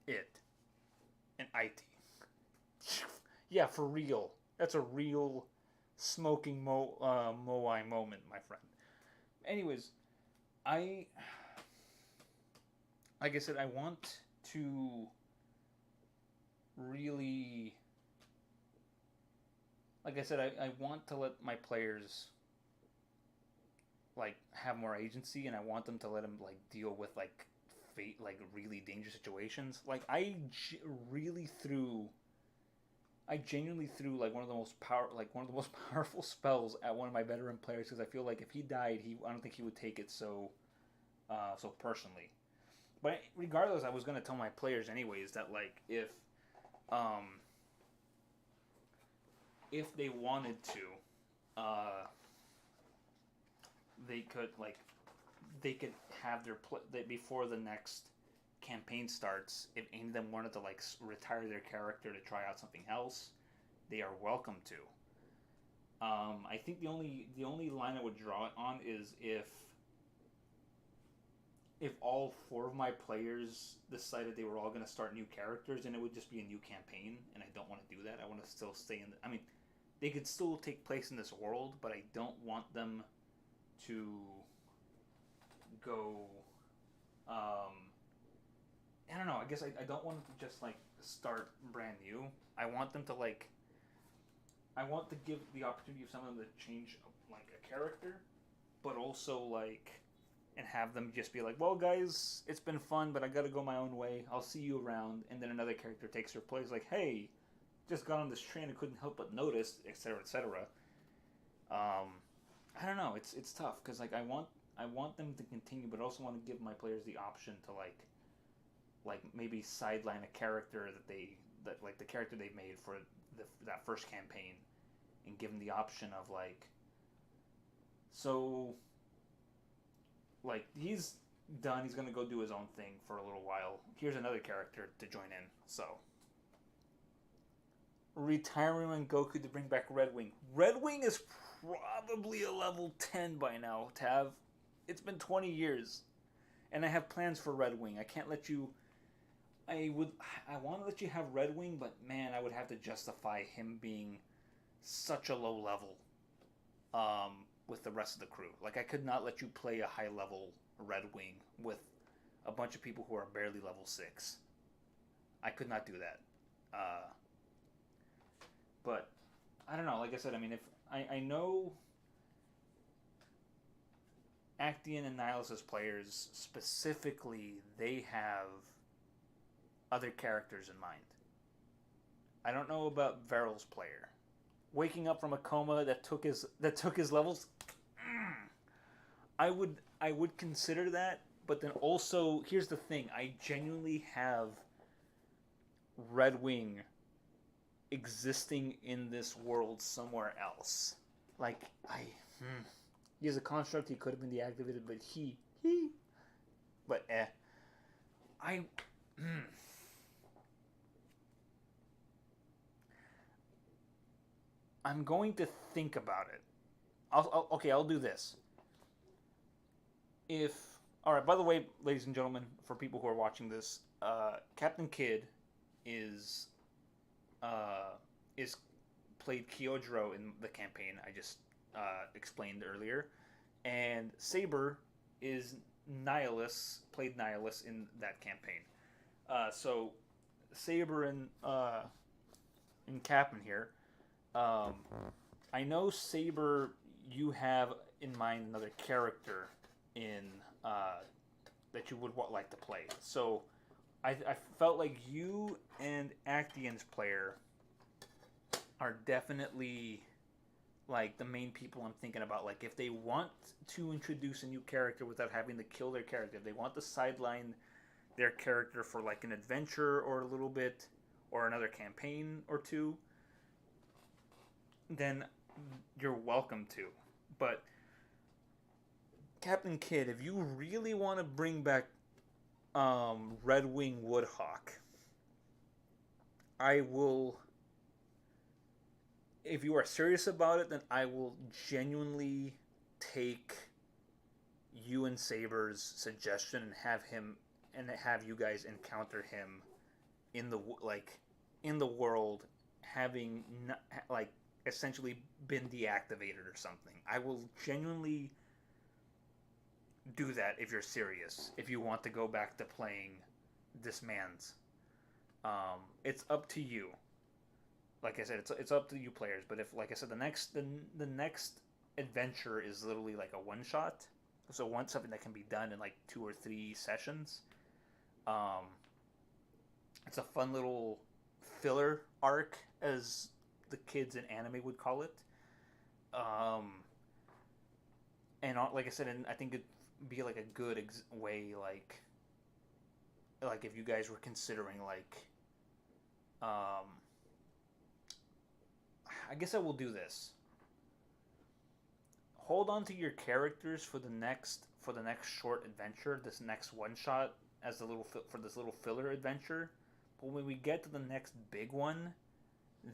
it and IT. Yeah, for real. That's a real smoking Moai moment, my friend. Anyways, I like I said, I want to really, like I said, I want to let my players like have more agency, and I want them to let them like deal with like fate, like really dangerous situations. Like really threw, I genuinely threw like one of the most powerful spells at one of my veteran players because I feel like if he died, I don't think he would take it so personally. But regardless, I was gonna tell my players anyways that like um if they wanted to, uh, they could like they could have before the next campaign starts. If any of them wanted to like retire their character to try out something else, they are welcome to. I think the only line I would draw it on is if all four of my players decided they were all going to start new characters, and it would just be a new campaign, and I don't want to do that. I want to still stay in. I mean, they could still take place in this world, but I don't want them to go. Um, I don't know. I guess I don't want them to just like start brand new. I want them to like. I want to give the opportunity of some of them to change like a character, but also like and have them just be like, well, guys, it's been fun, but I gotta go my own way. I'll see you around. And then another character takes their place, like, hey, just got on this train and couldn't help but notice, etc., etc. I don't know. It's tough because like I want them to continue, but I also want to give my players the option to like maybe sideline a character that like the character they made for that first campaign, and give them the option of like, so like he's done. He's gonna go do his own thing for a little while. Here's another character to join in. So retiring Goku to bring back Red Wing. Red Wing is probably a level 10 by now, Tav. It's been 20 years, and I have plans for Red Wing. I can't let you. I want to let you have Red Wing, but man, I would have to justify him being such a low level with the rest of the crew. Like I could not let you play a high level Red Wing with a bunch of people who are barely level 6. I could not do that. But I don't know. Like I said, I mean, if I know Actian and Nihilus players specifically, they have other characters in mind. I don't know about Veryl's player. Waking up from a coma that took his levels. I would consider that, but then also here's the thing: I genuinely have Red Wing existing in this world somewhere else. Like he is a construct. He could have been deactivated, but but I. I'm going to think about it. I'll do this. If all right. By the way, ladies and gentlemen, for people who are watching this, Captain Kidd is uh, is played Kyojuro in the campaign I just explained earlier, and Saber is Nihilus, played Nihilus in that campaign. So Saber and Captain here. Um, I know Saber, you have in mind another character in that you would like to play. So I felt like you and Actian's player are definitely like the main people I'm thinking about. Like if they want to introduce a new character without having to kill their character, if they want to sideline their character for like an adventure or a little bit or another campaign or two, then you're welcome to. But Captain Kidd, if you really want to bring back Red Wing Woodhawk, I will. If you are serious about it, then I will genuinely take you and Saber's suggestion and have you guys encounter him in the in the world, having like essentially been deactivated or something. I will genuinely do that if you're serious. If you want to go back to playing this man's, it's up to you. Like I said, it's up to you players. But if, like I said, the next adventure is literally like a one shot, so something that can be done in like 2 or 3 sessions. Um, it's a fun little filler arc, as the kids in anime would call it. Um, and like I said, and I think it'd be like a good way, like if you guys were considering like, I guess I will do this. Hold on to your characters for the next short adventure, this next one shot as the little for this little filler adventure. But when we get to the next big one,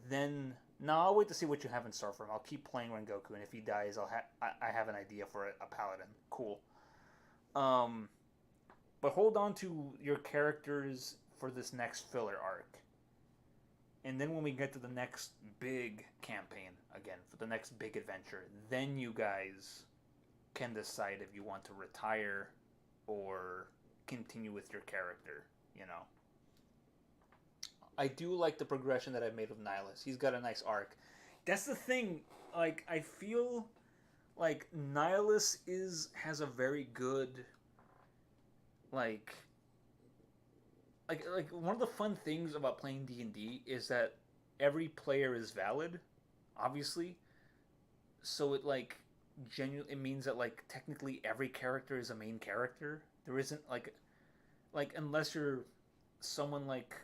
then no, I'll wait to see what you have in store for him. I'll keep playing Rengoku, and if he dies, I have an idea for a paladin. Cool. But hold on to your characters for this next filler arc. And then when we get to the next big campaign, again, for the next big adventure, then you guys can decide if you want to retire or continue with your character, you know. I do like the progression that I've made with Nihilus. He's got a nice arc. That's the thing. Like, I feel like Nihilus has a very good like one of the fun things about playing D&D is that every player is valid, obviously. So it it means that like technically every character is a main character. There isn't like unless you're someone like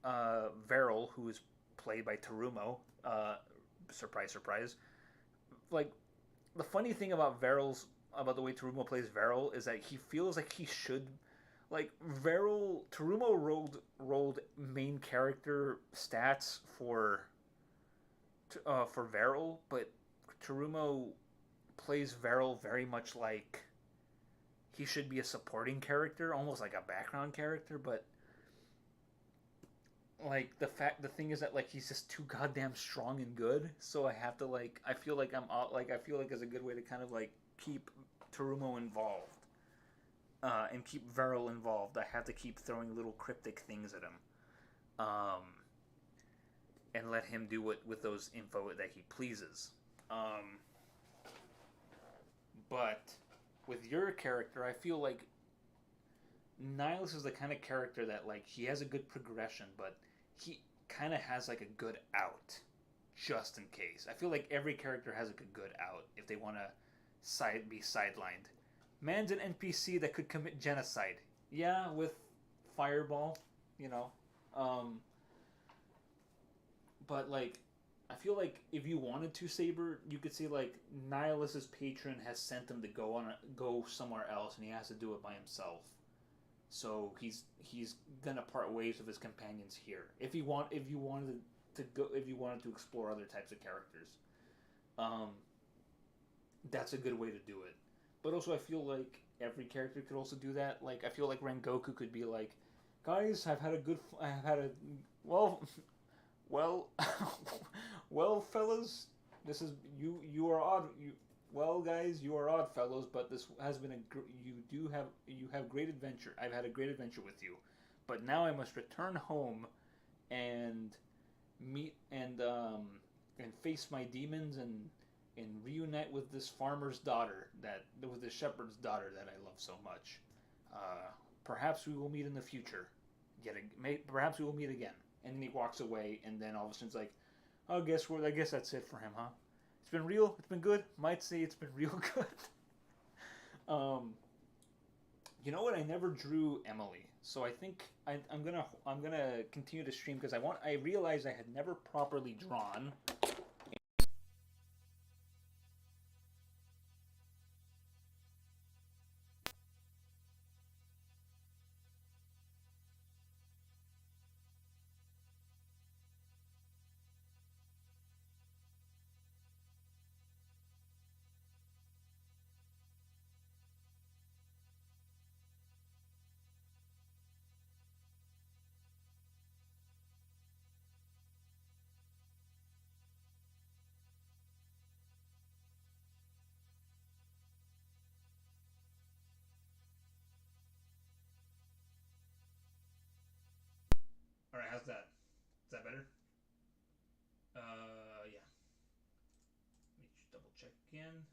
Veril, who is played by Terumo, surprise surprise. Like, the funny thing about the way Terumo plays Veril is that he feels like he should, like, Terumo rolled main character stats for Veril, but Terumo plays Veril very much like he should be a supporting character, almost like a background character. But like the thing is that like he's just too goddamn strong and good, so I have to I feel like it's a good way to kind of like keep Terumo involved, and keep Veril involved. I have to keep throwing little cryptic things at him, and let him do with those info that he pleases. But with your character, I feel like Nihilus is the kind of character that like he has a good progression, but he kind of has like a good out, just in case. I feel like every character has a good out if they want to be sidelined. Man's an NPC that could commit genocide. Yeah, with Fireball, you know. But like, I feel like if you wanted to, Saber, you could say like Nihilus's patron has sent him to go somewhere else, and he has to do it by himself. So he's gonna part ways with his companions here. If you wanted to explore other types of characters, that's a good way to do it. But also, I feel like every character could also do that. Like, I feel like Rengoku could be like, guys, well, well, fellas, this is you are odd. Well, guys, you are odd fellows, but this has been you have great adventure. I've had a great adventure with you, but now I must return home, and meet and face my demons and reunite with this farmer's daughter with the shepherd's daughter that I love so much. Perhaps we will meet in the future. Perhaps we will meet again. And then he walks away, and then all of a sudden it's like, oh, I guess that's it for him, huh? It's been real. It's been good. Might say it's been real good. You know what? I never drew Emily, so I think I'm gonna continue to stream because I realized I had never properly drawn. All right, how's that? Is that better? Yeah. Let me just double check again.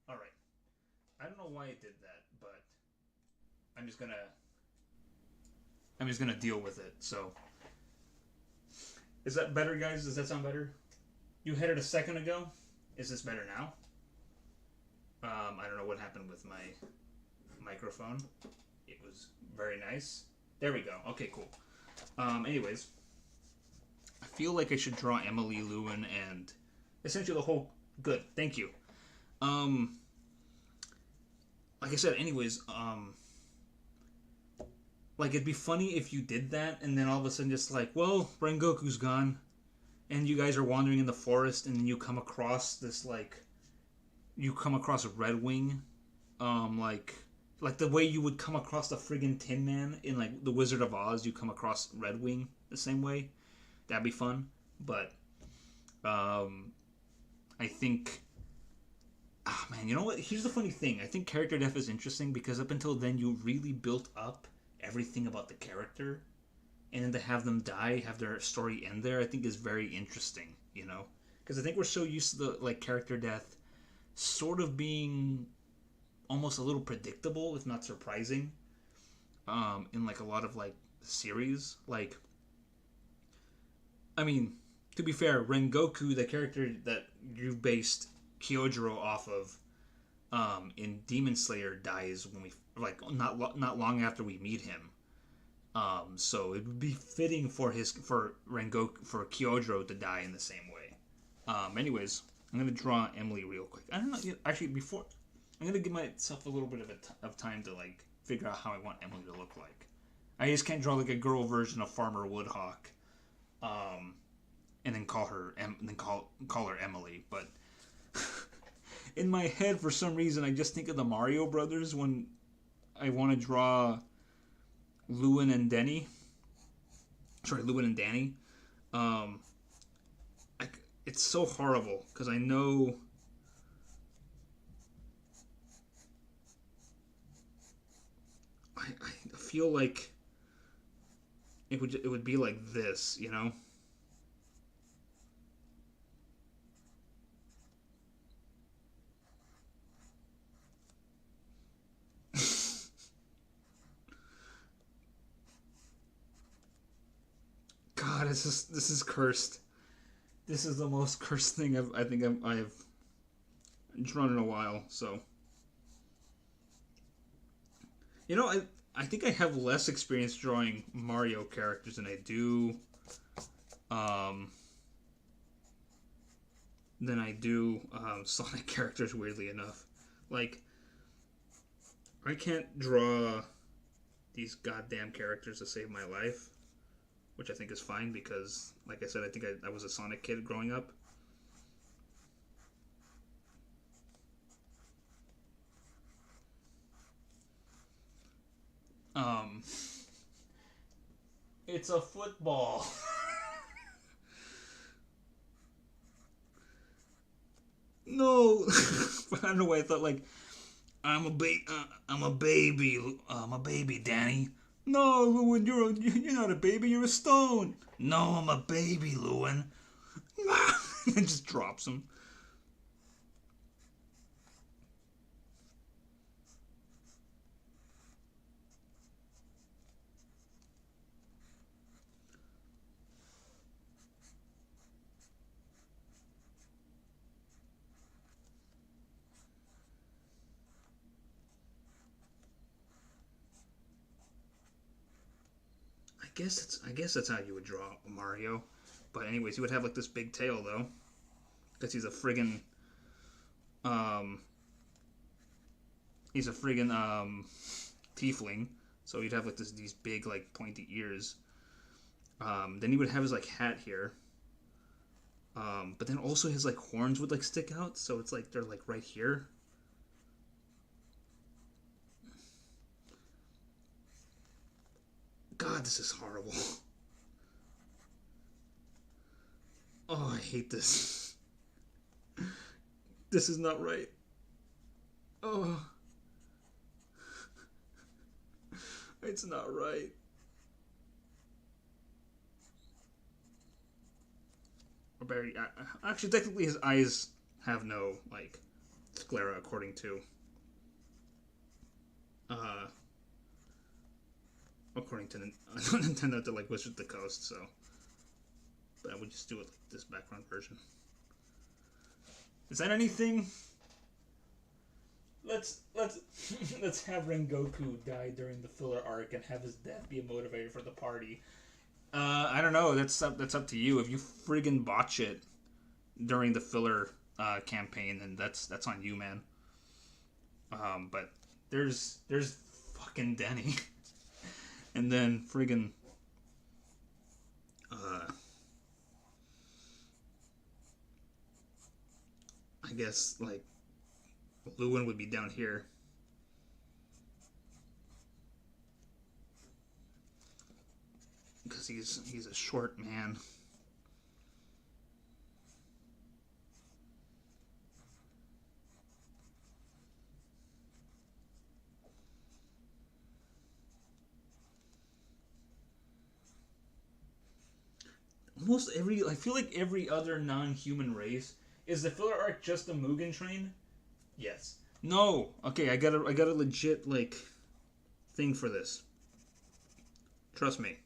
All right. I don't know why it did that, but I'm just gonna I'm just gonna deal with it. So, is that better, guys? Does that sound better? You hit it a second ago. Is this better now? I don't know what happened with my microphone. It was very nice. There we go. Okay, cool. Anyways, I feel like I should draw Emily Lewin and essentially the whole. Good. Thank you. Um, like I said, anyways, like it'd be funny if you did that and then all of a sudden just like, well, Rengoku's gone, and you guys are wandering in the forest, and then you come across this like, you come across a Red Wing, like the way you would come across the friggin' Tin Man in like the Wizard of Oz, you come across Red Wing the same way. That'd be fun, but I think man, you know what? Here's the funny thing. I think character death is interesting because up until then, you really built up everything about the character, and then to have them die, have their story end there, I think is very interesting. You know, because I think we're so used to the like character death sort of being almost a little predictable, if not surprising, in like a lot of like series. Like, I mean, to be fair, Rengoku, the character that you've based Kyojuro off of, in Demon Slayer, dies when we like not long after we meet him. So it would be fitting for Kyojuro to die in the same way. Anyways, I'm gonna draw Emily real quick. I don't know. Actually, before I'm gonna give myself a little bit of time to like figure out how I want Emily to look like. I just can't draw like a girl version of Farmer Woodhawk, and then call her Emily. But in my head, for some reason, I just think of the Mario Brothers when I want to draw Lewin and Denny. Sorry, Lewin and Danny. Um, it's so horrible because I know. I feel like it would be like this, you know. God, this is cursed. This is the most cursed thing I've drawn in a while. So, you know, I think I have less experience drawing Mario characters than I do, um, Sonic characters. Weirdly enough, like I can't draw these goddamn characters to save my life, which I think is fine because, like I said, I think I was a Sonic kid growing up. Um, it's a football. No, I don't know why I thought like I'm a baby. I'm a baby, Danny. No, Lewin, you're not a baby. You're a stone. No, I'm a baby, Lewin. And just drops him. I guess that's how you would draw Mario. But anyways, he would have like this big tail though, because um he's a friggin' tiefling. So he'd have like these big like pointy ears. Then he would have his like hat here. But then also his like horns would like stick out, so it's like they're like right here. God, this is horrible. Oh, I hate this. This is not right. Oh. It's not right. Or Barry, actually, technically, his eyes have no like sclera, according to uh, Nintendo to like Wizard of the Coast. So, but I would just do it like this background version. Is that anything? Let's let's have Rengoku die during the filler arc and have his death be a motivator for the party. I don't know. That's up to you. If you friggin' botch it during the filler campaign, then that's on you, man. But there's fucking Denny, and then friggin' I guess like Lewin would be down here. Because he's a short man. I feel like every other non-human race is the filler arc just a Mugen Train? Yes. No. Okay, I got a legit like thing for this. Trust me.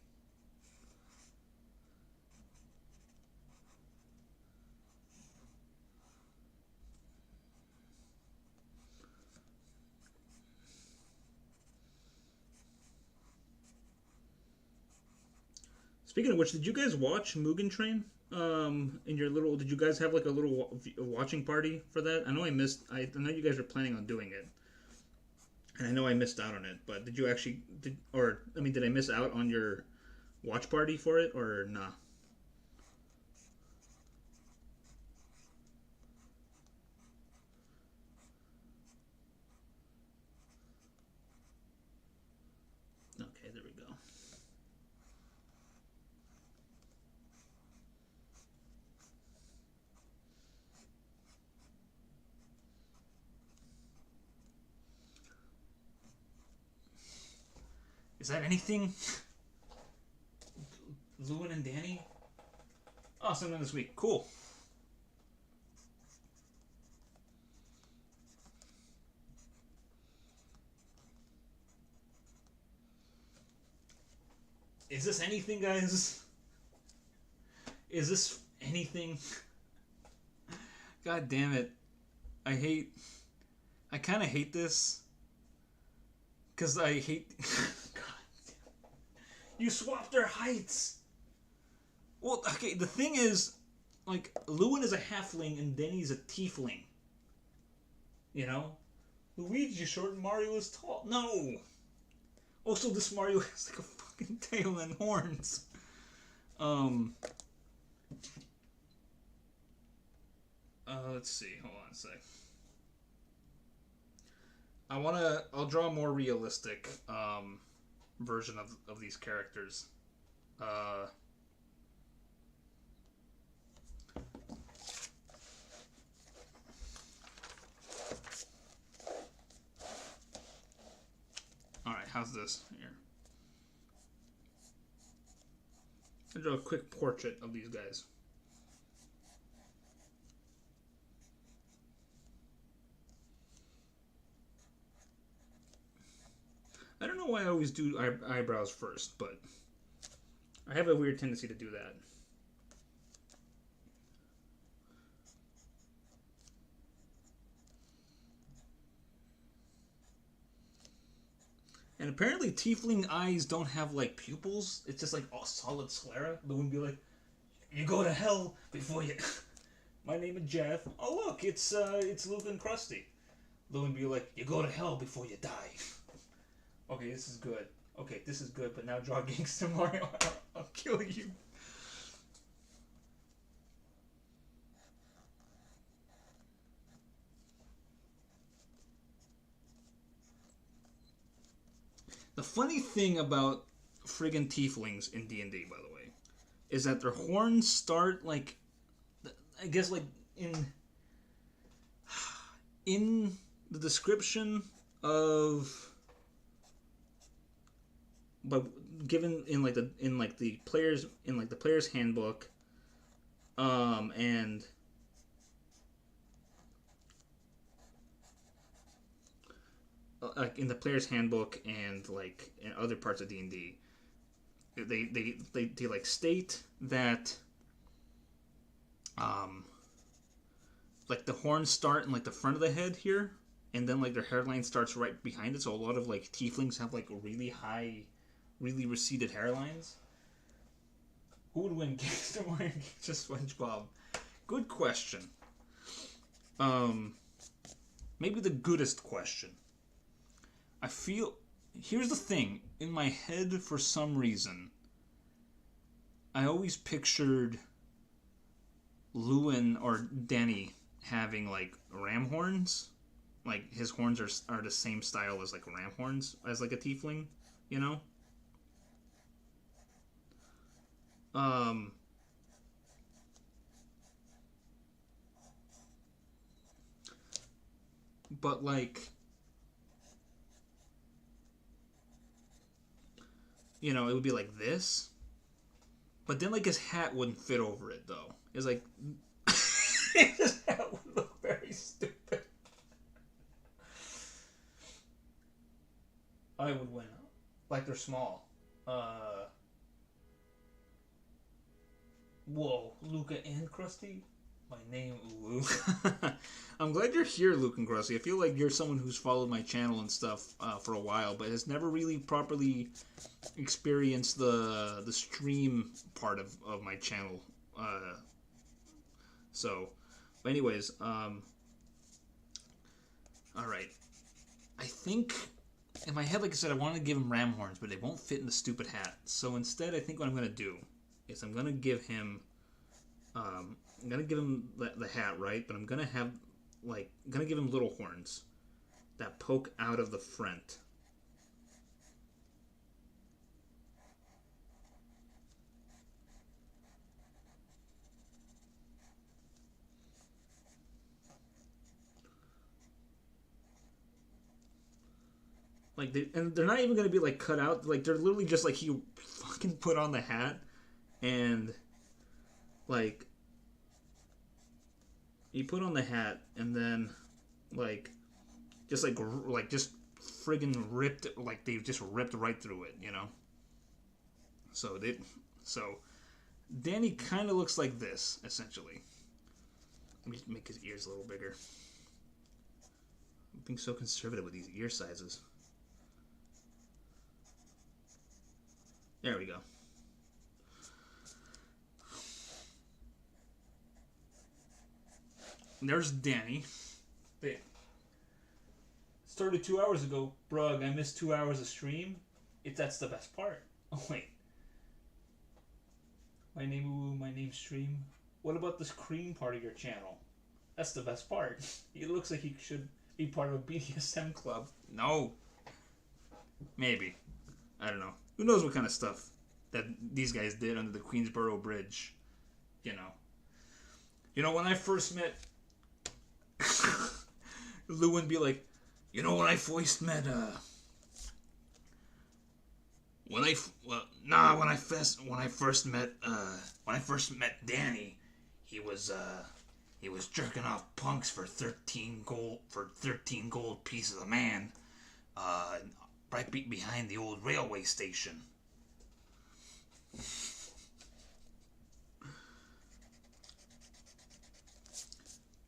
Speaking of which, did you guys watch Mugen Train? Did you guys have like a little watching party for that? I know I missed. I know you guys were planning on doing it, and I know I missed out on it. But did you actually did I miss out on your watch party for it or nah? Okay, there we go. Is that anything? Lewin and Danny? Oh, sometime this week. Cool. Is this anything, guys? Is this anything? God damn it. I kind of hate this. Because I hate... God. You swapped their heights! Well, okay, the thing is, like, Lewin is a halfling and Denny's a tiefling. You know? Luigi's short and Mario is tall. No! Also, this Mario has, like, a fucking tail and horns. Let's see. Hold on a sec. I'll draw a more realistic, version of these characters. Alright, how's this? Here. I'll draw a quick portrait of these guys. I don't know why I always do eyebrows first, but I have a weird tendency to do that. And apparently tiefling eyes don't have, like, pupils. It's just, like, all solid sclera. But would be like, you go to hell before you... My name is Jeff. Oh, look, it's Luke and Krusty. Lou would be like, you go to hell before you die. Okay, this is good. Okay, this is good, but now draw Gangster Mario. I'll kill you. The funny thing about friggin' tieflings in D&D, by the way, is that their horns start, like, I guess, like, in the description of, but given in the player's handbook, and like in the player's handbook and like in other parts of D&D, they like state that like the horns start in like the front of the head here, and then like their hairline starts right behind it. So a lot of like tieflings have like really high, really receded hairlines. Who would win, Gangster Mario, just SpongeBob? Good question. Maybe the goodest question. I feel... Here's the thing. In my head, for some reason, I always pictured Lewin or Danny having, like, ram horns. Like, his horns are the same style as, like, ram horns, as, like, a tiefling, you know? But, like... You know, it would be like this. But then, like, his hat wouldn't fit over it, though. It's like... his hat would look very stupid. I would win. Like, they're small. Whoa, Luca and Krusty? My name, Luke. I'm glad you're here, Luke and Krusty. I feel like you're someone who's followed my channel and stuff for a while, but has never really properly experienced the stream part of my channel. But anyways, alright. I think, in my head, like I said, I wanted to give him ram horns, but they won't fit in the stupid hat. So instead, I think what I'm going to do is I'm going to give him... I'm gonna give him the hat, right? But I'm gonna give him little horns that poke out of the front. Like, they're not even gonna be like cut out. Like, they're literally just like he fucking put on the hat and like. He put on the hat and then, like, just friggin' ripped, like they just ripped right through it, you know. So Danny kind of looks like this essentially. Let me just make his ears a little bigger. I'm being so conservative with these ear sizes. There we go. There's Danny. Babe. Started 2 hours ago. Brug, I missed 2 hours of stream. That's the best part. Oh, wait. My name stream. What about this cream part of your channel? That's the best part. He looks like he should be part of a BDSM club. No. Maybe. I don't know. Who knows what kind of stuff that these guys did under the Queensboro Bridge. You know. You know, when I first met... Lou would be like, you know, when I first met when I first met Danny, he was jerking off punks for 13 gold pieces a man, right behind the old railway station.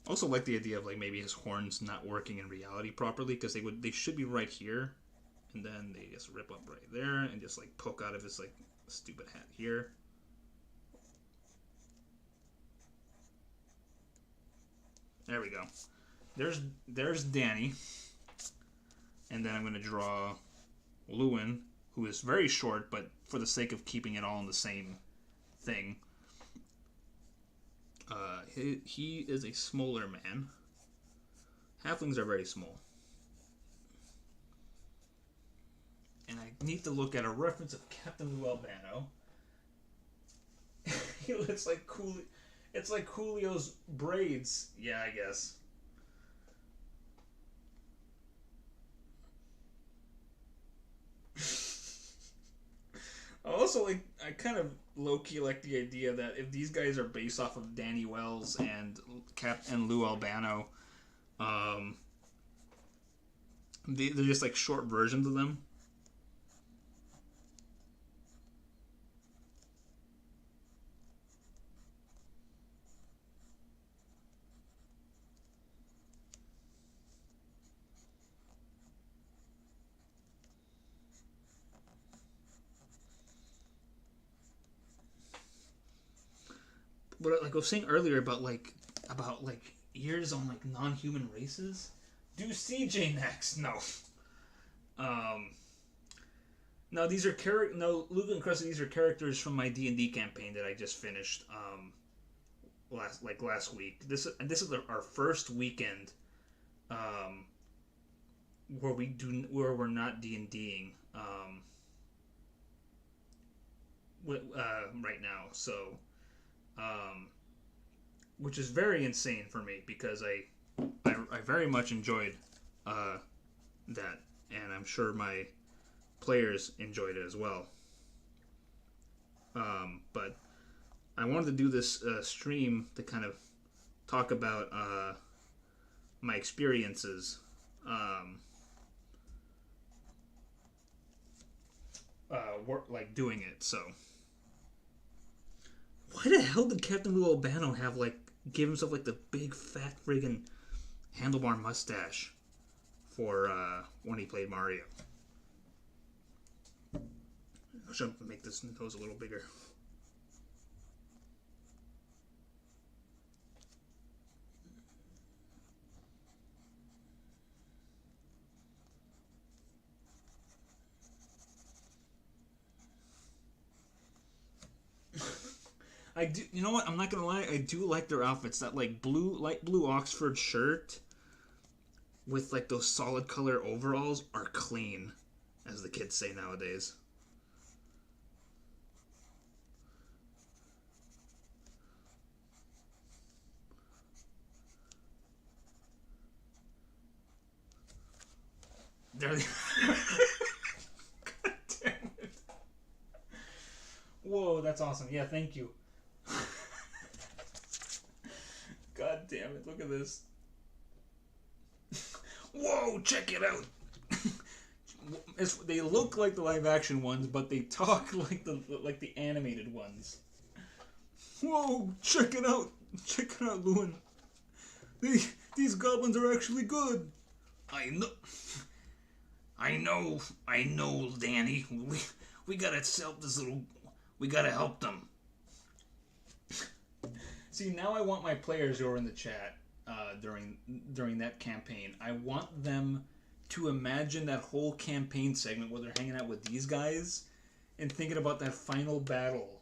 Also like the idea of like maybe his horns not working in reality properly, because they should be right here, and then they just rip up right there and just like poke out of his like stupid hat here. There we go. There's Danny, and then I'm going to draw Lewin, who is very short, but for the sake of keeping it all in the same thing, he is a smaller man. Halflings are very small. And I need to look at a reference of Captain Lou Albano. It's like it's like Coolio's braids. Yeah, I guess. Also, like, I kind of low-key like the idea that if these guys are based off of Danny Wells and Lou Albano, they're just like short versions of them. What like I was saying earlier about years on like non-human races. Do CJ next? No. No, these are Luca and Cressy. These are characters from my D&D campaign that I just finished last week. This is our first weekend where we're not D&Ding right now. So. Which is very insane for me because I very much enjoyed that, and I'm sure my players enjoyed it as well. But I wanted to do this stream to kind of talk about my experiences doing it. So. Why the hell did Captain Lou Albano give himself like the big fat friggin' handlebar mustache for when he played Mario? I should make this nose a little bigger. I do. You know what? I'm not gonna lie. I do like their outfits. That like light blue Oxford shirt with like those solid color overalls are clean, as the kids say nowadays. There. God damn it! Whoa, that's awesome. Yeah, thank you. God damn it, look at this. Whoa, check it out. They look like the live action ones, but they talk like the animated ones. Whoa, check it out. Check it out, Lewin. These goblins are actually good. I know, Danny. We gotta help this little. We gotta help them. See, now I want my players who are in the chat during that campaign. I want them to imagine that whole campaign segment where they're hanging out with these guys and thinking about that final battle.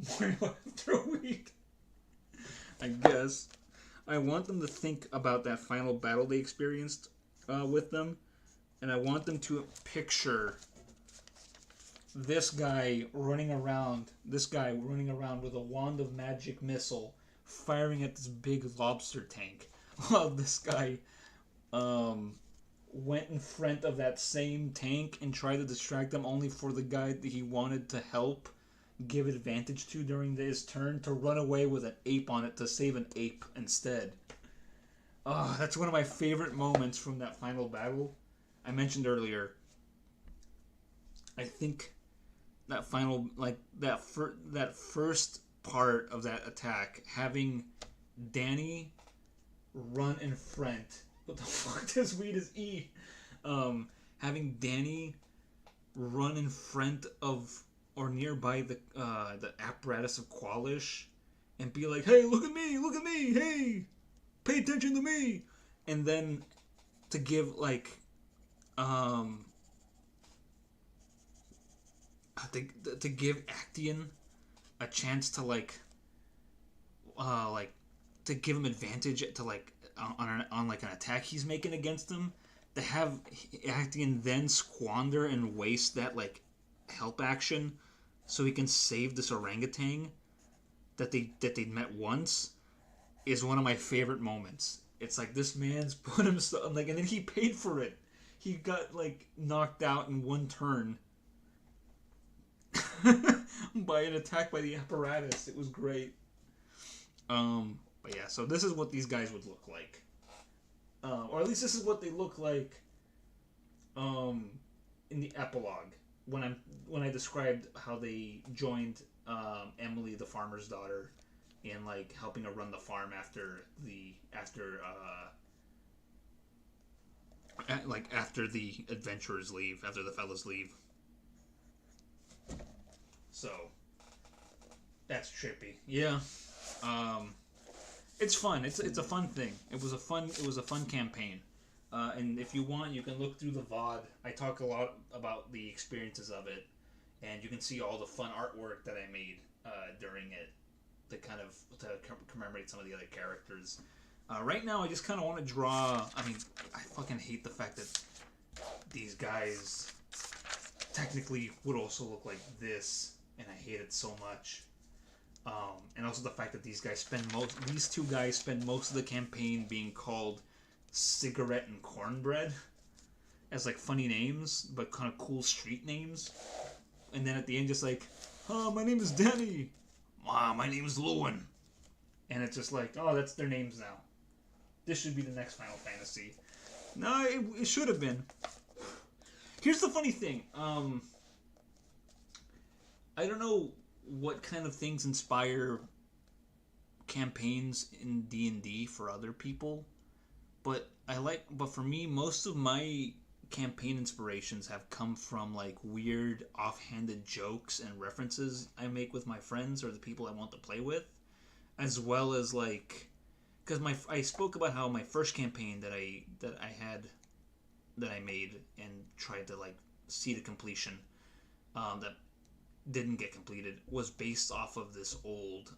After a week, I guess. I want them to think about that final battle they experienced with them, and I want them to picture this guy running around with a wand of magic missile firing at this big lobster tank while this guy went in front of that same tank and tried to distract them, only for the guy that he wanted to help give advantage to during his turn to run away with an ape on it to save an ape instead. That's one of my favorite moments from that final battle. I mentioned earlier, I think that final, that first part of that attack, having Danny run in front. What the fuck does weed is E? having Danny run in front of or nearby the apparatus of Qualish and be like, "Hey, look at me, hey, pay attention to me," and then to give like to give Actian a chance to like to give him advantage to on like an attack he's making against him, to have Actian then squander and waste that like help action so he can save this orangutan that they met once is one of my favorite moments. It's like this man's put himself like, and then he paid for it. He got like knocked out in one turn by an attack by the apparatus. It was great. But yeah, so this is what these guys would look like, or at least this is what they look like in the epilogue when I described how they joined Emily, the farmer's daughter, in like helping her run the farm after the adventurers leave, after the fellas leave. So that's trippy. Yeah. It's fun. It's a fun thing. It was a fun campaign. And if you want, you can look through the VOD. I talk a lot about the experiences of it, and you can see all the fun artwork that I made during it to commemorate some of the other characters. Right now, I just kind of want to draw. I mean, I fucking hate the fact that these guys technically would also look like this, and I hate it so much. And also the fact that these two guys spend most of the campaign being called Cigarette and Cornbread as like funny names, but kind of cool street names. And then at the end, just like, "Oh, my name is Danny. My name is Lewin." And it's just like, oh, that's their names now. This should be the next Final Fantasy. No, it should have been. Here's the funny thing. I don't know what kind of things inspire campaigns in D&D for other people, but for me, most of my campaign inspirations have come from like weird offhanded jokes and references I make with my friends or the people I want to play with, as well as like, because I spoke about how my first campaign that I made and tried to like see to completion, that didn't get completed, was based off of this old,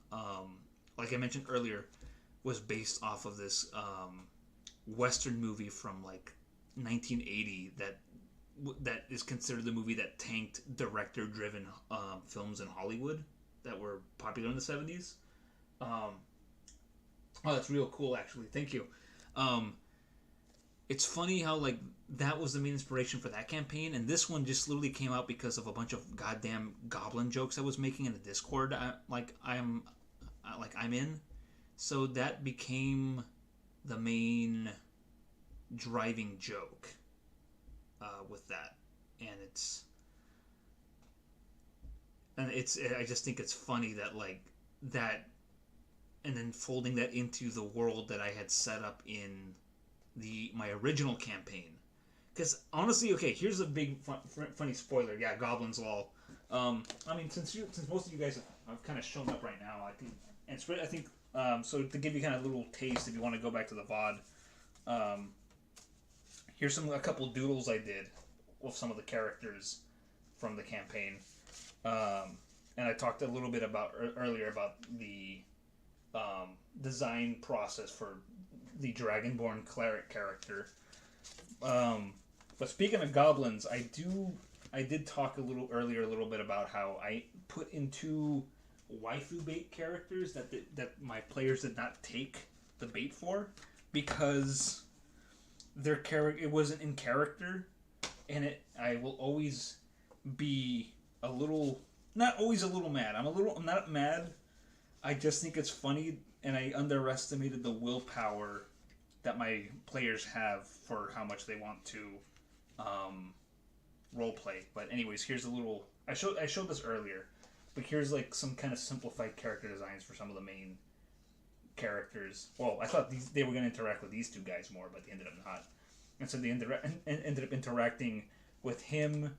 like I mentioned earlier, was based off of this Western movie from like 1980 that is considered the movie that tanked director-driven films in Hollywood that were popular in the 70s. Oh, that's real cool, actually. Thank you. It's funny how like that was the main inspiration for that campaign, and this one just literally came out because of a bunch of goddamn goblin jokes I was making in a Discord. I'm in, so that became the main driving joke with that, and I just think it's funny that like that, and then folding that into the world that I had set up in my original campaign. Because honestly, okay, here's a big funny spoiler. Yeah, goblins lol. I mean, since most of you guys have kind of shown up right now, I think so to give you kind of a little taste, if you want to go back to the VOD, here's a couple doodles I did with some of the characters from the campaign, and I talked a little bit about earlier about the design process for the Dragonborn cleric character. But speaking of goblins, I did talk a little bit about how I put in two waifu bait characters that my players did not take the bait for because their character, it wasn't in character, and I will always be a little, not always a little mad. I'm not mad. I just think it's funny, and I underestimated the willpower that my players have for how much they want to roleplay. But anyways, here's a little. I showed this earlier, but here's like some kind of simplified character designs for some of the main characters. Well, I thought they were going to interact with these two guys more, but they ended up not. and so they ended up interacting with him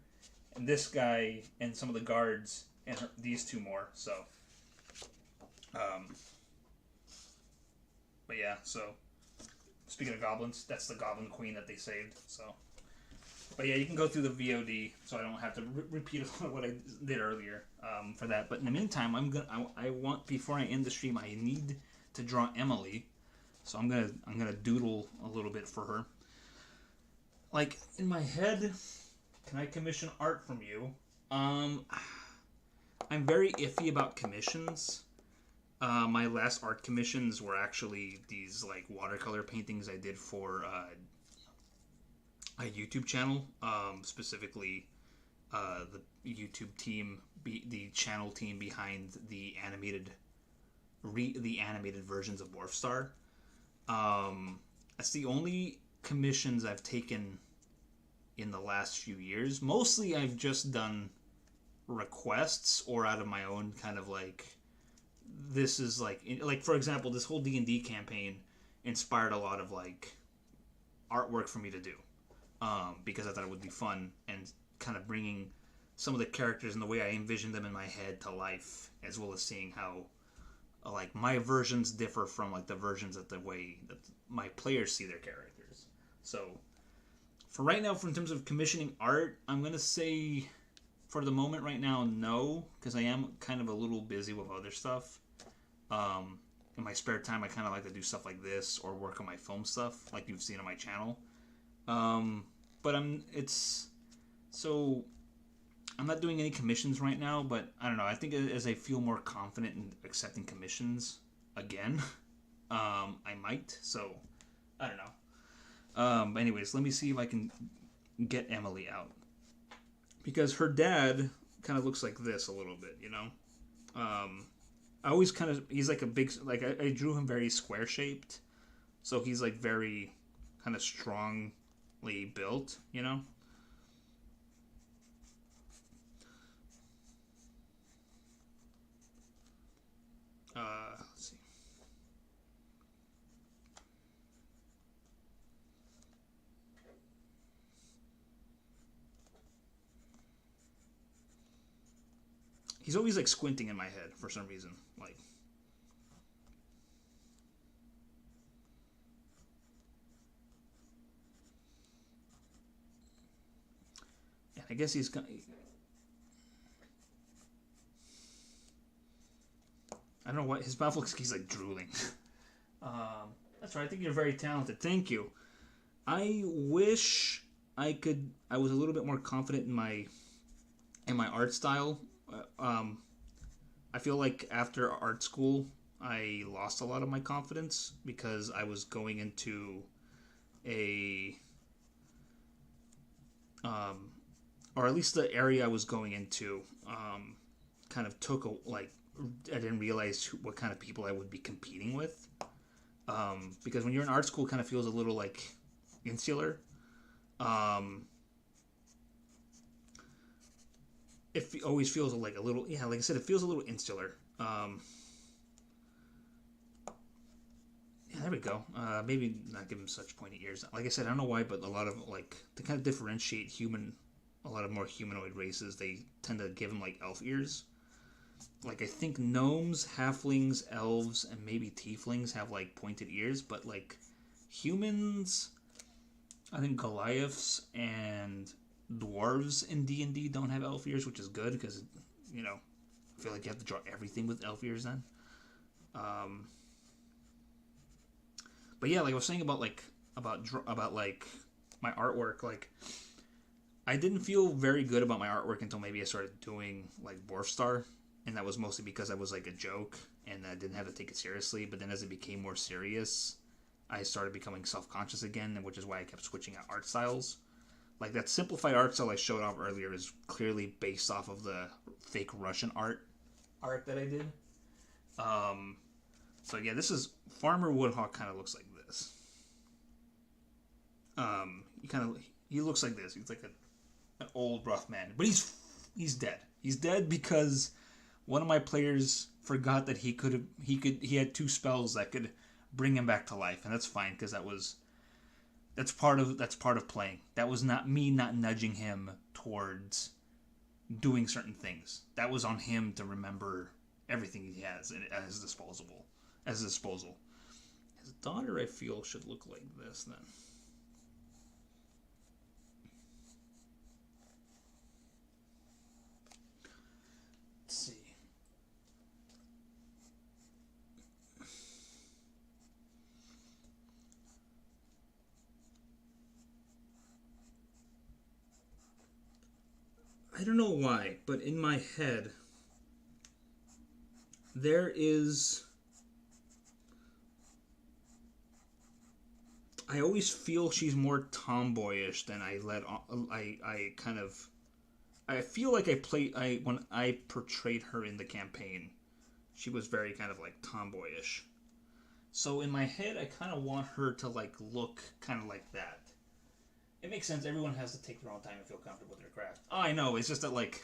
and this guy and some of the guards and these two more. So, but yeah. So, speaking of goblins, that's the Goblin Queen that they saved. So, but yeah, you can go through the VOD, so I don't have to repeat what I did earlier for that. But in the meantime, I want, before I end the stream, I need to draw Emily. So I'm gonna doodle a little bit for her. Like, in my head, can I commission art from you? I'm very iffy about commissions. My last art commissions were actually these like watercolor paintings I did for a YouTube channel, specifically the YouTube team, the channel team behind the animated versions of Morphstar. That's the only commissions I've taken in the last few years. Mostly I've just done requests or out of my own kind of like, this is like for example, this whole D&D campaign inspired a lot of like artwork for me to do, because I thought it would be fun and kind of bringing some of the characters and the way I envisioned them in my head to life, as well as seeing how like my versions differ from like the versions that the way that my players see their characters. So for right now, in terms of commissioning art, I'm gonna say for the moment right now, no, because I am kind of a little busy with other stuff. In my spare time, I kind of like to do stuff like this or work on my film stuff, like you've seen on my channel. But I'm not doing any commissions right now, but I don't know. I think as I feel more confident in accepting commissions again, I might. So, I don't know. Anyways, let me see if I can get Emily out. Because her dad kind of looks like this a little bit, you know? I always kind of... He's like a big... Like, I drew him very square-shaped. So he's like very kind of strongly built, you know? Let's see. He's always like squinting in my head for some reason. Like, yeah, I guess he's gonna. I don't know what his mouth looks like. He's like drooling. That's right. I think you're very talented. Thank you. I wish I could. I was a little bit more confident in my art style. I feel like after art school, I lost a lot of my confidence because I was going into or at least the area I was going into, kind of took I didn't realize what kind of people I would be competing with. Because when you're in art school, it kind of feels a little like insular. It always feels like a little, yeah, like I said, it feels a little insular. Yeah, there we go. Maybe not give them such pointy ears. Like I said, I don't know why, but a lot of like to kind of differentiate a lot of more humanoid races, they tend to give them like elf ears. Like I think gnomes, halflings, elves, and maybe tieflings have like pointed ears, but like humans, I think Goliaths and dwarves in D&D don't have elf ears, which is good because, you know, I feel like you have to draw everything with elf ears then. But yeah, like I was saying about my artwork, like I didn't feel very good about my artwork until maybe I started doing like Morphstar, and that was mostly because I was like a joke and I didn't have to take it seriously. But then as it became more serious, I started becoming self-conscious again, which is why I kept switching out art styles. Like that simplified art style I showed off earlier is clearly based off of the fake Russian art that I did. So yeah, this is Farmer Woodhawk. Kind of looks like this. He looks like this. He's like an old rough man, but he's dead. He's dead because one of my players forgot that he had 2 spells that could bring him back to life, and that's fine because that was That's part of playing. That was not me not nudging him towards doing certain things. That was on him to remember everything he has at his disposal. His daughter, I feel, should look like this then. Let's see. I don't know why, but in my head, there is... I always feel she's more tomboyish than I let on. I kind of... I feel like when I portrayed her in the campaign, she was very kind of like tomboyish. So in my head, I kind of want her to like look kind of like that. It makes sense. Everyone has to take their own time and feel comfortable with their craft. Oh, I know. It's just that like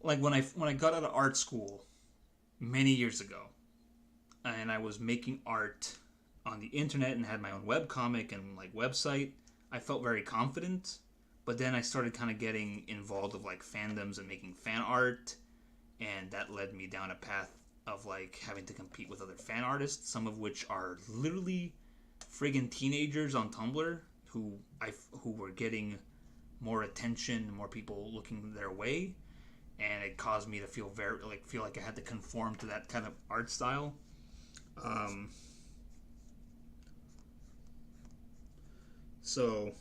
when I got out of art school many years ago, and I was making art on the internet and had my own webcomic and like website, I felt very confident. But then I started kind of getting involved with like fandoms and making fan art, and that led me down a path of like having to compete with other fan artists, some of which are literally friggin' teenagers on Tumblr who were getting more attention, more people looking their way, and it caused me to feel like I had to conform to that kind of art style. So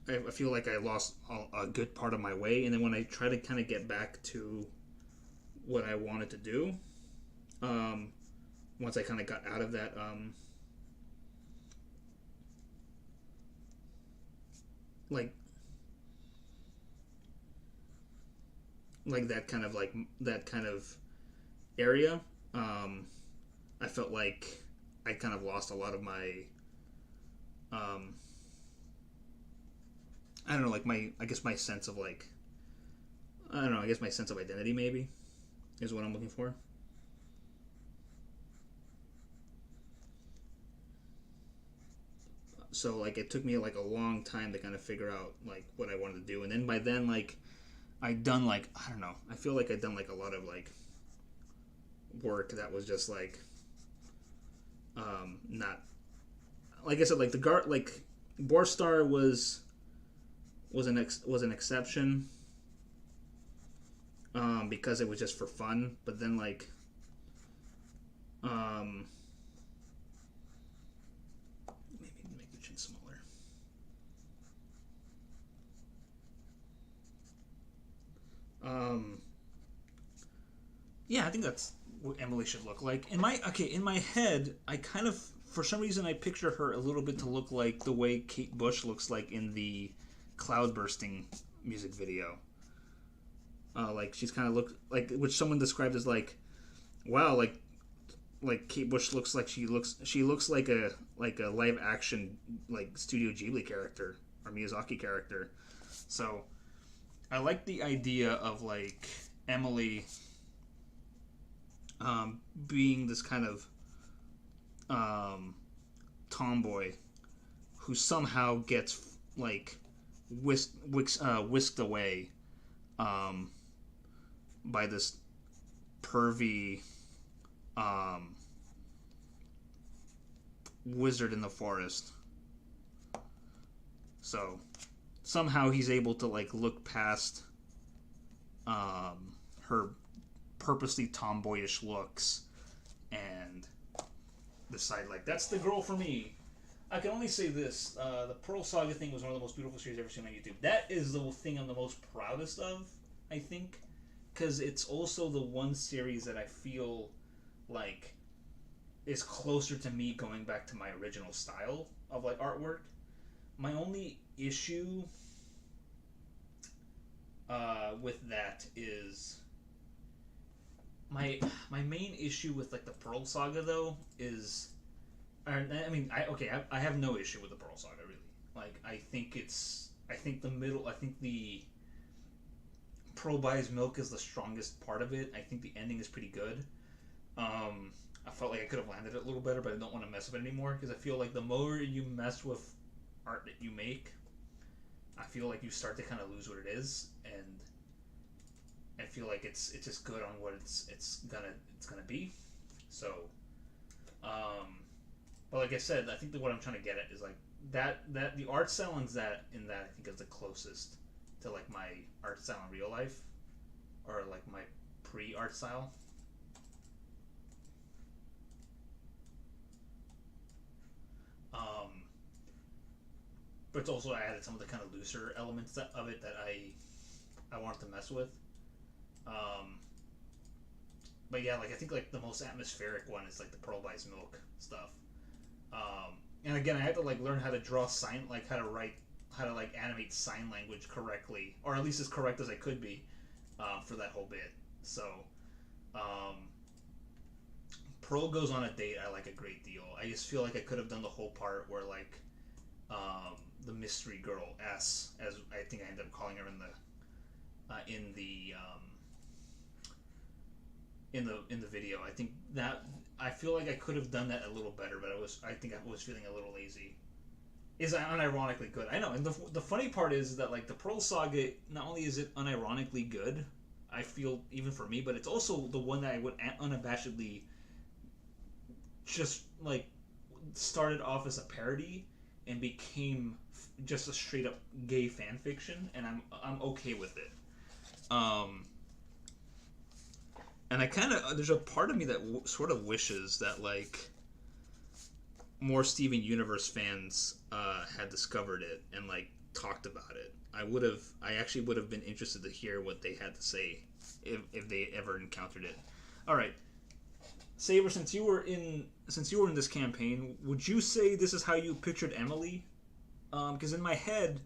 I feel like I lost a good part of my way, and then when I try to kind of get back to what I wanted to do, once I kind of got out of that, like that kind of area, I felt like I kind of lost a lot of my, I don't know, like my sense of like, I guess my sense of identity maybe is what I'm looking for. So like it took me like a long time to kind of figure out like what I wanted to do, and then by then like I'd done like, I don't know, I feel like I'd done like a lot of like work that was just like not, like I said, like like Borstar was an exception, because it was just for fun, but then like maybe make the chin smaller. Yeah, I think that's what Emily should look like. In my head, I kind of, for some reason, I picture her a little bit to look like the way Kate Bush looks like in the Cloudbursting music video. Like she's kind of looked like, which someone described as like, wow, like Kate Bush looks like she looks like a live action like Studio Ghibli character or Miyazaki character. So I like the idea of like Emily being this kind of tomboy who somehow gets like whisked away by this pervy wizard in the forest. So somehow he's able to like look past her purposely tomboyish looks and decide like, that's the girl for me. I can only say this: the Pearl Saga thing was one of the most beautiful series I've ever seen on YouTube. That is the thing I'm the most proudest of, I think, because it's also the one series that I feel like is closer to me going back to my original style of like artwork. My only issue with that is my main issue with like the Pearl Saga though is, I mean, I have no issue with the Pearl Saga really. Like I think the Pearl Buys Milk is the strongest part of it. I think the ending is pretty good. I felt like I could have landed it a little better, but I don't want to mess with it anymore because I feel like the more you mess with art that you make, I feel like you start to kind of lose what it is, and I feel like it's just good on what it's gonna be. So, but like I said, I think that what I'm trying to get at is like that the art style in that I think is the closest to like my art style in real life, or like my pre-art style. But it's also added some of the kind of looser elements of it that I wanted to mess with. Um, but yeah, like I think like the most atmospheric one is like the Pearl Buys Milk stuff. And again, I had to like learn how to draw sign, like how to write, how to like animate sign language correctly, or at least as correct as I could be, for that whole bit. So, um, Pearl goes on a date. I like a great deal. I just feel like I could have done the whole part where like, the mystery girl S, as I think I ended up calling her in the video. I think that I feel like I could have done that a little better, but I think I was feeling a little lazy. Is unironically good. I know, and the funny part is that like the Pearl Saga, not only is it unironically good, I feel even for me, but it's also the one that I would unabashedly just like started off as a parody and became just a straight up gay fan fiction, and I'm okay with it. And I kind of there's a part of me that sort of wishes that like more Steven Universe fans had discovered it and like talked about it. I actually would have been interested to hear what they had to say if they ever encountered it. All right, Saber, since you were in this campaign, would you say this is how you pictured Emily? Because in my head,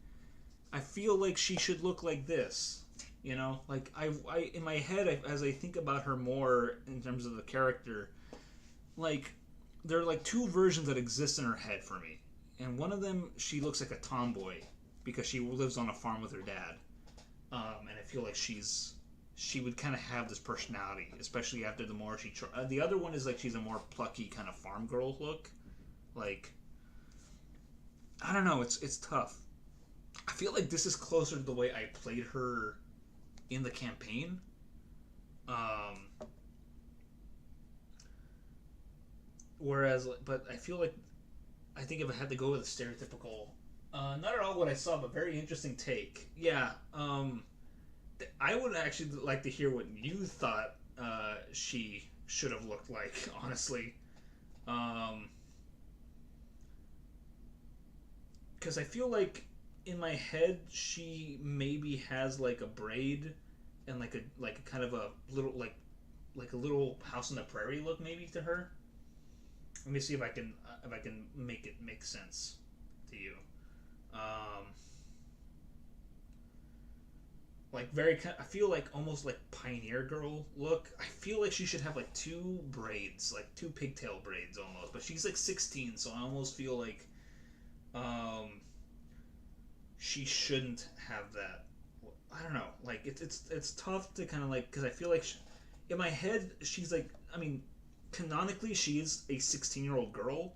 I feel like she should look like this. You know, like I in my head, as I think about her more in terms of the character, like there are like two versions that exist in her head for me, and one of them she looks like a tomboy because she lives on a farm with her dad, and I feel like she would kind of have this personality, especially after the more she. The other one is like she's a more plucky kind of farm girl look, like I don't know, it's tough. I feel like this is closer to the way I played her in the campaign. Whereas, but I feel like I think if I had to go with a stereotypical, not at all what I saw, but very interesting take. Yeah, I would actually like to hear what you thought she should have looked like. Honestly, because I feel like in my head she maybe has like a braid and like a kind of a little like a little house on the prairie look maybe to her. Let me see if I can make it make sense to you. Like very I feel like almost like pioneer girl look. I feel like she should have like two braids, like two pigtail braids almost. But she's like 16, so I almost feel like she shouldn't have that. I don't know. Like it's tough to kind of like because I feel like in my head she's like I mean canonically she is a 16-year-old girl,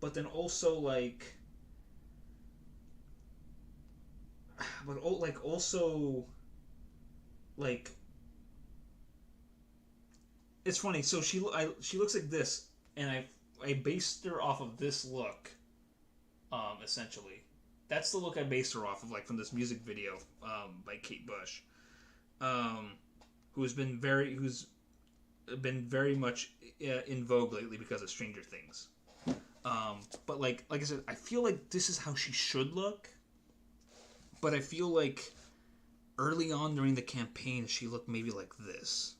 but then also like but like also like it's funny. So she looks like this, and I based her off of this look, essentially. That's the look I based her off of, like from this music video, by Kate Bush, who's been very much in vogue lately because of Stranger Things. But like I said, I feel like this is how she should look. But I feel like early on during the campaign, she looked maybe like this.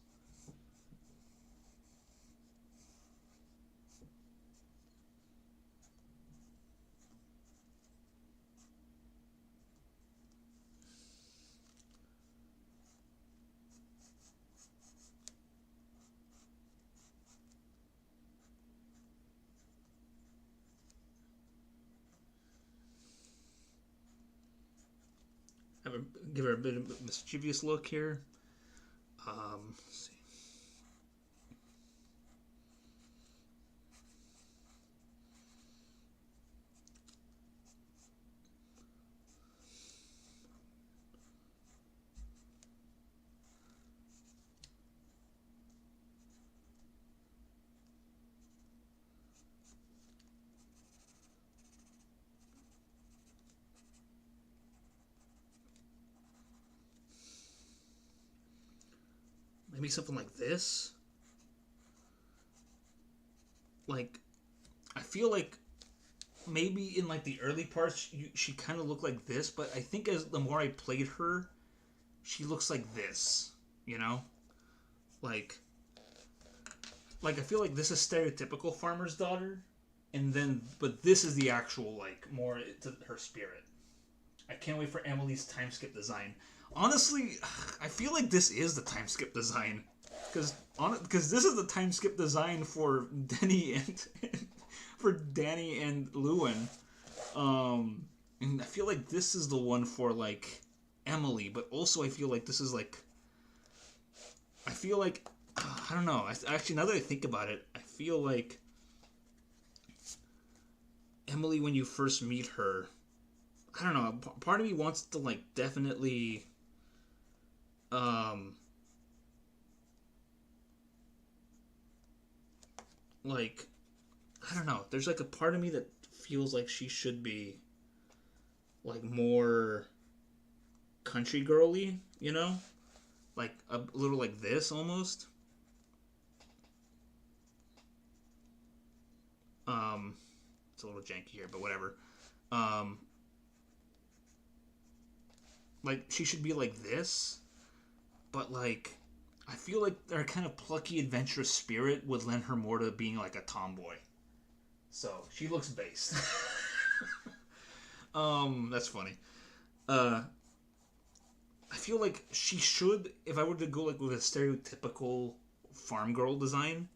give her a bit of a mischievous look here. Let's see. Maybe something like this. Like, I feel like maybe in like the early parts she kind of looked like this, but I think as the more I played her, she looks like this. You know, like I feel like this is stereotypical farmer's daughter, and then but this is the actual like more to her spirit. I can't wait for Emily's time skip design. Honestly, I feel like this is the time skip design, because this is the time skip design for Danny and Lewin. And I feel like this is the one for like Emily, but also I feel like this is like I don't know. Actually, now that I think about it, I feel like Emily, when you first meet her, I don't know. Part of me wants to like definitely, like I don't know. There's like a part of me that feels like she should be like more country girly, you know, like a little like this almost. It's a little janky here, but whatever. Um, like she should be like this, but like I feel like her kind of plucky, adventurous spirit would lend her more to being like a tomboy. So she looks based. That's funny. I feel like she should, if I were to go like with a stereotypical farm girl design,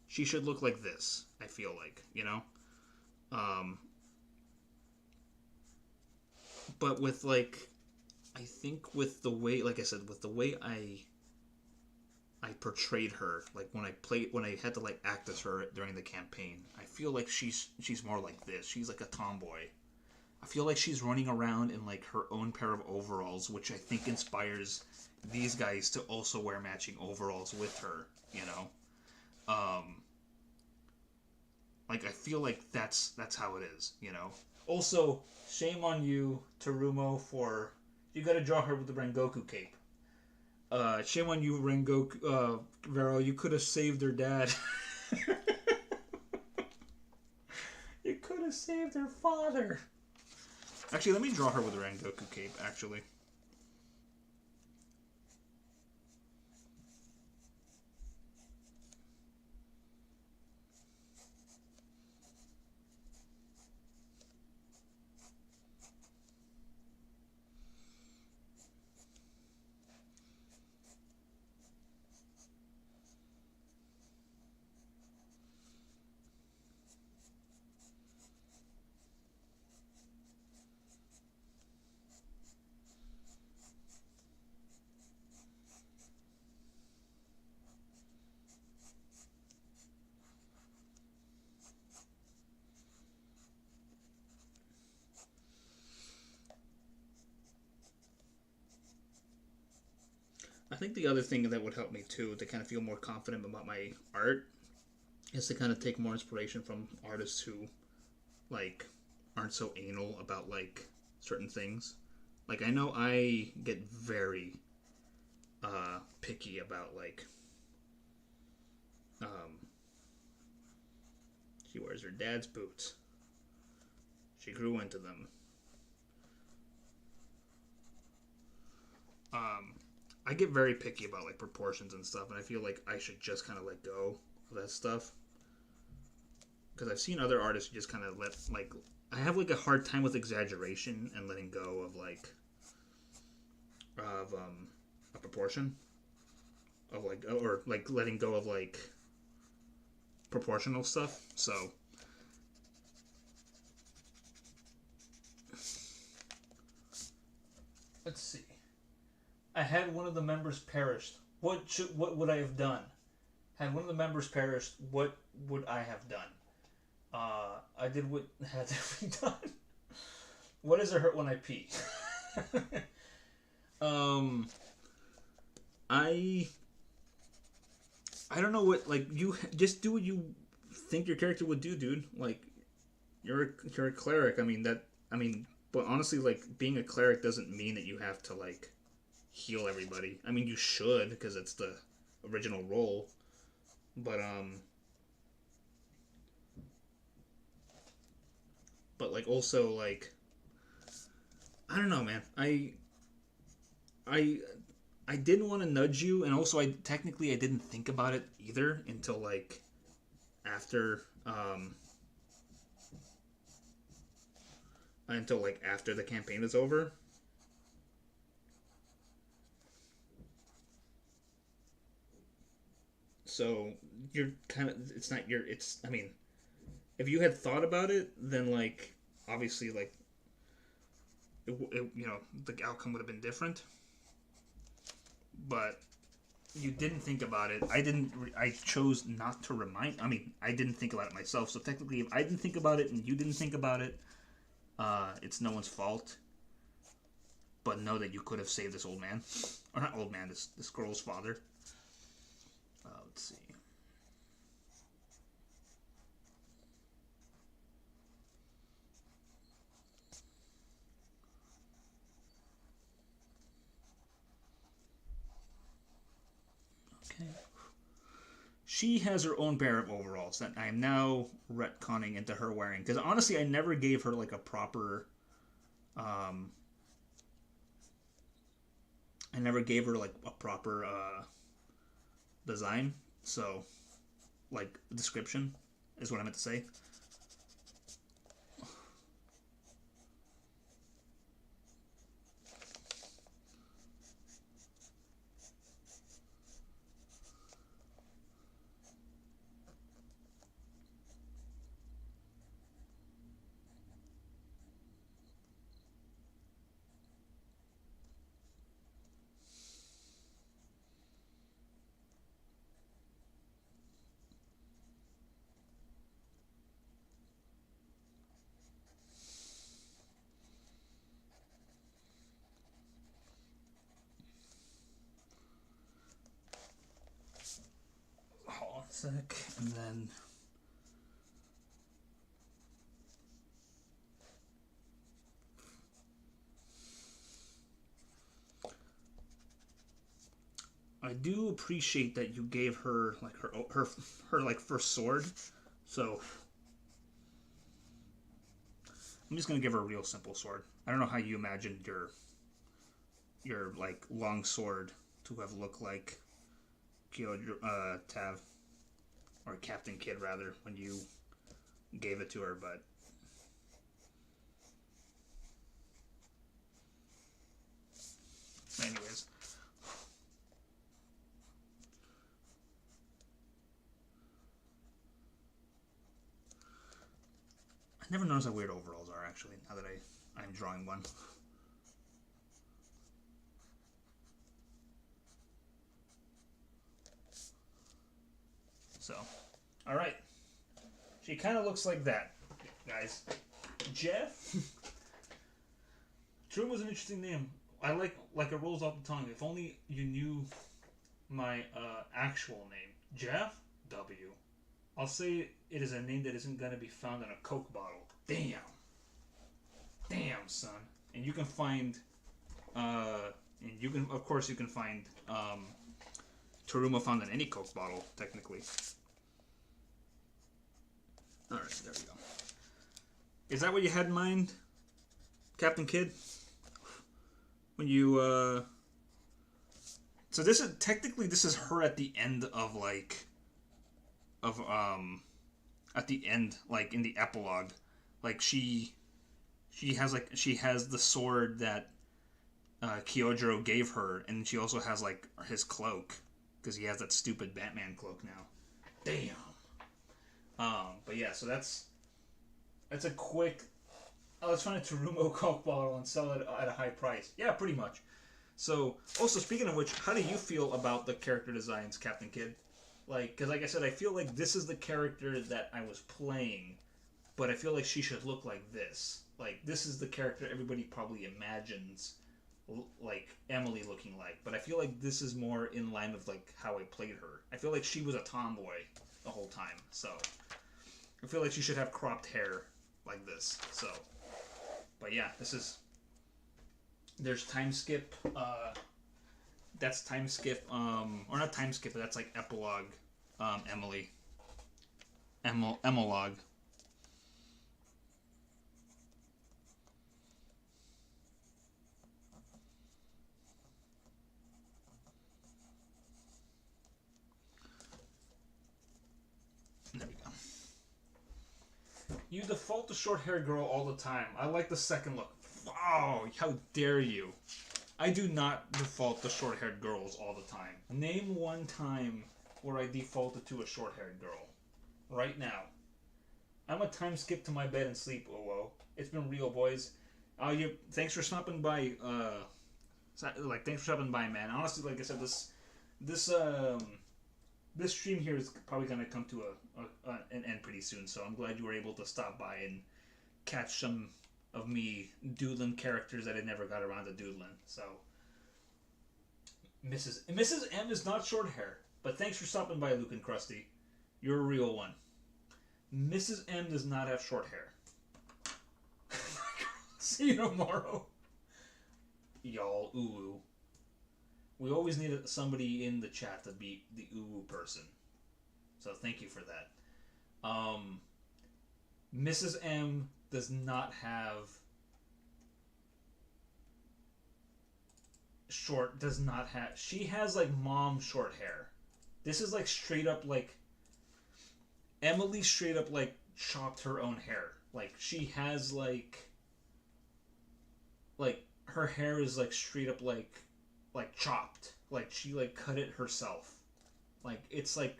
she should look like this. I feel like, you know. But with like, I think with the way, like I said, with the way I portrayed her, like when I had to like act as her during the campaign, I feel like she's more like this. She's like a tomboy. I feel like she's running around in like her own pair of overalls, which I think inspires these guys to also wear matching overalls with her, you know. Like I feel like that's how it is, you know. Also, shame on you, Terumo, for you got to draw her with the Rengoku cape. Shame on you, Rengoku, Vero. You could have saved her dad. You could have saved her father. Actually, let me draw her with a Rengoku cape, actually. I think the other thing that would help me too to kind of feel more confident about my art is to kind of take more inspiration from artists who like aren't so anal about like certain things. Like I know I get very picky about like she wears her dad's boots. She grew into them. I get very picky about like proportions and stuff, and I feel like I should just kind of let go of that stuff. Because I've seen other artists who just kind of let like I have like a hard time with exaggeration and letting go of like a proportion of like or like letting go of like proportional stuff. So let's see. I had one of the members perished. What would I have done? Had one of the members perished, what would I have done? I did what had to be done. What does it hurt when I pee? um, I I don't know what, like, you just do what you think your character would do, dude. Like, you're a cleric. But honestly, like, being a cleric doesn't mean that you have to, like, heal everybody. I mean, you should, because it's the original role. But like, also, like, I don't know, man. I I didn't want to nudge you, and also I didn't think about it either until like after after the campaign is over. So you're kind of it's not your it's I mean, if you had thought about it, then like obviously like the outcome would have been different. But you didn't think about it. I chose not to remind. I mean, I didn't think about it myself. So technically, if I didn't think about it and you didn't think about it, it's no one's fault. But know that you could have saved this old man, or not old man, this girl's father. Let's see. Okay. She has her own pair of overalls that I am now retconning into her wearing. Because honestly, I never gave her like a proper. I never gave her like a proper design. So, like, description is what I meant to say. Hold on a sec, and then. I do appreciate that you gave her like her like first sword. So I'm just gonna give her a real simple sword. I don't know how you imagined your like long sword to have looked like Tav or Captain Kidd rather when you gave it to her, but anyways. I never noticed how weird overalls are, actually, now that I'm drawing one. So, alright. She kind of looks like that, guys. Jeff? Trum was an interesting name. I like it rolls off the tongue. If only you knew my actual name. Jeff W. I'll say it is a name that isn't going to be found in a Coke bottle. Damn. Damn, son. And you can find, of course, you can find Taruma found in any Coke bottle, technically. Alright, there we go. Is that what you had in mind, Captain Kidd? When you, So this is her at the end of, like, at the end, like in the epilogue, like she has the sword that Kyojiro gave her, and she also has like his cloak because he has that stupid Batman cloak now. Damn. But yeah, so that's a quick. Let's find a Terumo Coke bottle and sell it at a high price. Yeah, pretty much. So, also speaking of which, how do you feel about the character designs, Captain Kidd? Like, because like I said, I feel like this is the character that I was playing, but I feel like she should look like this. Like, this is the character everybody probably imagines, like Emily looking like. But I feel like this is more in line with like how I played her. I feel like she was a tomboy the whole time, so I feel like she should have cropped hair like this. So, but yeah, this is. There's time skip. That's time skip. Or not time skip, but that's like epilogue. Emily. Epilogue. There we go. You default to short-haired girl all the time. I like the second look. Wow, how dare you? I do not default to short-haired girls all the time. Name one time where I defaulted to a short-haired girl. Right now. I'm a time skip to my bed and sleep, oh. It's been real, boys. Thanks for stopping by, thanks for stopping by, man. Honestly, like I said, this stream here is probably going to come to an end pretty soon, so I'm glad you were able to stop by and catch some of me doodling characters that I never got around to doodling. So, Mrs. M is not short hair, but thanks for stopping by, Luke and Krusty. You're a real one. Mrs. M does not have short hair. See you tomorrow. Y'all, ooh. We always needed somebody in the chat to be the ooh person. So thank you for that. Mrs. M does not have she has like mom short hair. This is like straight up like Emily straight up like chopped her own hair. Like she has like her hair is like straight up like chopped. Like she like cut it herself. Like it's like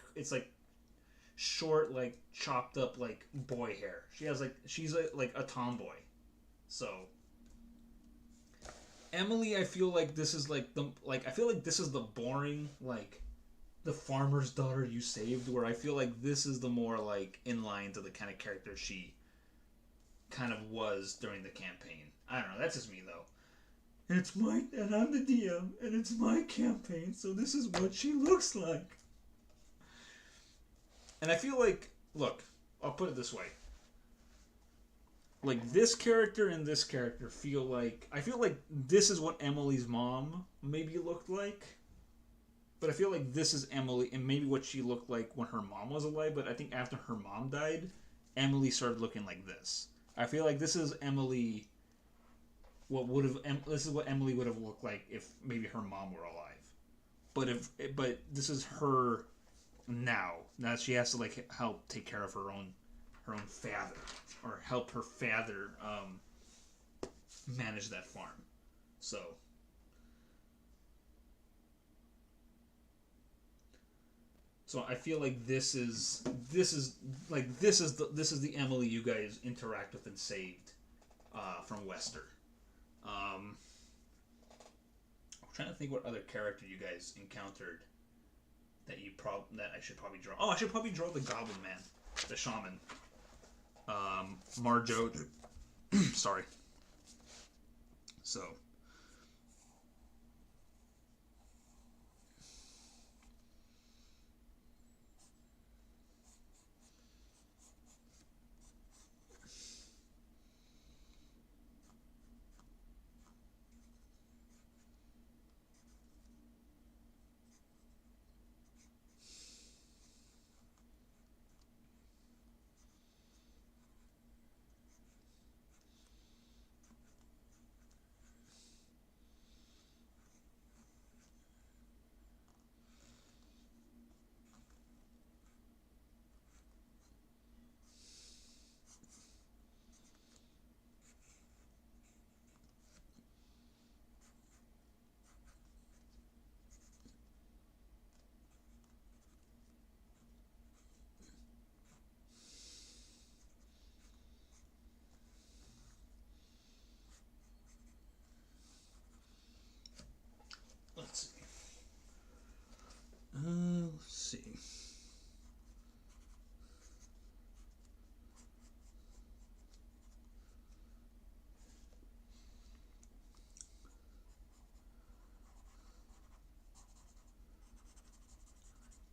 short like chopped up like boy hair. She's like a tomboy. So Emily, I feel like this is like I feel like this is the boring like the farmer's daughter you saved, where I feel like this is the more like in line to the kind of character she kind of was during the campaign. I don't know, that's just me though. And I'm the DM, and it's my campaign, so this is what she looks like. And I feel like, look, I'll put it this way. Like, this character and this character I feel like this is what Emily's mom maybe looked like. But I feel like this is Emily, and maybe what she looked like when her mom was alive, but I think after her mom died, Emily started looking like this. I feel like this is Emily... this is what Emily would have looked like if maybe her mom were alive. But this is her now. Now she has to like help take care of her own father, or help her father manage that farm. So I feel like this is the Emily you guys interact with and saved from Wester. I'm trying to think what other character you guys encountered that I should probably draw. Oh, I should probably draw the Goblin Man, the Shaman. Marjo. Sorry. So.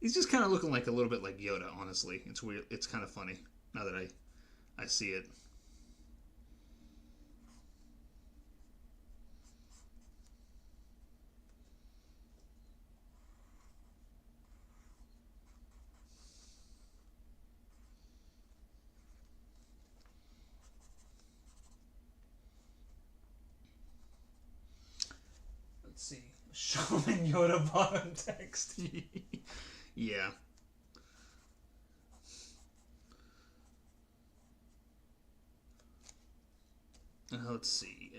He's just kind of looking like a little bit like Yoda, honestly. It's weird. It's kind of funny now that I see it. Let's see. Shaman Yoda bottom text. Yeah. Let's see.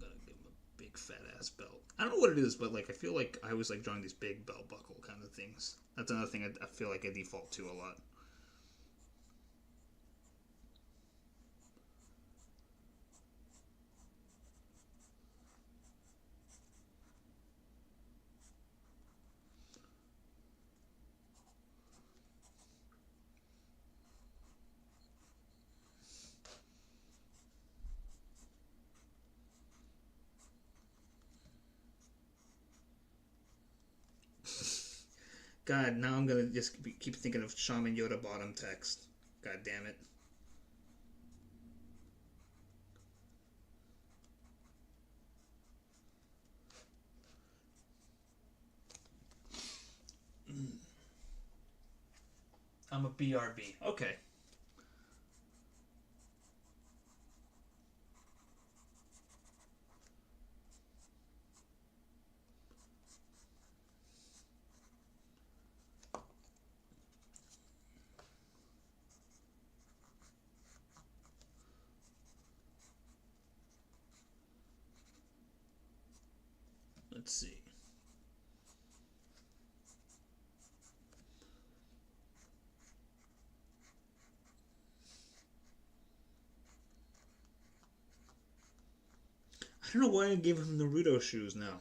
Gotta give him a big fat ass belt. I don't know what it is, but like I feel like I was like drawing these big belt buckle kind of things. That's another thing I feel like I default to a lot. God, now I'm gonna just keep thinking of Shaman Yoda bottom text. God damn it. I'm a BRB. Okay. Let's see. I don't know why I gave him Naruto shoes now.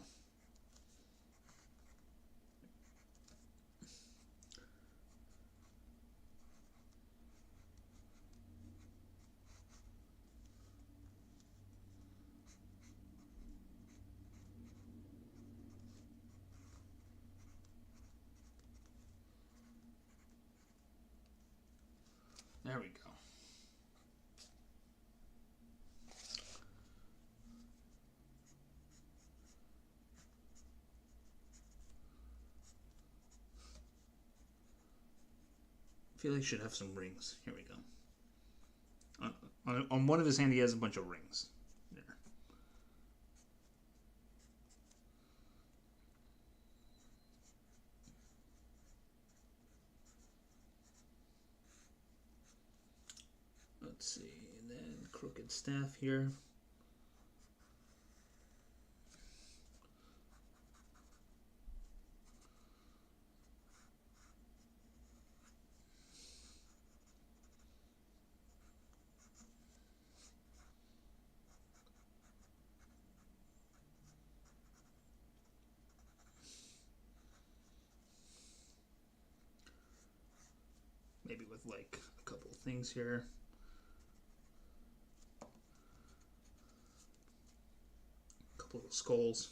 There we go. I feel like he should have some rings. Here we go. On one of his hands, he has a bunch of rings. There. Let's see. And then crooked staff here. Maybe with like a couple of things here. A couple of skulls.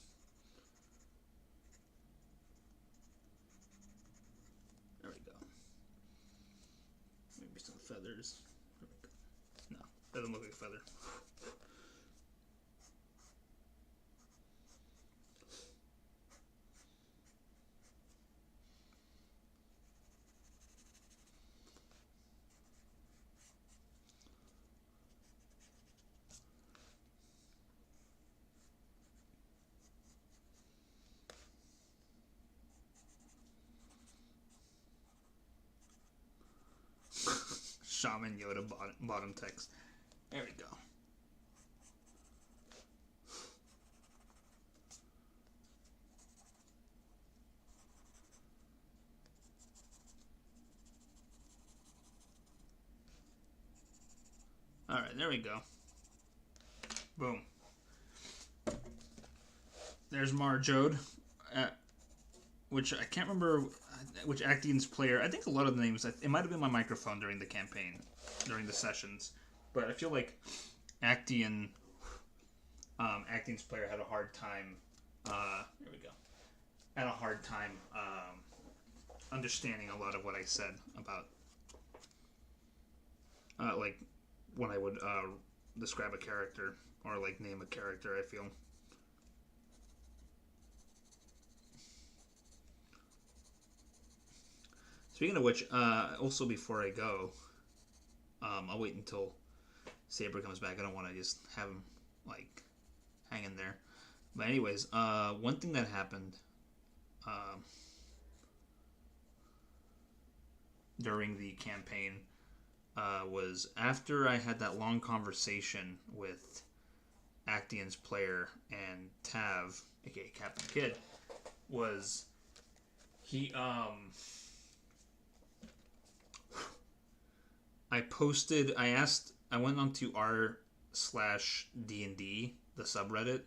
There we go. Maybe some feathers. There we go. No, doesn't look like a feather. Shaman Yoda bottom text. There we go. Alright, there we go. Boom. There's Marjode, which I can't remember which Actian's player. I think a lot of the names, it might have been my microphone during the campaign, during the sessions, but I feel like Actian's player had a hard time, there we go, had a hard time understanding a lot of what I said about like when I would describe a character or like name a character. I feel. Speaking of which, also before I go, I'll wait until Saber comes back. I don't want to just have him like hanging there. But anyways, one thing that happened uh, during the campaign was after I had that long conversation with Actian's player and Tav, aka Captain Kidd, was he I went onto r/D&D, the subreddit,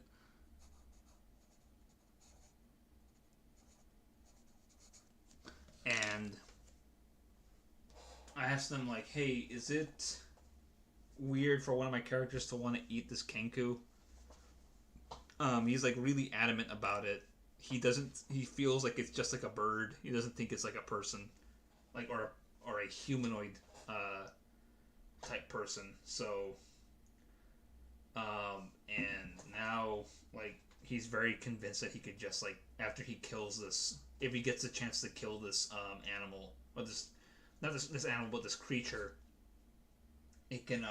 and I asked them like, "Hey, is it weird for one of my characters to want to eat this Kenku?" He's like really adamant about it. He doesn't. He feels like it's just like a bird. He doesn't think it's like a person, like or a humanoid type person. So, and now like he's very convinced that he could just like after he kills this, if he gets a chance to kill this animal or this not this animal but this creature, it can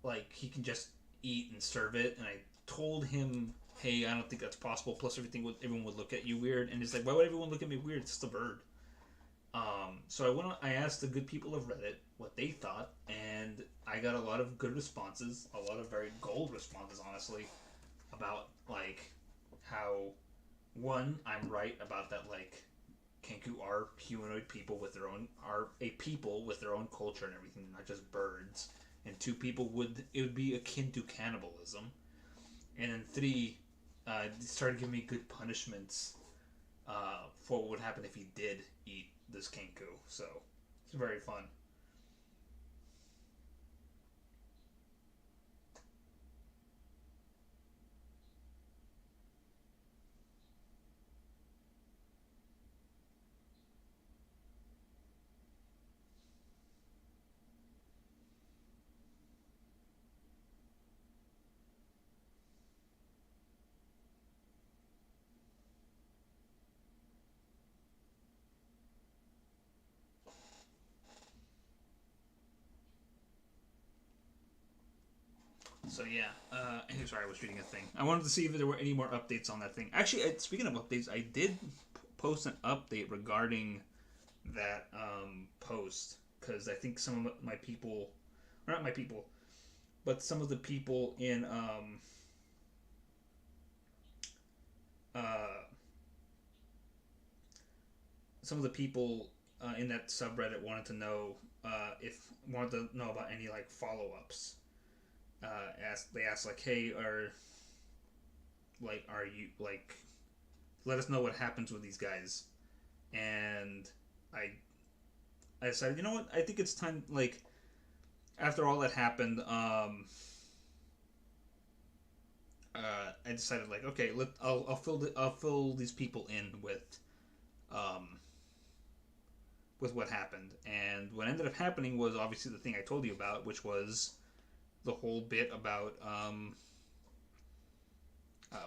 like he can just eat and serve it. And I told him, hey, I don't think that's possible. Plus, everyone would look at you weird. And he's like, why would everyone look at me weird? It's just a bird. So I asked the good people of Reddit what they thought, and I got a lot of good responses, a lot of very gold responses, honestly, about like how one, I'm right about that, like Kenku are humanoid people with their own are a people with their own culture and everything, not just birds. And two, people would be akin to cannibalism. And then three, started giving me good punishments for what would happen if he did eat this Kenku. So it's very fun. So yeah, sorry, I was reading a thing. I wanted to see if there were any more updates on that thing. Actually, speaking of updates, I did post an update regarding that post because I think some of my people, or not my people, but some of the people in uh, some of the people in that subreddit wanted to know about any like follow ups. They asked like, hey, are you like, let us know what happens with these guys, and I I decided, you know what, I think it's time, like after all that happened, I decided like, okay, I'll fill these people in um, with what happened. And what ended up happening was obviously the thing I told you about, which was the whole bit about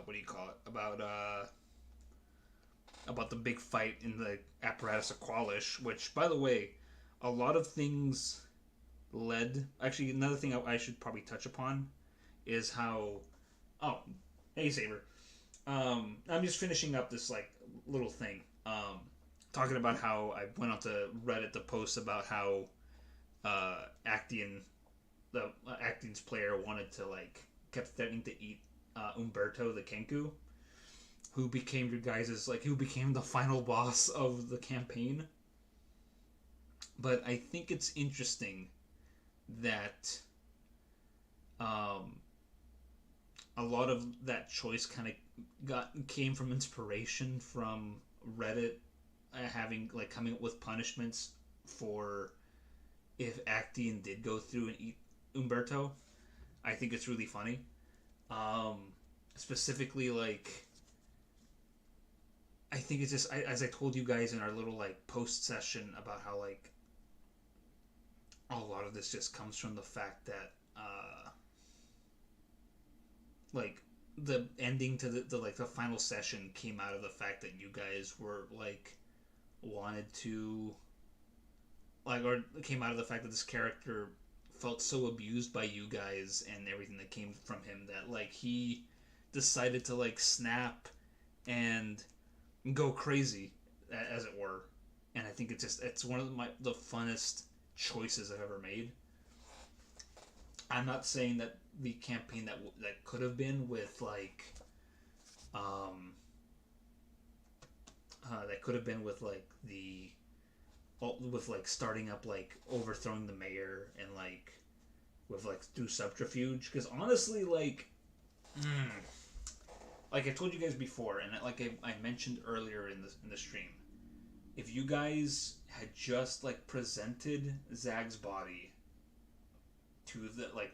what do you call it? About the big fight in the apparatus of Qualish, which, by the way, a lot of things led. Actually, another thing I should probably touch upon is how. Oh, hey Saber. I'm just finishing up this like little thing. Talking about how I went onto Reddit to post about how Actian, the Actian's player, wanted to like kept threatening to eat Umberto the Kenku, who became who became the final boss of the campaign. But I think it's interesting that a lot of that choice kind of came from inspiration from Reddit having like coming up with punishments for if Actian did go through and eat Umberto. I think it's really funny. Specifically, like I think it's just as I told you guys in our little like post session about how like a lot of this just comes from the fact that like the ending to the like the final session came out of the fact that you guys were like wanted to like or came out of the fact that this character felt so abused by you guys and everything that came from him that like he decided to like snap and go crazy as it were. And I think it's one of the funnest choices I've ever made. I'm not saying that the campaign that could have been with like that could have been with like the with like starting up like overthrowing the mayor and like with like through subterfuge because honestly like I told you guys before and like I mentioned earlier in the stream, if you guys had just like presented Zag's body to the like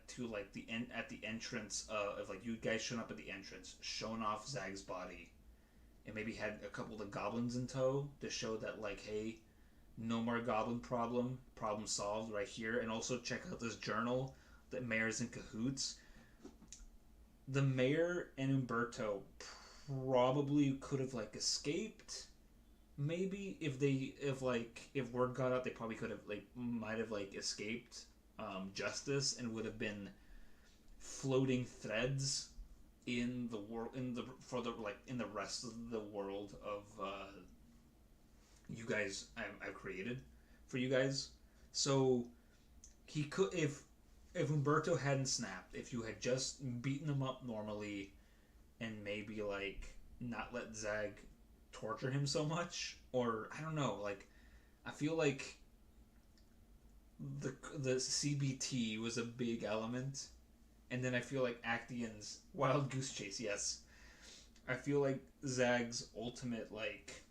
to like the end at the entrance of like you guys showing up at the entrance, showing off Zag's body, and maybe had a couple of the goblins in tow to show that like, hey, no more goblin problem solved right here, and also check out this journal that mayor's in cahoots. The mayor and Umberto probably could have like escaped. Maybe if word got out, they probably could have like might have like escaped justice and would have been floating threads in the world in the for the like in the rest of the world of you guys I've created for you guys. So he could if Umberto hadn't snapped, if you had just beaten him up normally and maybe like not let Zag torture him so much, or I don't know, like I feel like the CBT was a big element, and then I feel like Actian's Wild Goose Chase. Yes, I feel like Zag's ultimate like,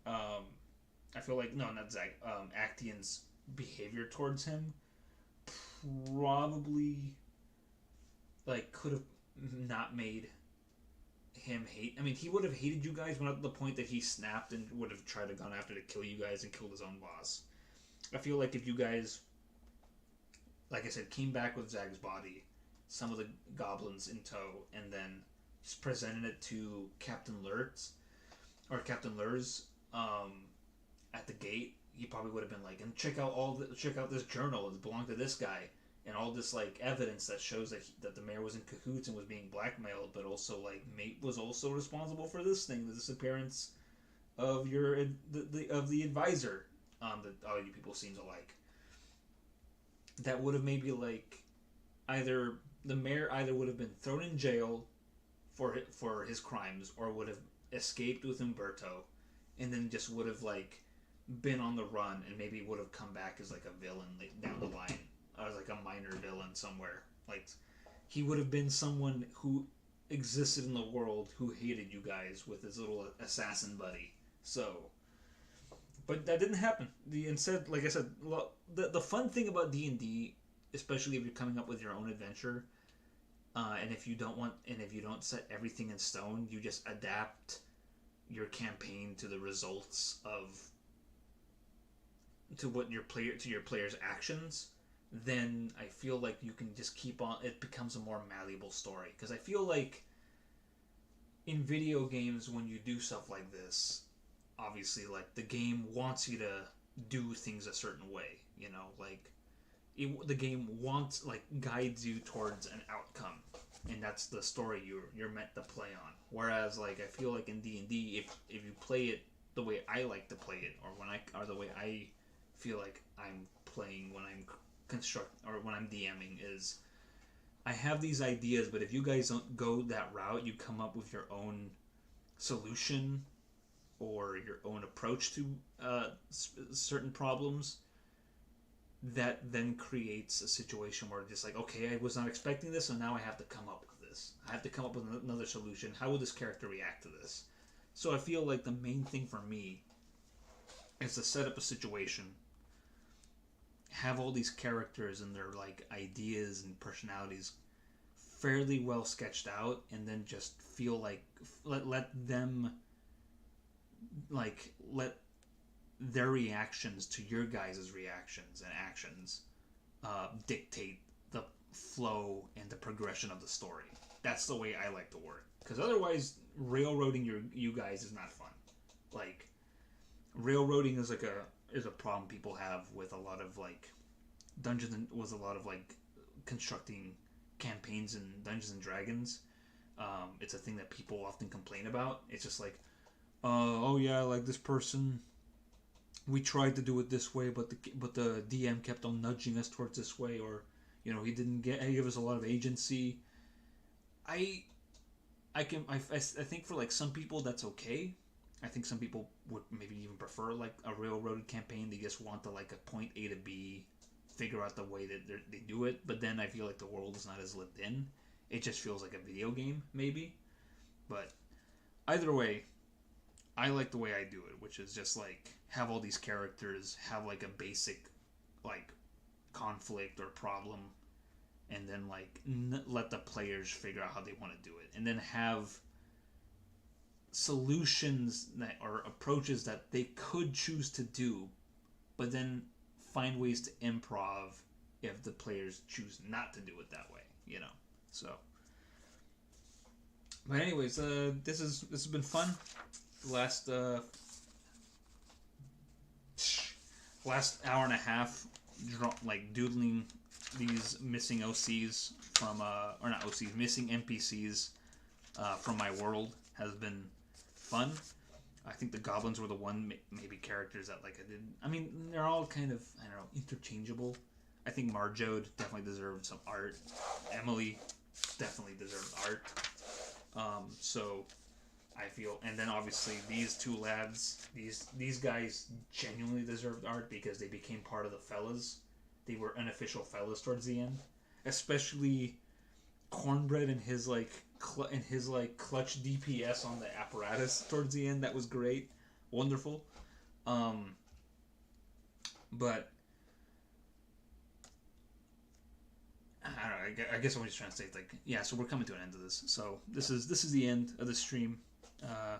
I feel like no, not Zag. Actian's behavior towards him probably like could have not made him hate. I mean, he would have hated you guys, but not to the point that he snapped and would have tried to gone after to kill you guys and killed his own boss. I feel like if you guys, like I said, came back with Zag's body, some of the goblins in tow, and then just presented it to Captain Lurtz or Captain Lurs at the gate, he probably would have been like, and check out this journal. It belonged to this guy, and all this like evidence that shows that the mayor was in cahoots and was being blackmailed, but also like Mate was also responsible for this thing, the disappearance of of the advisor that all you people seem to like. That would have maybe like either the mayor either would have been thrown in jail for his crimes or would have escaped with Umberto, and then just would have like been on the run and maybe would have come back as like a villain down the line, as like a minor villain somewhere. Like he would have been someone who existed in the world who hated you guys with his little assassin buddy. So, but that didn't happen. Instead, like I said, the fun thing about D&D, especially if you're coming up with your own adventure, and if you don't set everything in stone, you just adapt your campaign to the results of to your player's actions. Then I feel like you can just keep on. It becomes a more malleable story, because I feel like in video games when you do stuff like this, obviously like the game wants you to do things a certain way. You know, like the game wants like guides you towards an outcome, and that's the story you're meant to play on. Whereas like I feel like in D&D, if you play it the way I like to play it, or the way I feel like I'm playing when I'm when I'm DMing, is I have these ideas, but if you guys don't go that route, you come up with your own solution or your own approach to certain problems, that then creates a situation where it's just like, okay, I was not expecting this, so now I have to come up with this. I have to come up with another solution. How will this character react to this? So I feel like the main thing for me is to set up a situation, have all these characters and their like ideas and personalities fairly well sketched out, and then just feel like let them like let their reactions to your guys' reactions and actions dictate the flow and the progression of the story. That's the way I like to work, because otherwise railroading you guys is not fun. Like, railroading is a problem people have with a lot of like dungeons and with a lot of like constructing campaigns in Dungeons and Dragons. It's a thing that people often complain about. It's just like, oh yeah, like this person, we tried to do it this way, but the DM kept on nudging us towards this way, or he didn't give us a lot of agency. I think for like some people that's okay. I think some people would maybe even prefer like a railroaded campaign. They just want to like a point A to B, figure out the way that they do it. But then I feel like the world is not as lived in. It just feels like a video game maybe. But either way, I like the way I do it, which is just like have all these characters, have like a basic like conflict or problem, and then like let the players figure out how they want to do it, and then have solutions that or approaches that they could choose to do, but then find ways to improv if the players choose not to do it that way, So, but anyways, this has been fun. Last hour and a half, like doodling these missing OCs from or not OCs, missing NPCs from my world has been fun. I think the goblins were the one maybe characters that like I didn't. I mean, they're all kind of interchangeable. I think Marjode definitely deserved some art. Emily definitely deserved art. So I feel, and then obviously these two lads, these guys genuinely deserved art because they became part of the fellas. They were unofficial fellas towards the end, especially Cornbread and his clutch DPS on the apparatus towards the end. That was great, wonderful. But I don't know. I guess I'm just trying to say like, yeah. So we're coming to an end of this. So this is the end of the stream. A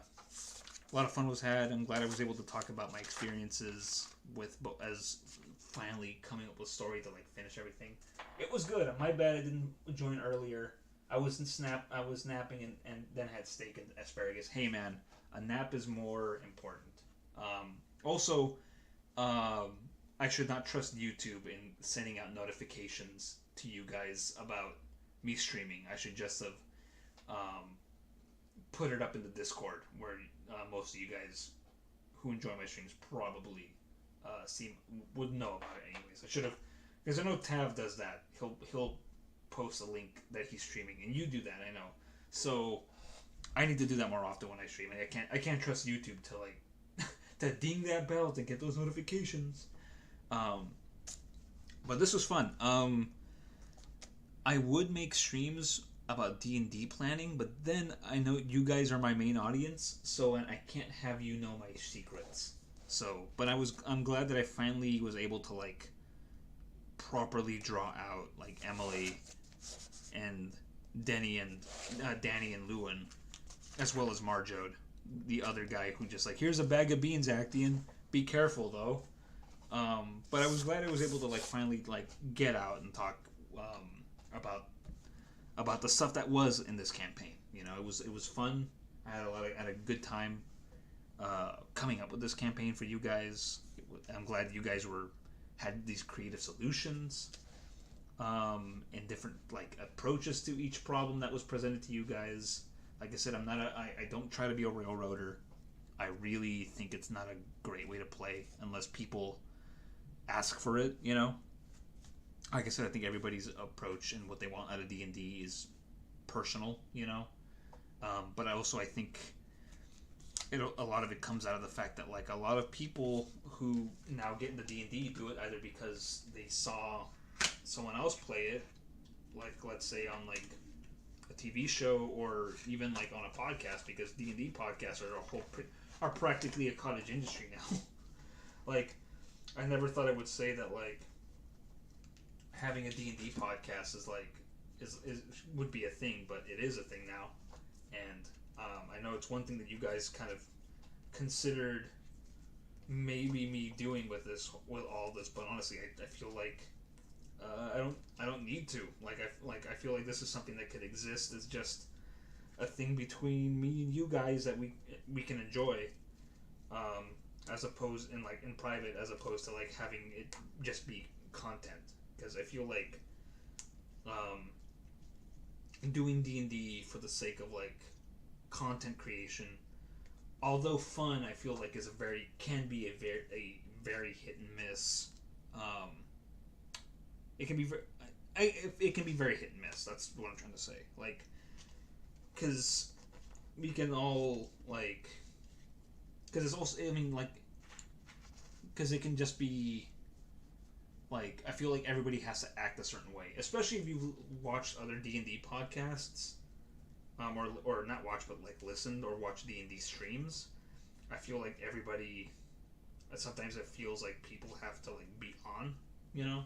lot of fun was had. I'm glad I was able to talk about my experiences with as finally coming up with a story to like finish everything. It was good. My bad I didn't join earlier. I was napping and then had steak and asparagus. Hey man, a nap is more important. Also, I should not trust YouTube in sending out notifications to you guys about me streaming. I should just have put it up in the Discord where most of you guys who enjoy my streams probably would know about it anyways. I should have, because I know Tav does that. He'll post a link that he's streaming, and you do that, I know. So I need to do that more often when I stream. I can't trust YouTube to like to ding that bell to get those notifications. But this was fun. I would make streams about D&D planning, but then I know you guys are my main audience, so I can't have you know my secrets. So, but I'm glad that I finally was able to like properly draw out like Emily and Danny and Lewin, as well as Marjode, the other guy who just like, here's a bag of beans, Actian. Be careful though. But I was glad I was able to like finally like get out and talk about the stuff that was in this campaign. It was fun. I had a good time coming up with this campaign for you guys. I'm glad you guys had these creative solutions and different like approaches to each problem that was presented to you guys. Like I said, I don't try to be a railroader. I really think it's not a great way to play unless people ask for it. Like I said, I think everybody's approach and what they want out of D&D is personal. But I think a lot of it comes out of the fact that like a lot of people who now get into D&D do it either because they saw someone else play it, like let's say on like a TV show or even like on a podcast, because D&D podcasts are practically a cottage industry now. Like, I never thought I would say that like having a D&D podcast is like is would be a thing, but it is a thing now, and I know it's one thing that you guys kind of considered maybe me doing with all this, but honestly, I feel like I don't need to. I feel like this is something that could exist as just a thing between me and you guys that we can enjoy, as opposed in private, as opposed to like having it just be content. Because I feel like doing D&D for the sake of like content creation, although fun, I feel like can be a very hit and miss. It can be it can be very hit and miss. That's what I'm trying to say. Like, because we can all like, because it's also, I mean, like, because it can just be like, I feel like everybody has to act a certain way, especially if you've watched other D&D podcasts, or not watched but like listened or watched D&D streams. I feel like everybody, sometimes it feels like people have to like be on, you know.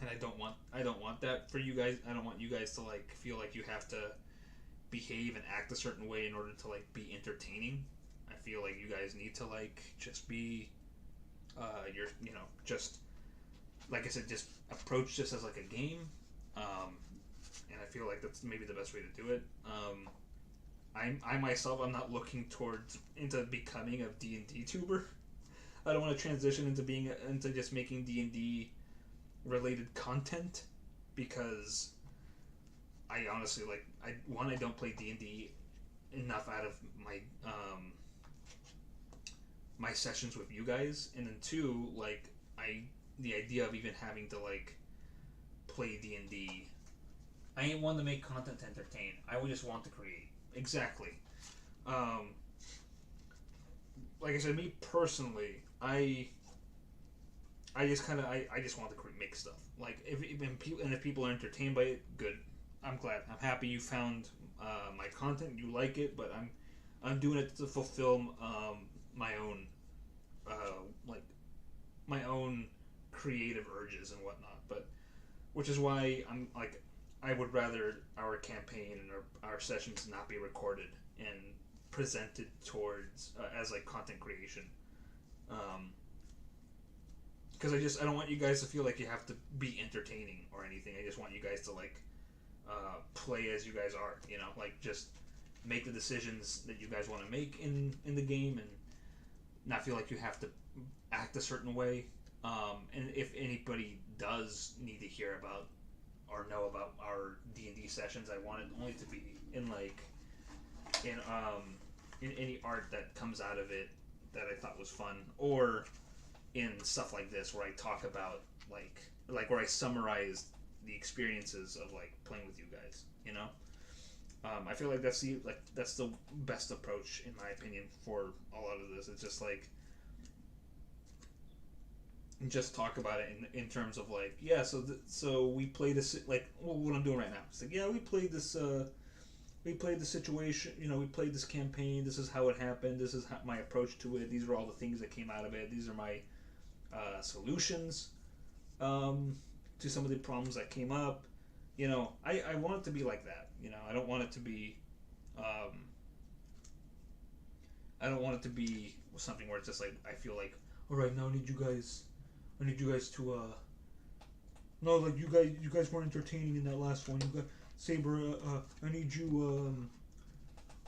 And I don't want that for you guys. I don't want you guys to like feel like you have to behave and act a certain way in order to like be entertaining. I feel like you guys need to like just be just like I said, just approach this as like a game, and I feel like that's maybe the best way to do it. I myself, I'm not looking into becoming a D&D tuber. I don't want to transition into just making D&D related content, because I honestly I don't play D&D enough out of my my sessions with you guys, and then two, like, the idea of even having to like play D&D, I ain't one to make content to entertain. I would just want to create. Exactly. Like I said, me personally, I just kind of I just want to make stuff. Like, if people are entertained by it, good. I'm glad. I'm happy you found my content. You like it, but I'm doing it to fulfill my own my own creative urges and whatnot. But which is why I'm like, I would rather our campaign and our sessions not be recorded and presented towards as like content creation. Because I don't want you guys to feel like you have to be entertaining or anything. I just want you guys to like play as you guys are, you know, like just make the decisions that you guys want to make in the game, and not feel like you have to act a certain way. And if anybody does need to hear about or know about our D&D sessions, I want it only to be in any art that comes out of it that I thought was fun, or in stuff like this where I talk about like where I summarize the experiences of like playing with you guys, you know. I feel like that's the best approach in my opinion for a lot of this. It's just like, just talk about it in terms of like, yeah, so we played this, like, well, what I'm doing right now. It's like, yeah, we played the situation, you know, we played this campaign, this is how it happened, this is my approach to it, these are all the things that came out of it, these are my solutions to some of the problems that came up. You know, I want it to be like that. You know, I don't want it to be something where it's just like, I feel like, all right, now I need you guys to no, like, you guys weren't entertaining in that last one. You got Saber, I need you,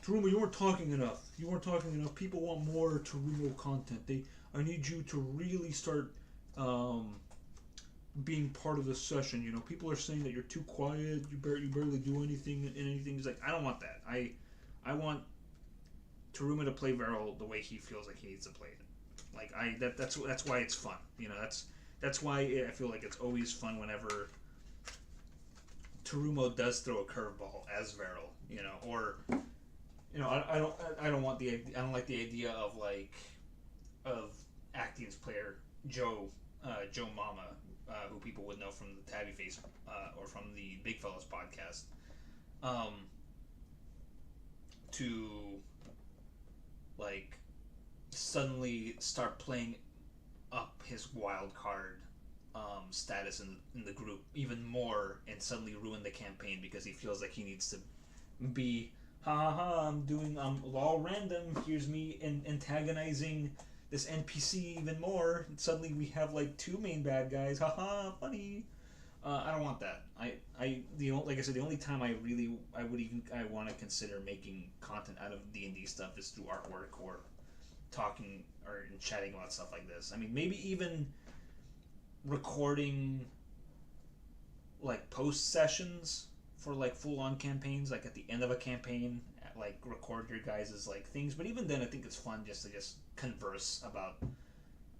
Taruma, you weren't talking enough. People want more Taruma content. I need you to really start being part of the session. You know, people are saying that you're too quiet. You barely do anything. He's like, I don't want that. I want Taruma to play Varel the way he feels like he needs to play it. Like, that's why it's fun. You know, that's why I feel like it's always fun whenever Tarumo does throw a curveball as Varel. You know, or, you know, I don't like the idea of Actian's player Joe Mama, who people would know from the Tabby Face or from the Big Fellas podcast, to like suddenly start playing up his wild card status in the group even more and suddenly ruin the campaign because he feels like he needs to be, ha ha ha, I'm all random, here's me antagonizing this NPC even more, and suddenly we have like two main bad guys, haha, funny. I don't want that. Like I said, the only time I want to consider making content out of D&D stuff is through artwork or talking or chatting about stuff like this. I mean, maybe even recording like post sessions for like full on campaigns, like at the end of a campaign, like record your guys' like things. But even then, I think it's fun just to converse about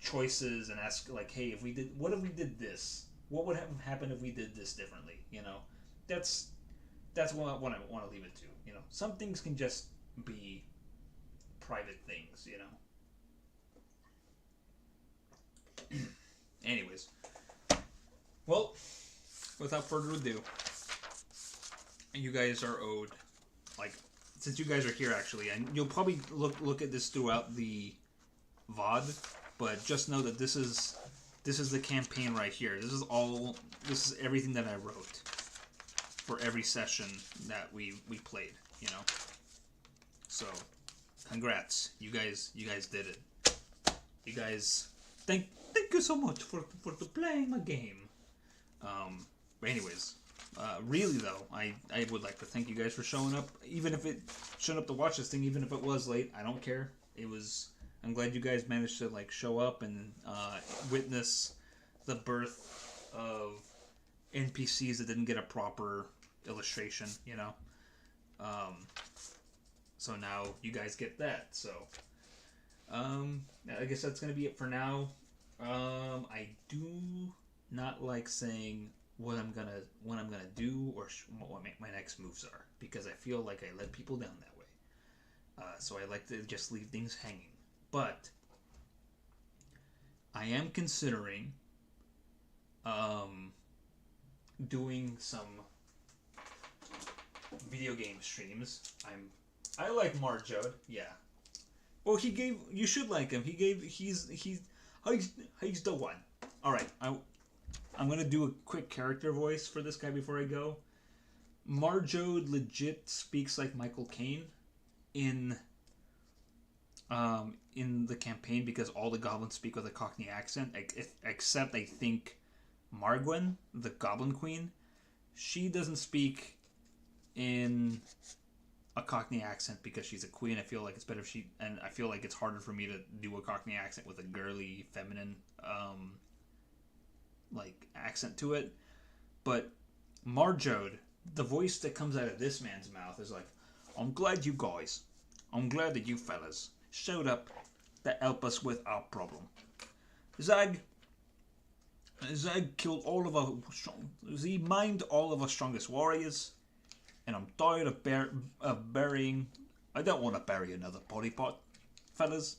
choices and ask like, hey, what if we did this? What would have happened if we did this differently? You know, that's what I want to leave it to. You know, some things can just be private things. You know. Anyways, well, without further ado, you guys are owed, like, since you guys are here actually, and you'll probably look at this throughout the VOD, but just know that this is the campaign right here. This is everything that I wrote for every session that we played, you know. So, congrats. You guys did it. You guys, thank you so much for playing my game. But anyways, really though, I would like to thank you guys for showing up, showing up to watch this thing, even if it was late. I don't care. I'm glad you guys managed to like show up and witness the birth of NPCs that didn't get a proper illustration, you know. So now you guys get that. So I guess that's gonna be it for now. I do not like saying what I'm gonna do or what my next moves are, because I feel like I let people down that way. So I like to just leave things hanging. But I am considering doing some video game streams. I like Marjode, yeah. Well, you should like him. He's the one. All right, I'm gonna do a quick character voice for this guy before I go. Marjode legit speaks like Michael Caine in the campaign, because all the goblins speak with a Cockney accent, except I think Margwen, the Goblin Queen. She doesn't speak in a Cockney accent because she's a queen. I feel like it's better if and I feel like it's harder for me to do a Cockney accent with a girly, feminine, like accent to it. But Marjode, the voice that comes out of this man's mouth is like, I'm glad that you fellas showed up to help us with our problem. Zag killed all of our he mined all of our strongest warriors, and I'm tired of burying. I don't want to bury another polypot, fellas.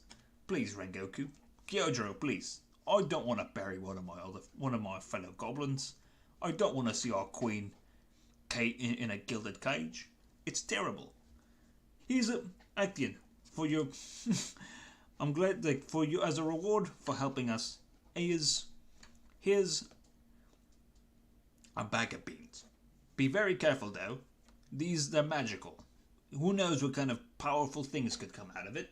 Please, Rengoku, Kyojiro, please. I don't want to bury one of my fellow goblins. I don't want to see our queen in a gilded cage. It's terrible. Here's Actian for your. I'm glad that for you as a reward for helping us. Here's a bag of beans. Be very careful though. They're magical. Who knows what kind of powerful things could come out of it.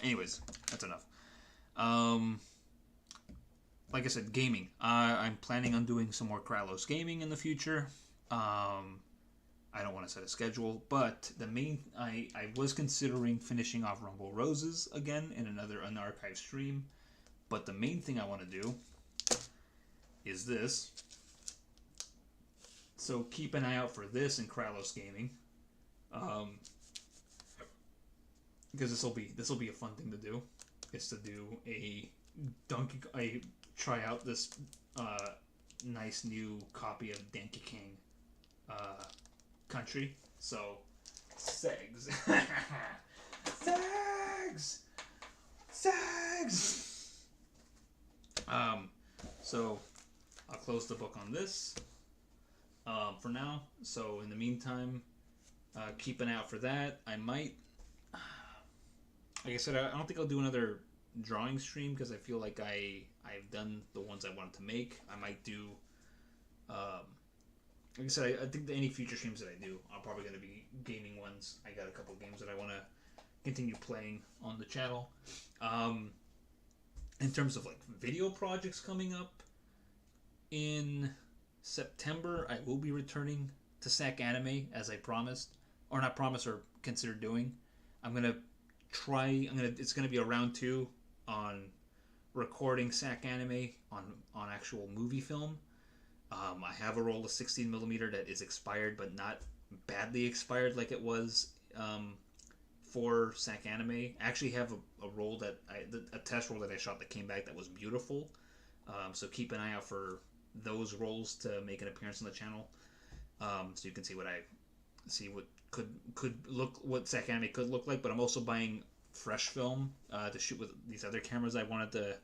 Anyways, that's enough. Like I said, gaming. I'm planning on doing some more Kralos gaming in the future. I don't want to set a schedule, but I was considering finishing off Rumble Roses again in another unarchived stream. But the main thing I want to do is this. So keep an eye out for this in Kralos Gaming, because this will be a fun thing to do. Is to do try out this nice new copy of Donkey King Country. So Segs, Segs. So I'll close the book on this for now. So in the meantime, keep an eye out for that. I might, like I said, I don't think I'll do another drawing stream because I feel like I've done the ones I wanted to make. I might do, like I said, I think that any future streams that I do, I'm probably going to be gaming ones. I got a couple games that I want to continue playing on the channel. In terms of like video projects coming up in September, I will be returning to SAC Anime as I promised, or not promised, or considered doing. It's gonna be a round 2 on recording SAC Anime on actual movie film. I have a roll of 16mm that is expired, but not badly expired like it was for SAC Anime. I actually have a roll a test roll that I shot that came back that was beautiful. So keep an eye out for those rolls to make an appearance on the channel. So you can see what SAC Anime could look like. But I'm also buying fresh film to shoot with these other cameras I want to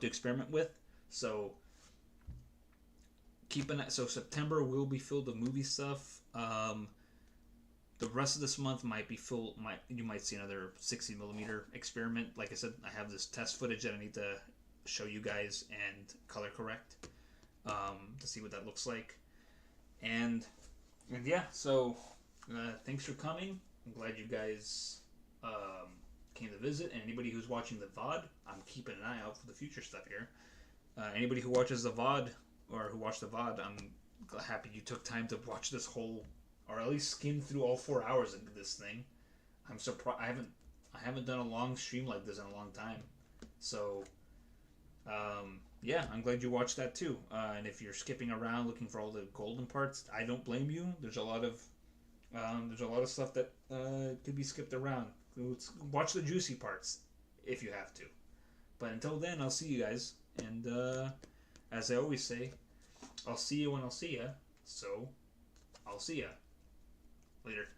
experiment with. So so September will be filled with movie stuff. The rest of this month might be full. You might see another 60mm experiment. Like I said, I have this test footage that I need to show you guys and color correct to see what that looks like. And yeah, so thanks for coming. I'm glad you guys came to visit. And anybody who's watching the VOD, I'm keeping an eye out for the future stuff here. Anybody who watches the VOD or who watched the VOD, I'm happy you took time to watch this whole, or at least skim through all 4 hours of this thing. I'm surprised. I haven't done a long stream like this in a long time. So, yeah, I'm glad you watched that too. And if you're skipping around looking for all the golden parts, I don't blame you. There's a lot of stuff that could be skipped around. Watch the juicy parts if you have to. But until then, I'll see you guys. And as I always say, I'll see you when I'll see ya. So, I'll see ya. Later.